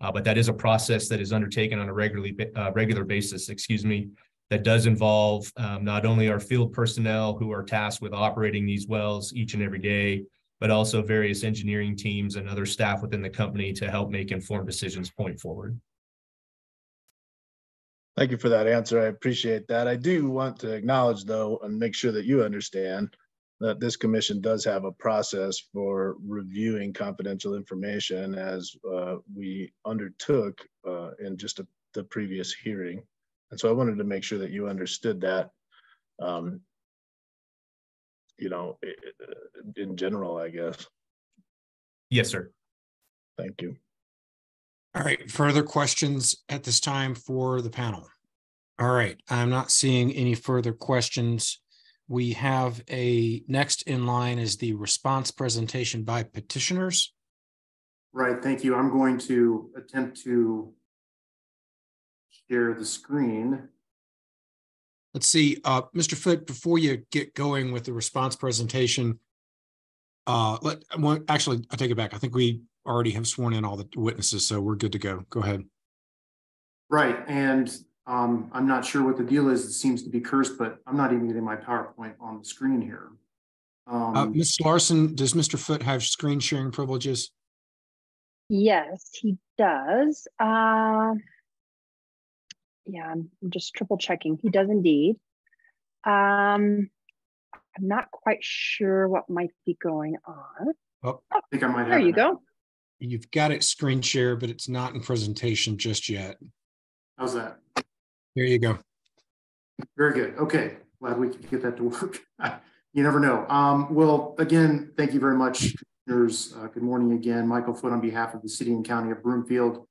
But that is a process that is undertaken on a regular basis, that does involve not only our field personnel who are tasked with operating these wells each and every day, but also various engineering teams and other staff within the company to help make informed decisions point forward. Thank you for that answer. I appreciate that. I do want to acknowledge, though, and make sure that you understand that this commission does have a process for reviewing confidential information, as we undertook in just the previous hearing. And so I wanted to make sure that you understood that, in general, I guess. Yes, sir. Thank you. All right, further questions at this time for the panel? All right, I'm not seeing any further questions. We have next in line is the response presentation by petitioners. Right, thank you. I'm going to attempt to share the screen. Let's see, Mr. Foote, before you get going with the response presentation, actually, I take it back. I think we already have sworn in all the witnesses, so we're good to go. Go ahead. Right, and I'm not sure what the deal is. It seems to be cursed, but I'm not even getting my PowerPoint on the screen here. Ms. Larson, does Mr. Foote have screen sharing privileges? Yes, he does. Yeah, I'm just triple checking. He does indeed. I'm not quite sure what might be going on. Oh, I think I might have There you go. you've got it screen share, but it's not in presentation just yet. How's that? There you go. Very good. Okay. Glad we could get that to work. You never know. Well, again, thank you very much, commissioners. Good morning again. Michael Foote on behalf of the city and county of Broomfield.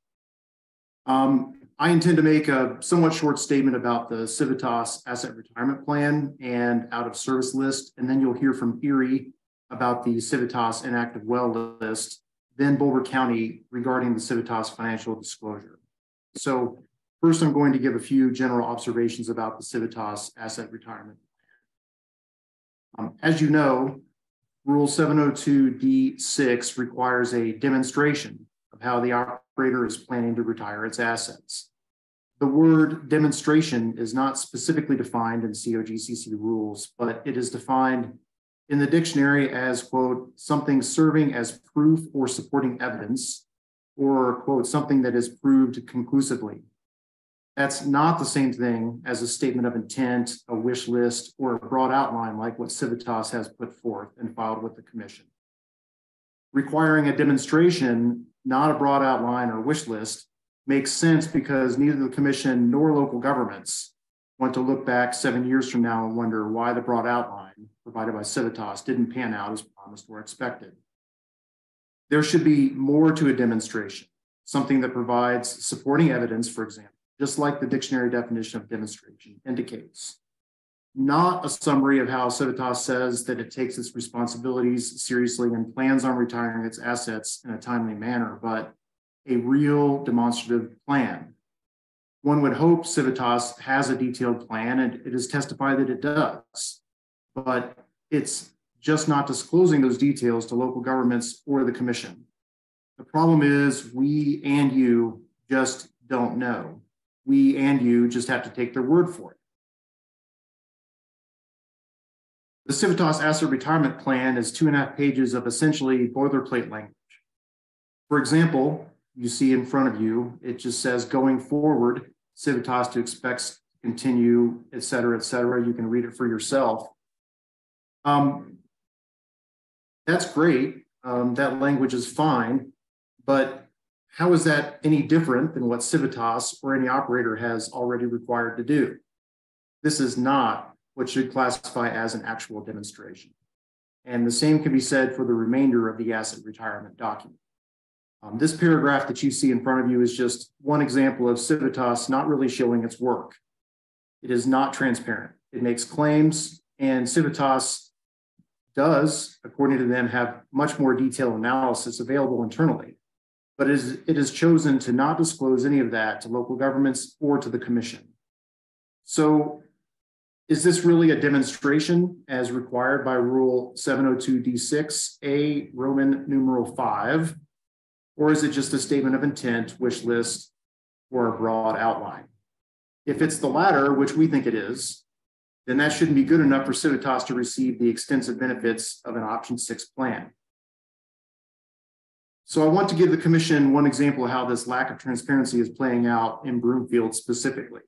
I intend to make a somewhat short statement about the Civitas Asset Retirement Plan and out of service list, and then you'll hear from Erie about the Civitas inactive well list, then Boulder County regarding the Civitas financial disclosure. So first, I'm going to give a few general observations about the Civitas Asset Retirement Plan. As you know, Rule 702D6 requires a demonstration of how the operator is planning to retire its assets. The word demonstration is not specifically defined in COGCC rules, but it is defined in the dictionary as, quote, something serving as proof or supporting evidence, or, quote, something that is proved conclusively. That's not the same thing as a statement of intent, a wish list, or a broad outline like what Civitas has put forth and filed with the commission. Requiring a demonstration, not a broad outline or wish list, makes sense because neither the commission nor local governments want to look back 7 years from now and wonder why the broad outline provided by Civitas didn't pan out as promised or expected. There should be more to a demonstration, something that provides supporting evidence, for example, just like the dictionary definition of demonstration indicates. Not a summary of how Civitas says that it takes its responsibilities seriously and plans on retiring its assets in a timely manner, but a real demonstrative plan. One would hope Civitas has a detailed plan, and it is testified that it does, but it's just not disclosing those details to local governments or the commission. The problem is we and you just don't know. We and you just have to take their word for it. The Civitas Asset Retirement Plan is 2.5 pages of essentially boilerplate language. For example, you see in front of you, it just says going forward, Civitas to expect to continue, et cetera, et cetera. You can read it for yourself. That's great. That language is fine, but how is that any different than what Civitas or any operator has already required to do? This is not what should classify as an actual demonstration. And the same can be said for the remainder of the asset retirement document. This paragraph that you see in front of you is just one example of Civitas not really showing its work. It is not transparent. It makes claims, and Civitas does, according to them, have much more detailed analysis available internally, but it has chosen to not disclose any of that to local governments or to the commission. So is this really a demonstration as required by Rule 702D6A Roman numeral 5? Or is it just a statement of intent, wish list, or a broad outline? If it's the latter, which we think it is, then that shouldn't be good enough for Civitas to receive the extensive benefits of an option 6 plan. So I want to give the commission one example of how this lack of transparency is playing out in Broomfield specifically.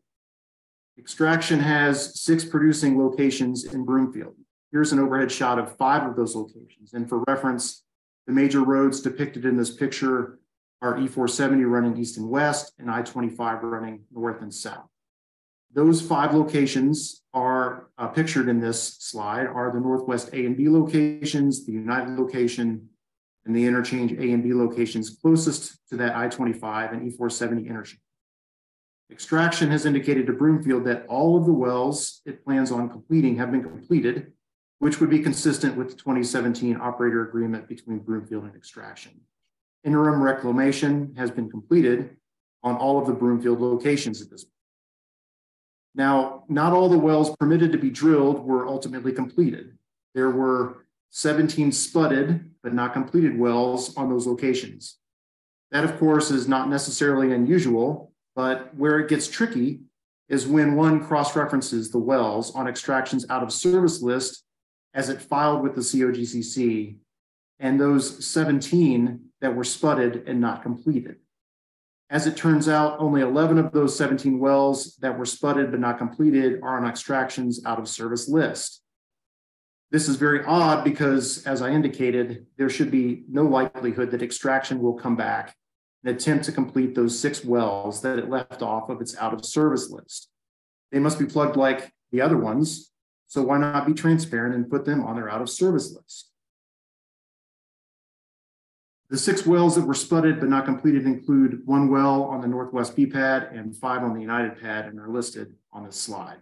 Extraction has 6 producing locations in Broomfield. Here's an overhead shot of 5 of those locations. And for reference, the major roads depicted in this picture are E470 running east and west and I-25 running north and south. Those 5 locations are pictured in this slide are the Northwest A and B locations, the United location, and the interchange A and B locations closest to that I-25 and E470 interchange. Extraction has indicated to Broomfield that all of the wells it plans on completing have been completed, which would be consistent with the 2017 operator agreement between Broomfield and Extraction. Interim reclamation has been completed on all of the Broomfield locations at this point. Now, not all the wells permitted to be drilled were ultimately completed. There were 17 spudded but not completed wells on those locations. That, of course, is not necessarily unusual, but where it gets tricky is when one cross-references the wells on Extraction's out of service list as it filed with the COGCC and those 17 that were spudded and not completed. As it turns out, only 11 of those 17 wells that were spudded but not completed are on Extraction's out of service list. This is very odd because, as I indicated, there should be no likelihood that extraction will come back and attempt to complete those 6 wells that it left off of its out of service list. They must be plugged like the other ones, so why not be transparent and put them on their out of service list? The 6 wells that were spudded but not completed include 1 well on the Northwest B pad and 5 on the United pad, and are listed on this slide.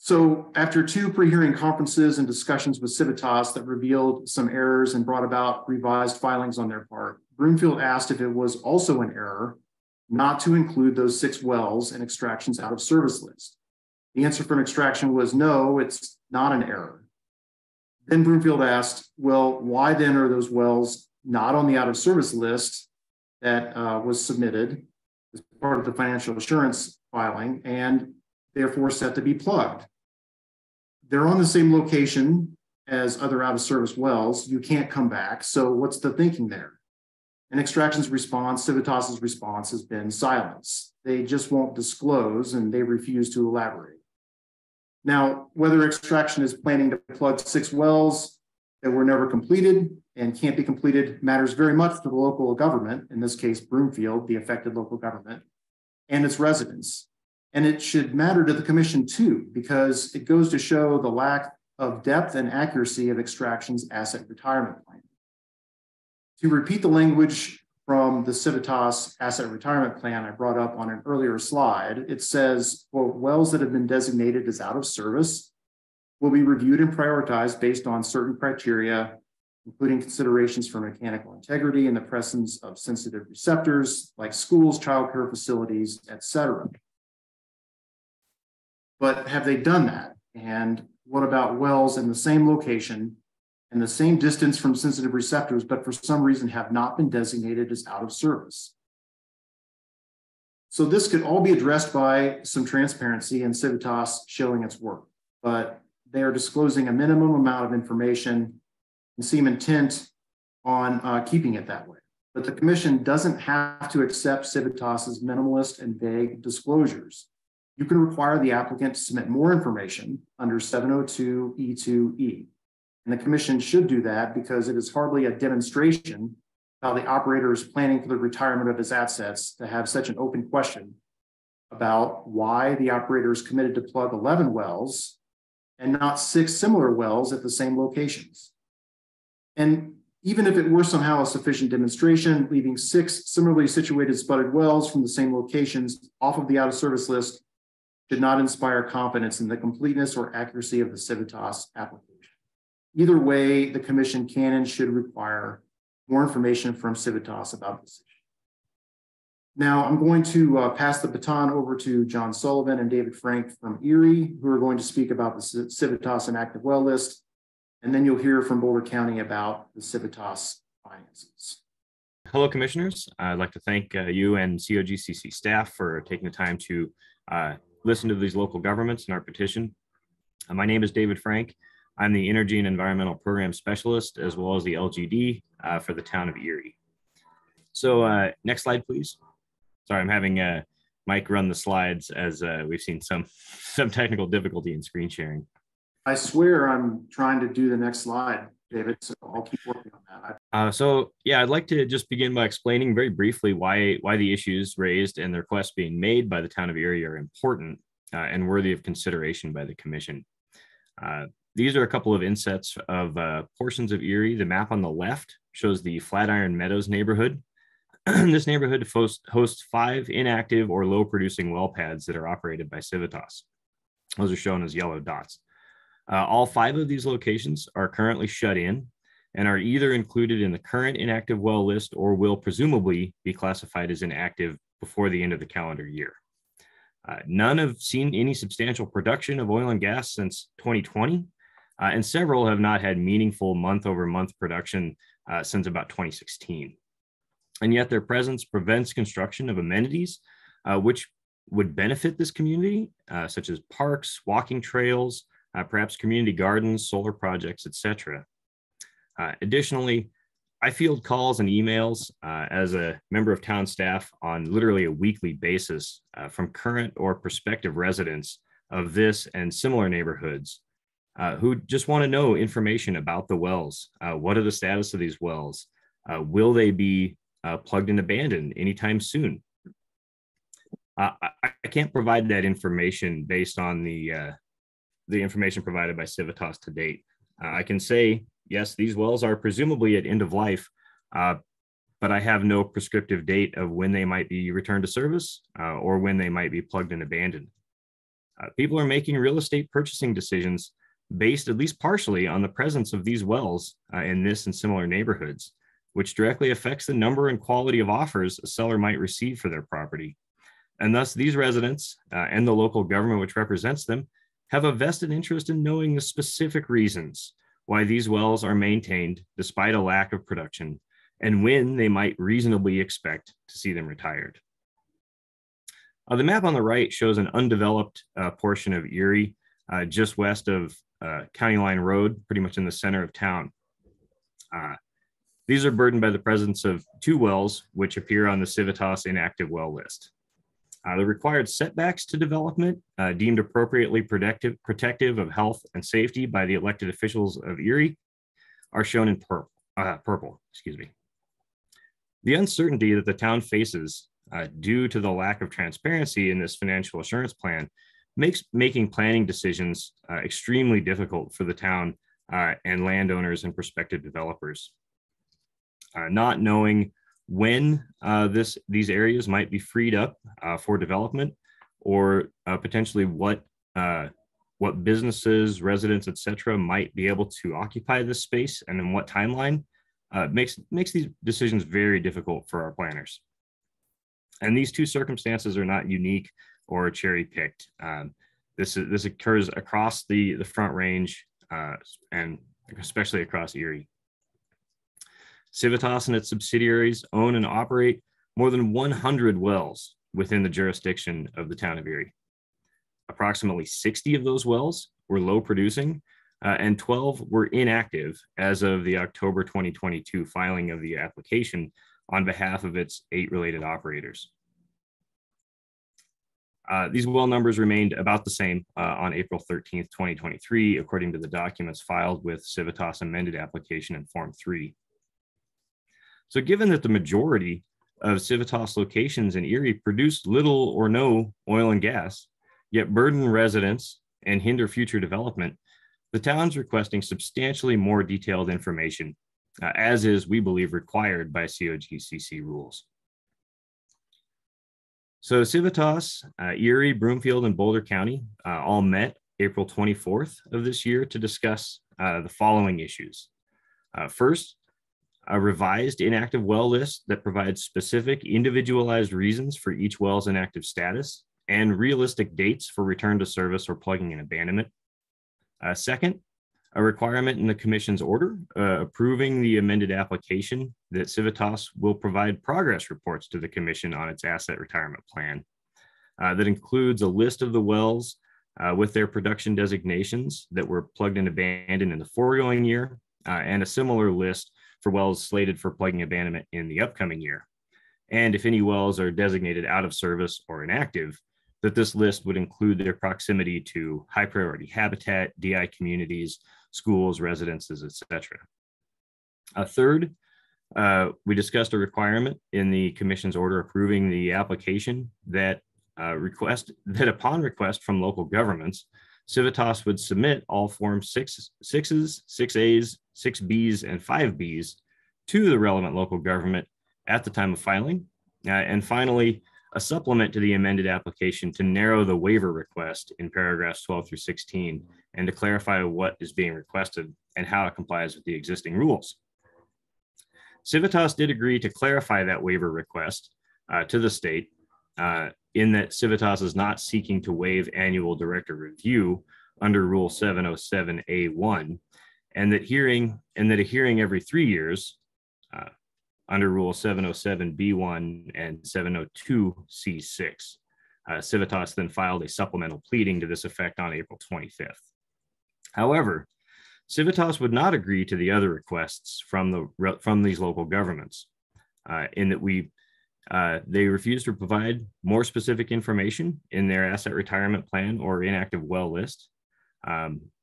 So after 2 pre-hearing conferences and discussions with Civitas that revealed some errors and brought about revised filings on their part, Broomfield asked if it was also an error not to include those 6 wells and extractions out of service list. The answer from extraction was no, it's not an error. Then Broomfield asked, well, why then are those wells not on the out of service list that was submitted as part of the financial assurance filing and therefore set to be plugged? They're on the same location as other out of service wells. You can't come back. So what's the thinking there? And Extraction's response, Civitas's response, has been silence. They just won't disclose and they refuse to elaborate. Now, whether Extraction is planning to plug 6 wells that were never completed and can't be completed matters very much to the local government, in this case, Broomfield, the affected local government, and its residents. And it should matter to the commission too, because it goes to show the lack of depth and accuracy of Extraction's asset retirement plan. To repeat the language from the Civitas asset retirement plan I brought up on an earlier slide, it says, quote, wells that have been designated as out of service will be reviewed and prioritized based on certain criteria, including considerations for mechanical integrity and the presence of sensitive receptors like schools, childcare facilities, etc. But have they done that? And what about wells in the same location and the same distance from sensitive receptors, but for some reason have not been designated as out of service? So this could all be addressed by some transparency and Civitas showing its work, but they are disclosing a minimum amount of information and seem intent on keeping it that way. But the commission doesn't have to accept Civitas's minimalist and vague disclosures. You can require the applicant to submit more information under 702E2E. And the commission should do that because it is hardly a demonstration how the operator is planning for the retirement of his assets to have such an open question about why the operator is committed to plug 11 wells and not 6 similar wells at the same locations. And even if it were somehow a sufficient demonstration, leaving 6 similarly situated spudded wells from the same locations off of the out of service list should not inspire confidence in the completeness or accuracy of the Civitas application. Either way, the commission can and should require more information from Civitas about this issue. Now, I'm going to pass the baton over to John Sullivan and David Frank from Erie, who are going to speak about the Civitas inactive well list, and then you'll hear from Boulder County about the Civitas finances. Hello, commissioners. I'd like to thank you and COGCC staff for taking the time to listen to these local governments and our petition. My name is David Frank. I'm the Energy and Environmental Program Specialist, as well as the LGD for the town of Erie. So next slide, please. Sorry, I'm having Mike run the slides as we've seen some technical difficulty in screen sharing. I swear I'm trying to do the next slide, David, so I'll keep working on that. So yeah, I'd like to just begin by explaining very briefly why the issues raised and the requests being made by the town of Erie are important and worthy of consideration by the commission. These are a couple of insets of portions of Erie. The map on the left shows the Flatiron Meadows neighborhood. This neighborhood hosts 5 inactive or low producing well pads that are operated by Civitas. Those are shown as yellow dots. All 5 of these locations are currently shut in and are either included in the current inactive well list or will presumably be classified as inactive before the end of the calendar year. None have seen any substantial production of oil and gas since 2020, and several have not had meaningful month-over-month production since about 2016. And yet their presence prevents construction of amenities which would benefit this community, such as parks, walking trails, perhaps community gardens, solar projects, etc. Additionally, I field calls and emails as a member of town staff on literally a weekly basis from current or prospective residents of this and similar neighborhoods who just want to know information about the wells. What are the status of these wells? Will they be plugged and abandoned anytime soon? I can't provide that information based on the information provided by Civitas to date. I can say, yes, these wells are presumably at end of life, but I have no prescriptive date of when they might be returned to service or when they might be plugged and abandoned. People are making real estate purchasing decisions based at least partially on the presence of these wells in this and similar neighborhoods, which directly affects the number and quality of offers a seller might receive for their property. And thus these residents and the local government which represents them have a vested interest in knowing the specific reasons why these wells are maintained despite a lack of production and when they might reasonably expect to see them retired. The map on the right shows an undeveloped portion of Erie just west of County Line Road, pretty much in the center of town. These are burdened by the presence of 2 wells, which appear on the Civitas inactive well list. The required setbacks to development deemed appropriately protective of health and safety by the elected officials of Erie are shown in purple. Excuse me. The uncertainty that the town faces due to the lack of transparency in this financial assurance plan makes making planning decisions extremely difficult for the town and landowners and prospective developers. Not knowing when these areas might be freed up for development, or potentially what businesses, residents, etc., might be able to occupy this space and in what timeline, makes these decisions very difficult for our planners. And these 2 circumstances are not unique or cherry picked. This occurs across the Front Range and especially across Erie. Civitas and its subsidiaries own and operate more than 100 wells within the jurisdiction of the town of Erie. Approximately 60 of those wells were low producing and 12 were inactive as of the October 2022 filing of the application on behalf of its 8 related operators. These well numbers remained about the same on April 13th, 2023, according to the documents filed with Civitas amended application in Form 3. So given that the majority of Civitas locations in Erie produce little or no oil and gas, yet burden residents and hinder future development, the town's requesting substantially more detailed information, as is, we believe, required by COGCC rules. So Civitas, Erie, Broomfield, and Boulder County all met April 24th of this year to discuss the following issues. First, a revised inactive well list that provides specific individualized reasons for each well's inactive status and realistic dates for return to service or plugging and abandonment. Second, a requirement in the commission's order approving the amended application that Civitas will provide progress reports to the commission on its asset retirement plan. That includes a list of the wells with their production designations that were plugged and abandoned in the foregoing year, and a similar list for wells slated for plugging abandonment in the upcoming year. And if any wells are designated out of service or inactive, that this list would include their proximity to high priority habitat, DI communities, schools, residences, etc. Third, we discussed a requirement in the commission's order approving the application that upon request from local governments, Civitas would submit all Form 6s, 6As, 6Bs, and 5Bs to the relevant local government at the time of filing. And finally, a supplement to the amended application to narrow the waiver request in paragraphs 12 through 16 and to clarify what is being requested and how it complies with the existing rules. Civitas did agree to clarify that waiver request to the state in that Civitas is not seeking to waive annual director review under Rule 707A1, and that a hearing every 3 years under Rule 707B1 and 702C6. Civitas then filed a supplemental pleading to this effect on April 25th. However, Civitas would not agree to the other requests from these local governments in that they refused to provide more specific information in their asset retirement plan or inactive well list.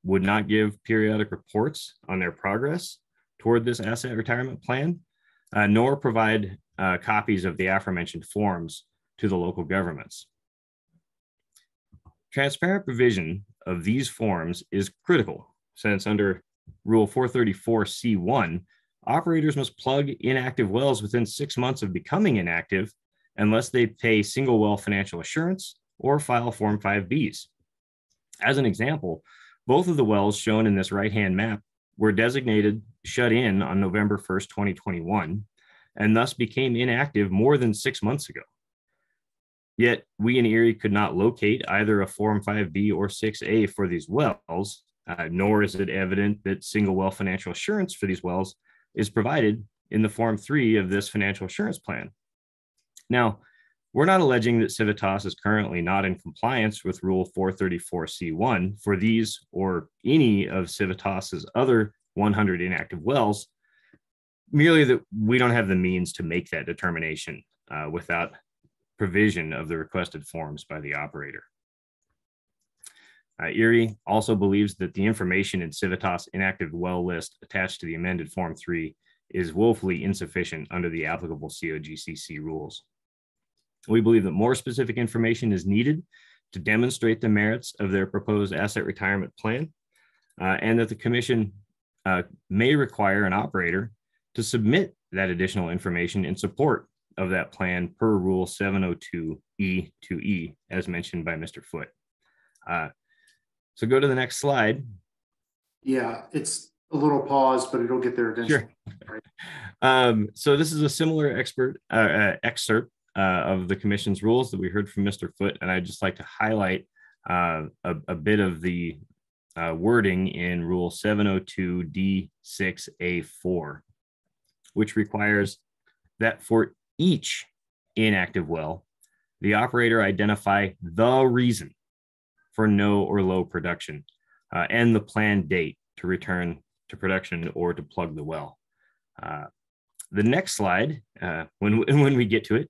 would not give periodic reports on their progress toward this asset retirement plan, nor provide copies of the aforementioned forms to the local governments. Transparent provision of these forms is critical, since under Rule 434C1, operators must plug inactive wells within 6 months of becoming inactive unless they pay single well financial assurance or file Form 5Bs. As an example, both of the wells shown in this right-hand map were designated shut in on November 1st, 2021, and thus became inactive more than 6 months ago. Yet we in Erie could not locate either a Form 5B or 6A for these wells, nor is it evident that single well financial assurance for these wells is provided in the Form 3 of this financial assurance plan. Now, we're not alleging that Civitas is currently not in compliance with Rule 434C1 for these or any of Civitas's other 100 inactive wells, merely that we don't have the means to make that determination without provision of the requested forms by the operator. Erie also believes that the information in Civitas inactive well list attached to the amended Form 3 is woefully insufficient under the applicable COGCC rules. We believe that more specific information is needed to demonstrate the merits of their proposed asset retirement plan, and that the Commission may require an operator to submit that additional information in support of that plan per Rule 702E2E, as mentioned by Mr. Foote. So go to the next slide. Yeah, it's a little pause, but it'll get there eventually. Sure. So this is a similar excerpt of the Commission's rules that we heard from Mr. Foote, and I'd just like to highlight a bit of the wording in Rule 702D6A4, which requires that for each inactive well, the operator identify the reason for no or low production and the planned date to return to production or to plug the well. The next slide, when we get to it,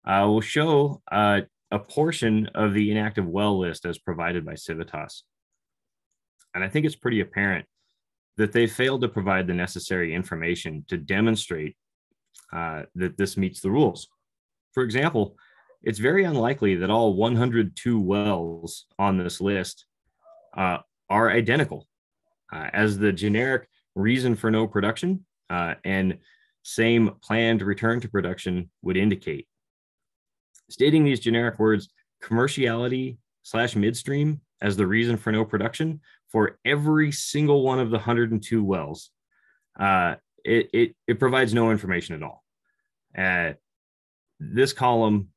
will show a portion of the inactive well list as provided by Civitas. And I think it's pretty apparent that they failed to provide the necessary information to demonstrate that this meets the rules. For example, it's very unlikely that all 102 wells on this list are identical, as the generic reason for no production and same planned return to production would indicate. Stating these generic words, commerciality / midstream, as the reason for no production for every single one of the 102 wells, it provides no information at all. This column,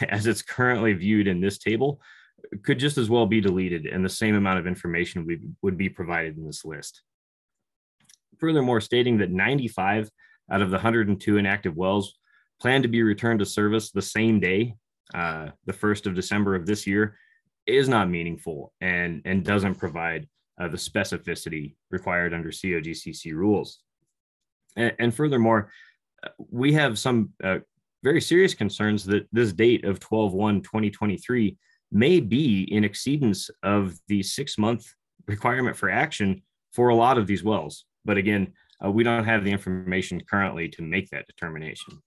as it's currently viewed in this table, could just as well be deleted, and the same amount of information would be provided in this list. Furthermore, stating that 95 out of the 102 inactive wells plan to be returned to service the same day, the 1st of December of this year, is not meaningful and doesn't provide the specificity required under COGCC rules. And furthermore, we have some very serious concerns that this date of 12/1/2023 may be in exceedance of the 6-month requirement for action for a lot of these wells. But again, we don't have the information currently to make that determination.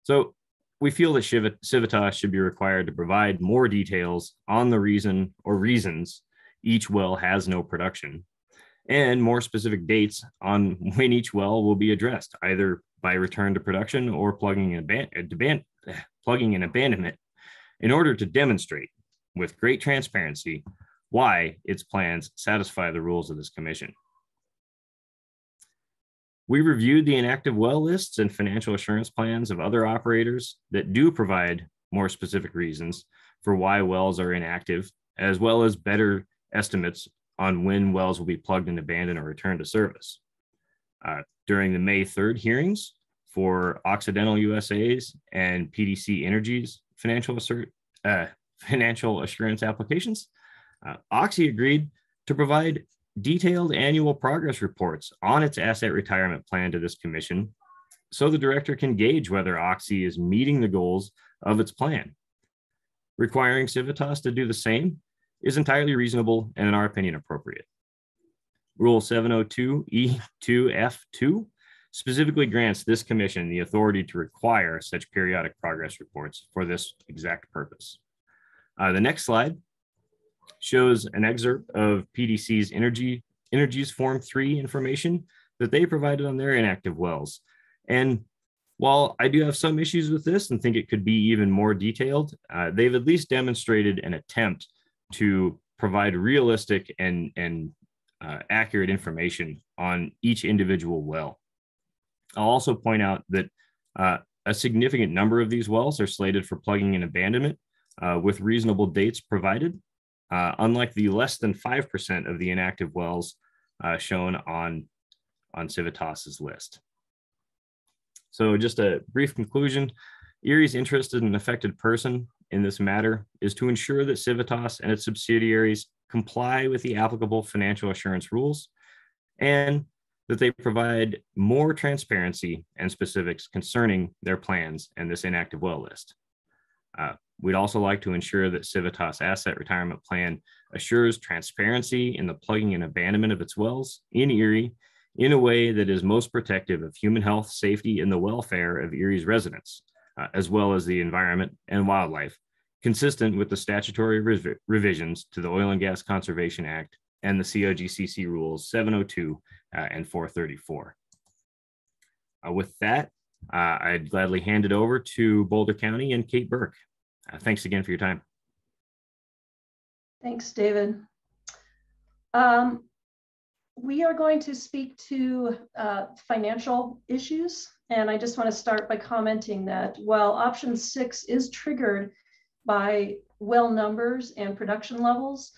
So we feel that Civitas should be required to provide more details on the reason or reasons each well has no production, and more specific dates on when each well will be addressed, either by return to production or plugging and abandonment, in order to demonstrate with great transparency why its plans satisfy the rules of this commission. We reviewed the inactive well lists and financial assurance plans of other operators that do provide more specific reasons for why wells are inactive, as well as better estimates on when wells will be plugged and abandoned or returned to service. During the May 3rd hearings for Occidental USA's and PDC Energy's financial assurance applications, Oxy agreed to provide detailed annual progress reports on its asset retirement plan to this commission, so the director can gauge whether Oxy is meeting the goals of its plan. Requiring Civitas to do the same is entirely reasonable and in our opinion appropriate. Rule 702E2F2 specifically grants this commission the authority to require such periodic progress reports for this exact purpose. The next slide shows an excerpt of PDC's Energy's Form 3 information that they provided on their inactive wells. And while I do have some issues with this and think it could be even more detailed, they've at least demonstrated an attempt to provide realistic and accurate information on each individual well. I'll also point out that a significant number of these wells are slated for plugging and abandonment with reasonable dates provided, unlike the less than 5% of the inactive wells shown on Civitas's list. So just a brief conclusion, Erie's interest in an affected person in this matter is to ensure that Civitas and its subsidiaries comply with the applicable financial assurance rules and that they provide more transparency and specifics concerning their plans and this inactive well list. We'd also like to ensure that Civitas Asset Retirement Plan assures transparency in the plugging and abandonment of its wells in Erie in a way that is most protective of human health, safety, and the welfare of Erie's residents, as well as the environment and wildlife, consistent with the statutory revisions to the Oil and Gas Conservation Act and the COGCC rules 702 and 434. With that, I'd gladly hand it over to Boulder County and Kate Burke. Thanks again for your time. Thanks, David. We are going to speak to financial issues, and I just want to start by commenting that while option 6 is triggered by well numbers and production levels,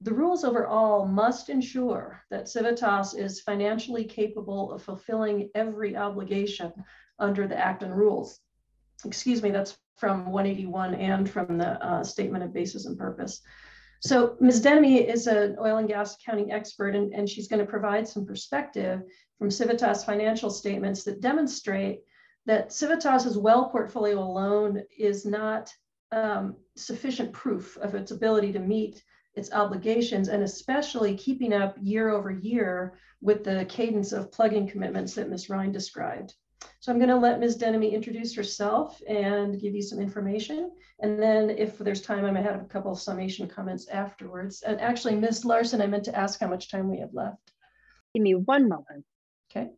the rules overall must ensure that Civitas is financially capable of fulfilling every obligation under the Act and rules. Excuse me, that's from 181 and from the Statement of Basis and Purpose. So Ms. Denemy is an oil and gas accounting expert, and she's going to provide some perspective from Civitas financial statements that demonstrate that Civitas's well portfolio alone is not sufficient proof of its ability to meet its obligations, and especially keeping up year over year with the cadence of plugging commitments that Ms. Ryan described. So I'm going to let Ms. Denemy introduce herself and give you some information. And then if there's time, I might have a couple of summation comments afterwards. And actually, Ms. Larson, I meant to ask how much time we have left. Give me one moment. Okay.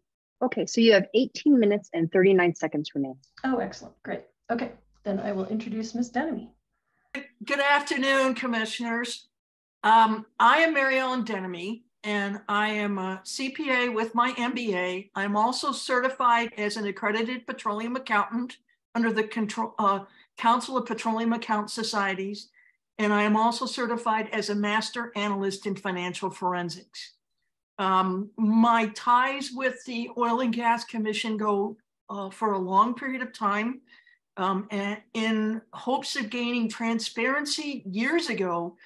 Okay, so you have 18 minutes and 39 seconds remaining. Oh, excellent. Great. Okay, then I will introduce Ms. Denemy. Good afternoon, commissioners. I am Mary Ellen Denemy, and I am a CPA with my MBA. I'm also certified as an accredited petroleum accountant under the Council of Petroleum Account Societies, and I am also certified as a master analyst in financial forensics. My ties with the Oil and Gas Commission go for a long period of time, and in hopes of gaining transparency years ago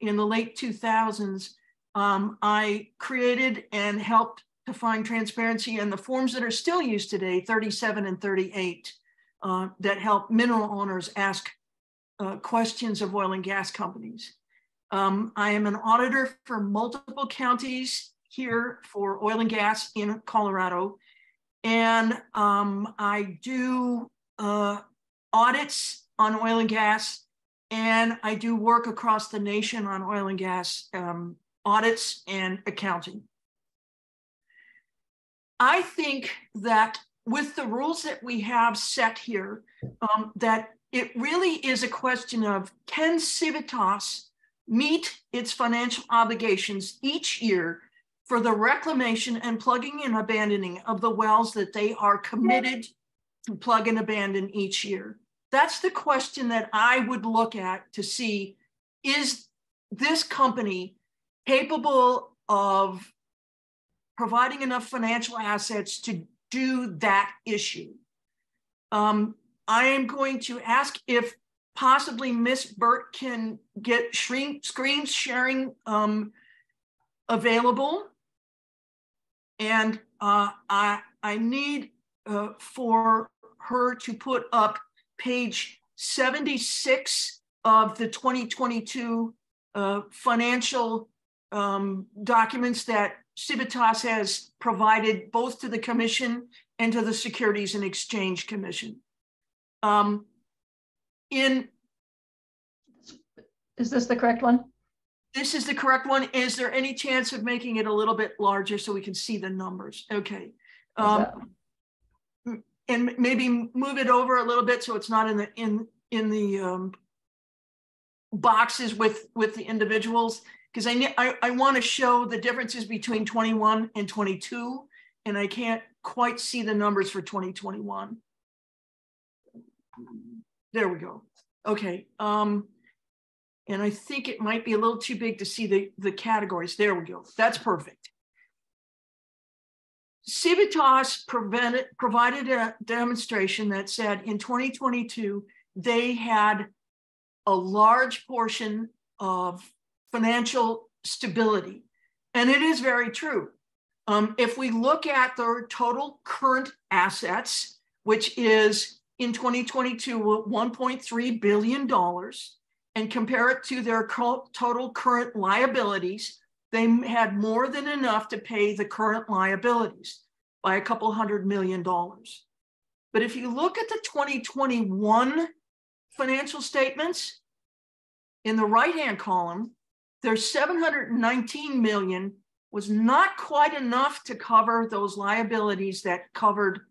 in the late 2000s, I created and helped to find transparency in the forms that are still used today, 37 and 38, that help mineral owners ask questions of oil and gas companies. I am an auditor for multiple counties here for oil and gas in Colorado. And I do audits on oil and gas, and I do work across the nation on oil and gas audits and accounting. I think that with the rules that we have set here, that it really is a question of, can Civitas meet its financial obligations each year for the reclamation and plugging and abandoning of the wells that they are committed to plug and abandon each year? That's the question that I would look at to see, is this company capable of providing enough financial assets to do that issue? I am going to ask if possibly Ms. Burke can get screen sharing available. And I need for her to put up page 76 of the 2022 financial documents that Civitas has provided both to the commission and to the Securities and Exchange Commission. Is this the correct one? This is the correct one. Is there any chance of making it a little bit larger so we can see the numbers? Okay. And maybe move it over a little bit so it's not in the boxes with the individuals, because I want to show the differences between 21 and 22, and I can't quite see the numbers for 2021. There we go. Okay. And I think it might be a little too big to see the categories. There we go. That's perfect. Civitas provided a demonstration that said in 2022, they had a large portion of financial stability. And it is very true. If we look at their total current assets, which is in 2022, $1.3 billion, and compare it to their total current liabilities, they had more than enough to pay the current liabilities by a couple $100 million. But if you look at the 2021 financial statements, in the right-hand column, their $719 million was not quite enough to cover those liabilities that covered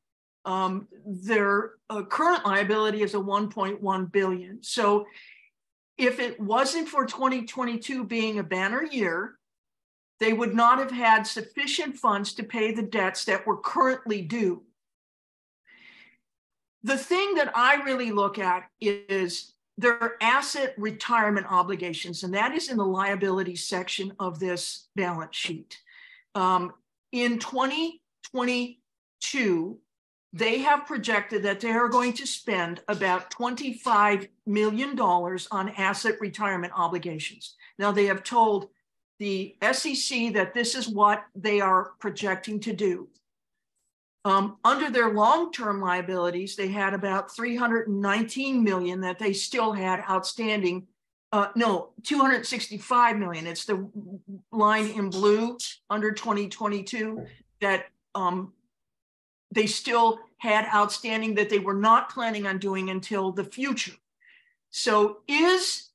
their current liability is a 1.1 billion. So if it wasn't for 2022 being a banner year, they would not have had sufficient funds to pay the debts that were currently due. The thing that I really look at is their asset retirement obligations, and that is in the liability section of this balance sheet. In 2022, they have projected that they are going to spend about $25 million on asset retirement obligations. Now, they have told the SEC that this is what they are projecting to do. Under their long-term liabilities, they had about $319 million that they still had outstanding. No, $265 million. It's the line in blue under 2022 that they still had outstanding that they were not planning on doing until the future. So is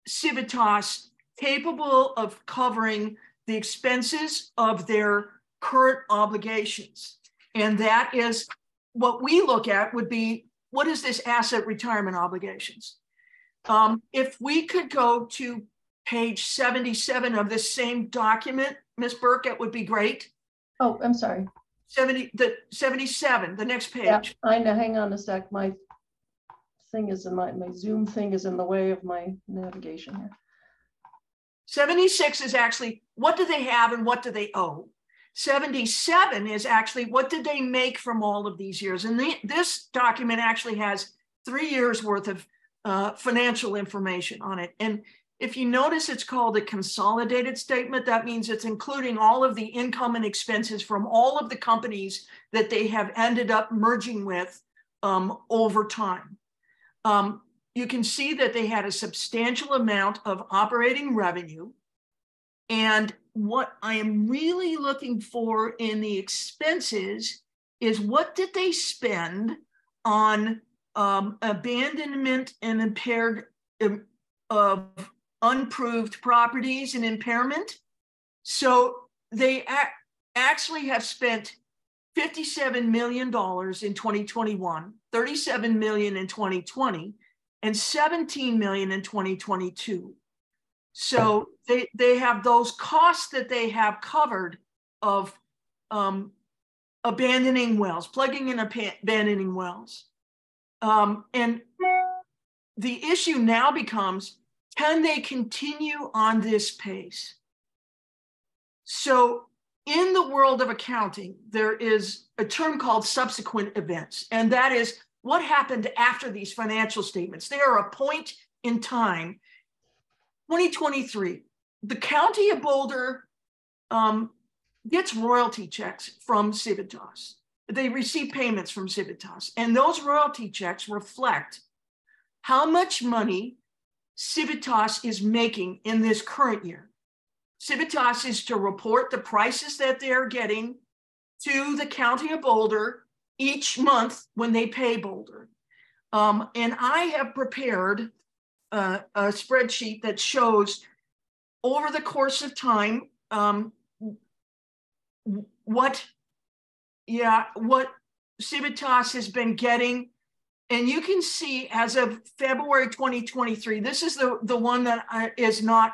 Civitas capable of covering the expenses of their current obligations? And that is what we look at would be, what is this asset retirement obligations? If we could go to page 77 of this same document, Ms. Burke, that would be great. Oh, I'm sorry. 77, the next page. Yeah, I know, hang on a sec. My thing is in my Zoom thing is in the way of my navigation here. 76 is actually, what do they have and what do they owe? 77 is actually, what did they make from all of these years? And this document actually has 3 years worth of financial information on it. And if you notice, it's called a consolidated statement. That means it's including all of the income and expenses from all of the companies that they have ended up merging with over time. You can see that they had a substantial amount of operating revenue. And what I am really looking for in the expenses is, what did they spend on abandonment and impaired of unproved properties and impairment? So they actually have spent $57 million in 2021, $37 million in 2020, and $17 million in 2022. So they have those costs that they have covered of abandoning wells, plugging in abandoning wells. And the issue now becomes, can they continue on this pace? So in the world of accounting, there is a term called subsequent events, and that is what happened after these financial statements. They are a point in time. 2023, the County of Boulder gets royalty checks from Civitas. They receive payments from Civitas, and those royalty checks reflect how much money Civitas is making in this current year. Civitas is to report the prices that they're getting to the County of Boulder each month when they pay Boulder. And I have prepared a spreadsheet that shows over the course of time what Civitas has been getting. And you can see as of February 2023, this is the one that is not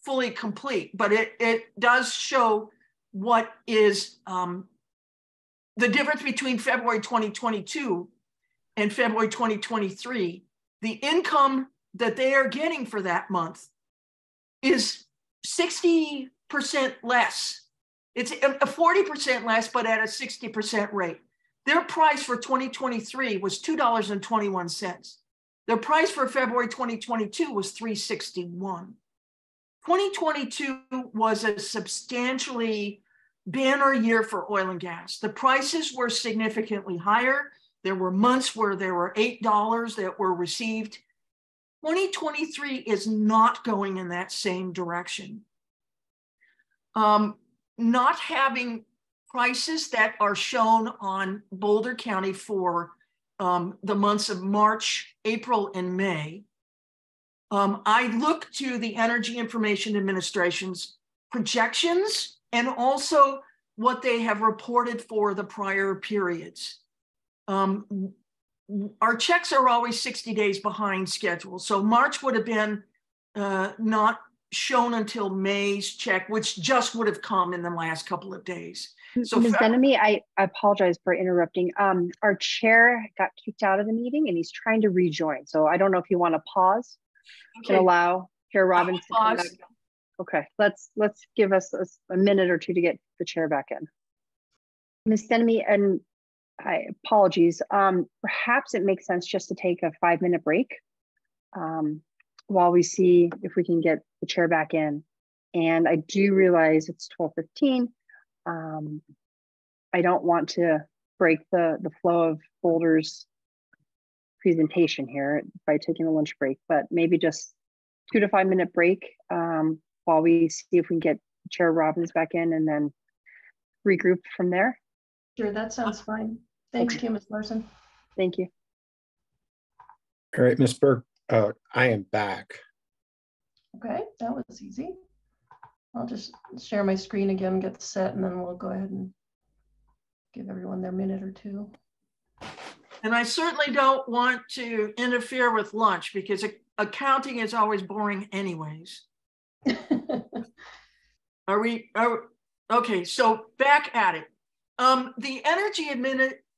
fully complete, but it does show what is the difference between February 2022 and February 2023. The income that they are getting for that month is 60% less. It's a 40% less, but at a 60% rate. Their price for 2023 was $2.21. Their price for February 2022 was $3.61. 2022 was a substantially banner year for oil and gas. The prices were significantly higher. There were months where there were $8 that were received. 2023 is not going in that same direction. Not having prices that are shown on Boulder County for the months of March, April, and May. I look to the Energy Information Administration's projections and also what they have reported for the prior periods. Our checks are always 60 days behind schedule. So March would have been not shown until May's check, which just would have come in the last couple of days. So Ms. Denemy, I apologize for interrupting. Our chair got kicked out of the meeting and he's trying to rejoin. So I don't know if you want to pause and allow Chair Robbins to come back. Okay, let's give us a minute or two to get the chair back in. Ms. Denemy, and apologies, perhaps it makes sense just to take a 5-minute break while we see if we can get the chair back in. And I do realize it's 12:15. I don't want to break the flow of Boulder's presentation here by taking a lunch break, but maybe just 2 to 5 minute break while we see if we can get Chair Robbins back in and then regroup from there. Sure, that sounds fine. Thank you, Ms. Larson. Thank you. All right, Ms. Berg, I am back. Okay, that was easy. I'll just share my screen again, get set, and then we'll go ahead and give everyone their minute or two. And I certainly don't want to interfere with lunch because accounting is always boring anyways. Okay, so back at it. The Energy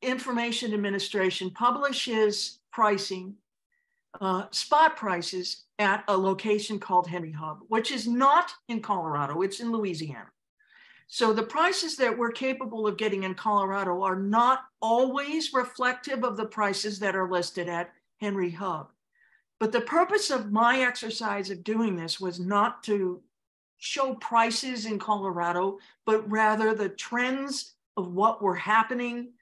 Information Administration publishes pricing, spot prices at a location called Henry Hub, which is not in Colorado, it's in Louisiana. So the prices that we're capable of getting in Colorado are not always reflective of the prices that are listed at Henry Hub. But the purpose of my exercise of doing this was not to show prices in Colorado, but rather the trends of what were happening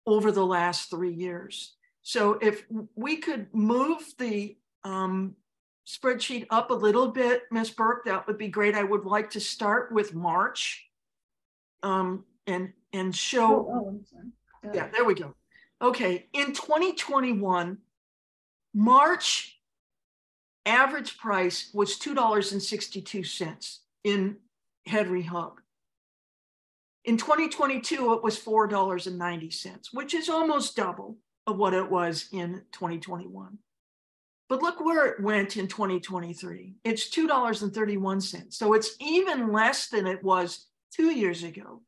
over the last 3 years. So if we could move the spreadsheet up a little bit, Ms. Burke, that would be great. I would like to start with March and show, yeah, there we go. Okay, in 2021, March average price was $2.62 in Henry Hub. In 2022, it was $4.90, which is almost double of what it was in 2021. But look where it went in 2023. It's $2.31. So it's even less than it was 2 years ago.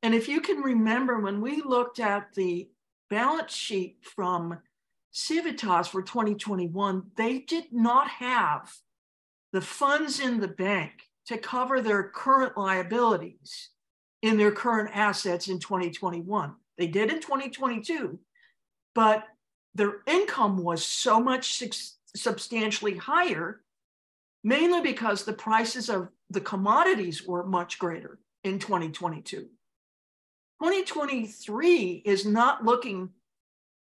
And if you can remember, when we looked at the balance sheet from Civitas for 2021, they did not have the funds in the bank to cover their current liabilities in their current assets in 2021. They did in 2022, but their income was so much substantially higher, mainly because the prices of the commodities were much greater in 2022. 2023 is not looking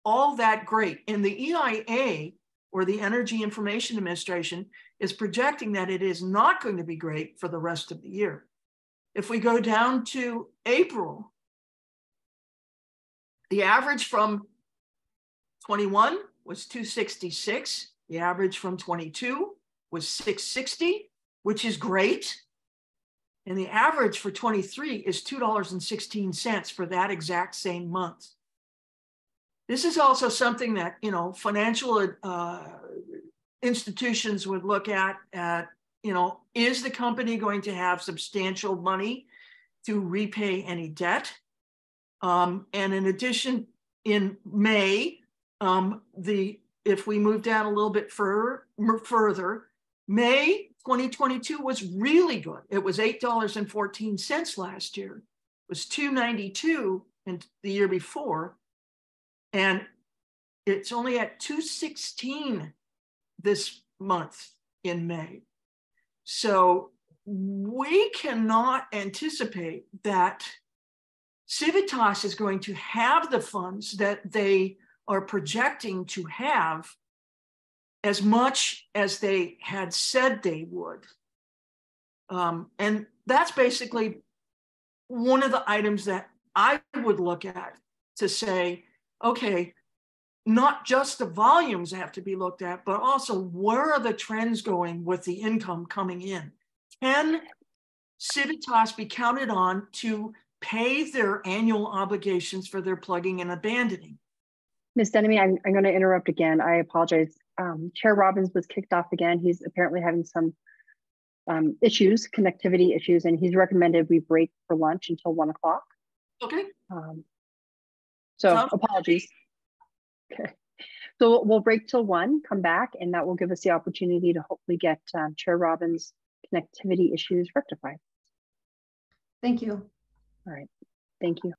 all that great. And the EIA or the Energy Information Administration is projecting that it is not going to be great for the rest of the year. If we go down to April, the average from 21 was 266. The average from 22 was 660, which is great. And the average for 23 is $2.16 for that exact same month. This is also something that, you know, financial institutions would look at, you know, is the company going to have substantial money to repay any debt? And in addition, in May, if we move down a little bit further, May 2022 was really good. It was $8.14 last year. It was $2.92 in the year before. And it's only at $2.16 this month in May. So we cannot anticipate that Civitas is going to have the funds that they are projecting to have as much as they had said they would. And that's basically one of the items that I would look at to say, okay, not just the volumes have to be looked at, but also where are the trends going with the income coming in? Can Civitas be counted on to pay their annual obligations for their plugging and abandoning? Ms. Denemy, I'm going to interrupt again. I apologize. Chair Robbins was kicked off again. He's apparently having some issues, connectivity issues, and he's recommended we break for lunch until 1 o'clock. Okay. So apologies. Okay. So we'll break till 1, come back, and that will give us the opportunity to hopefully get Chair Robbins' connectivity issues rectified. Thank you. All right. Thank you.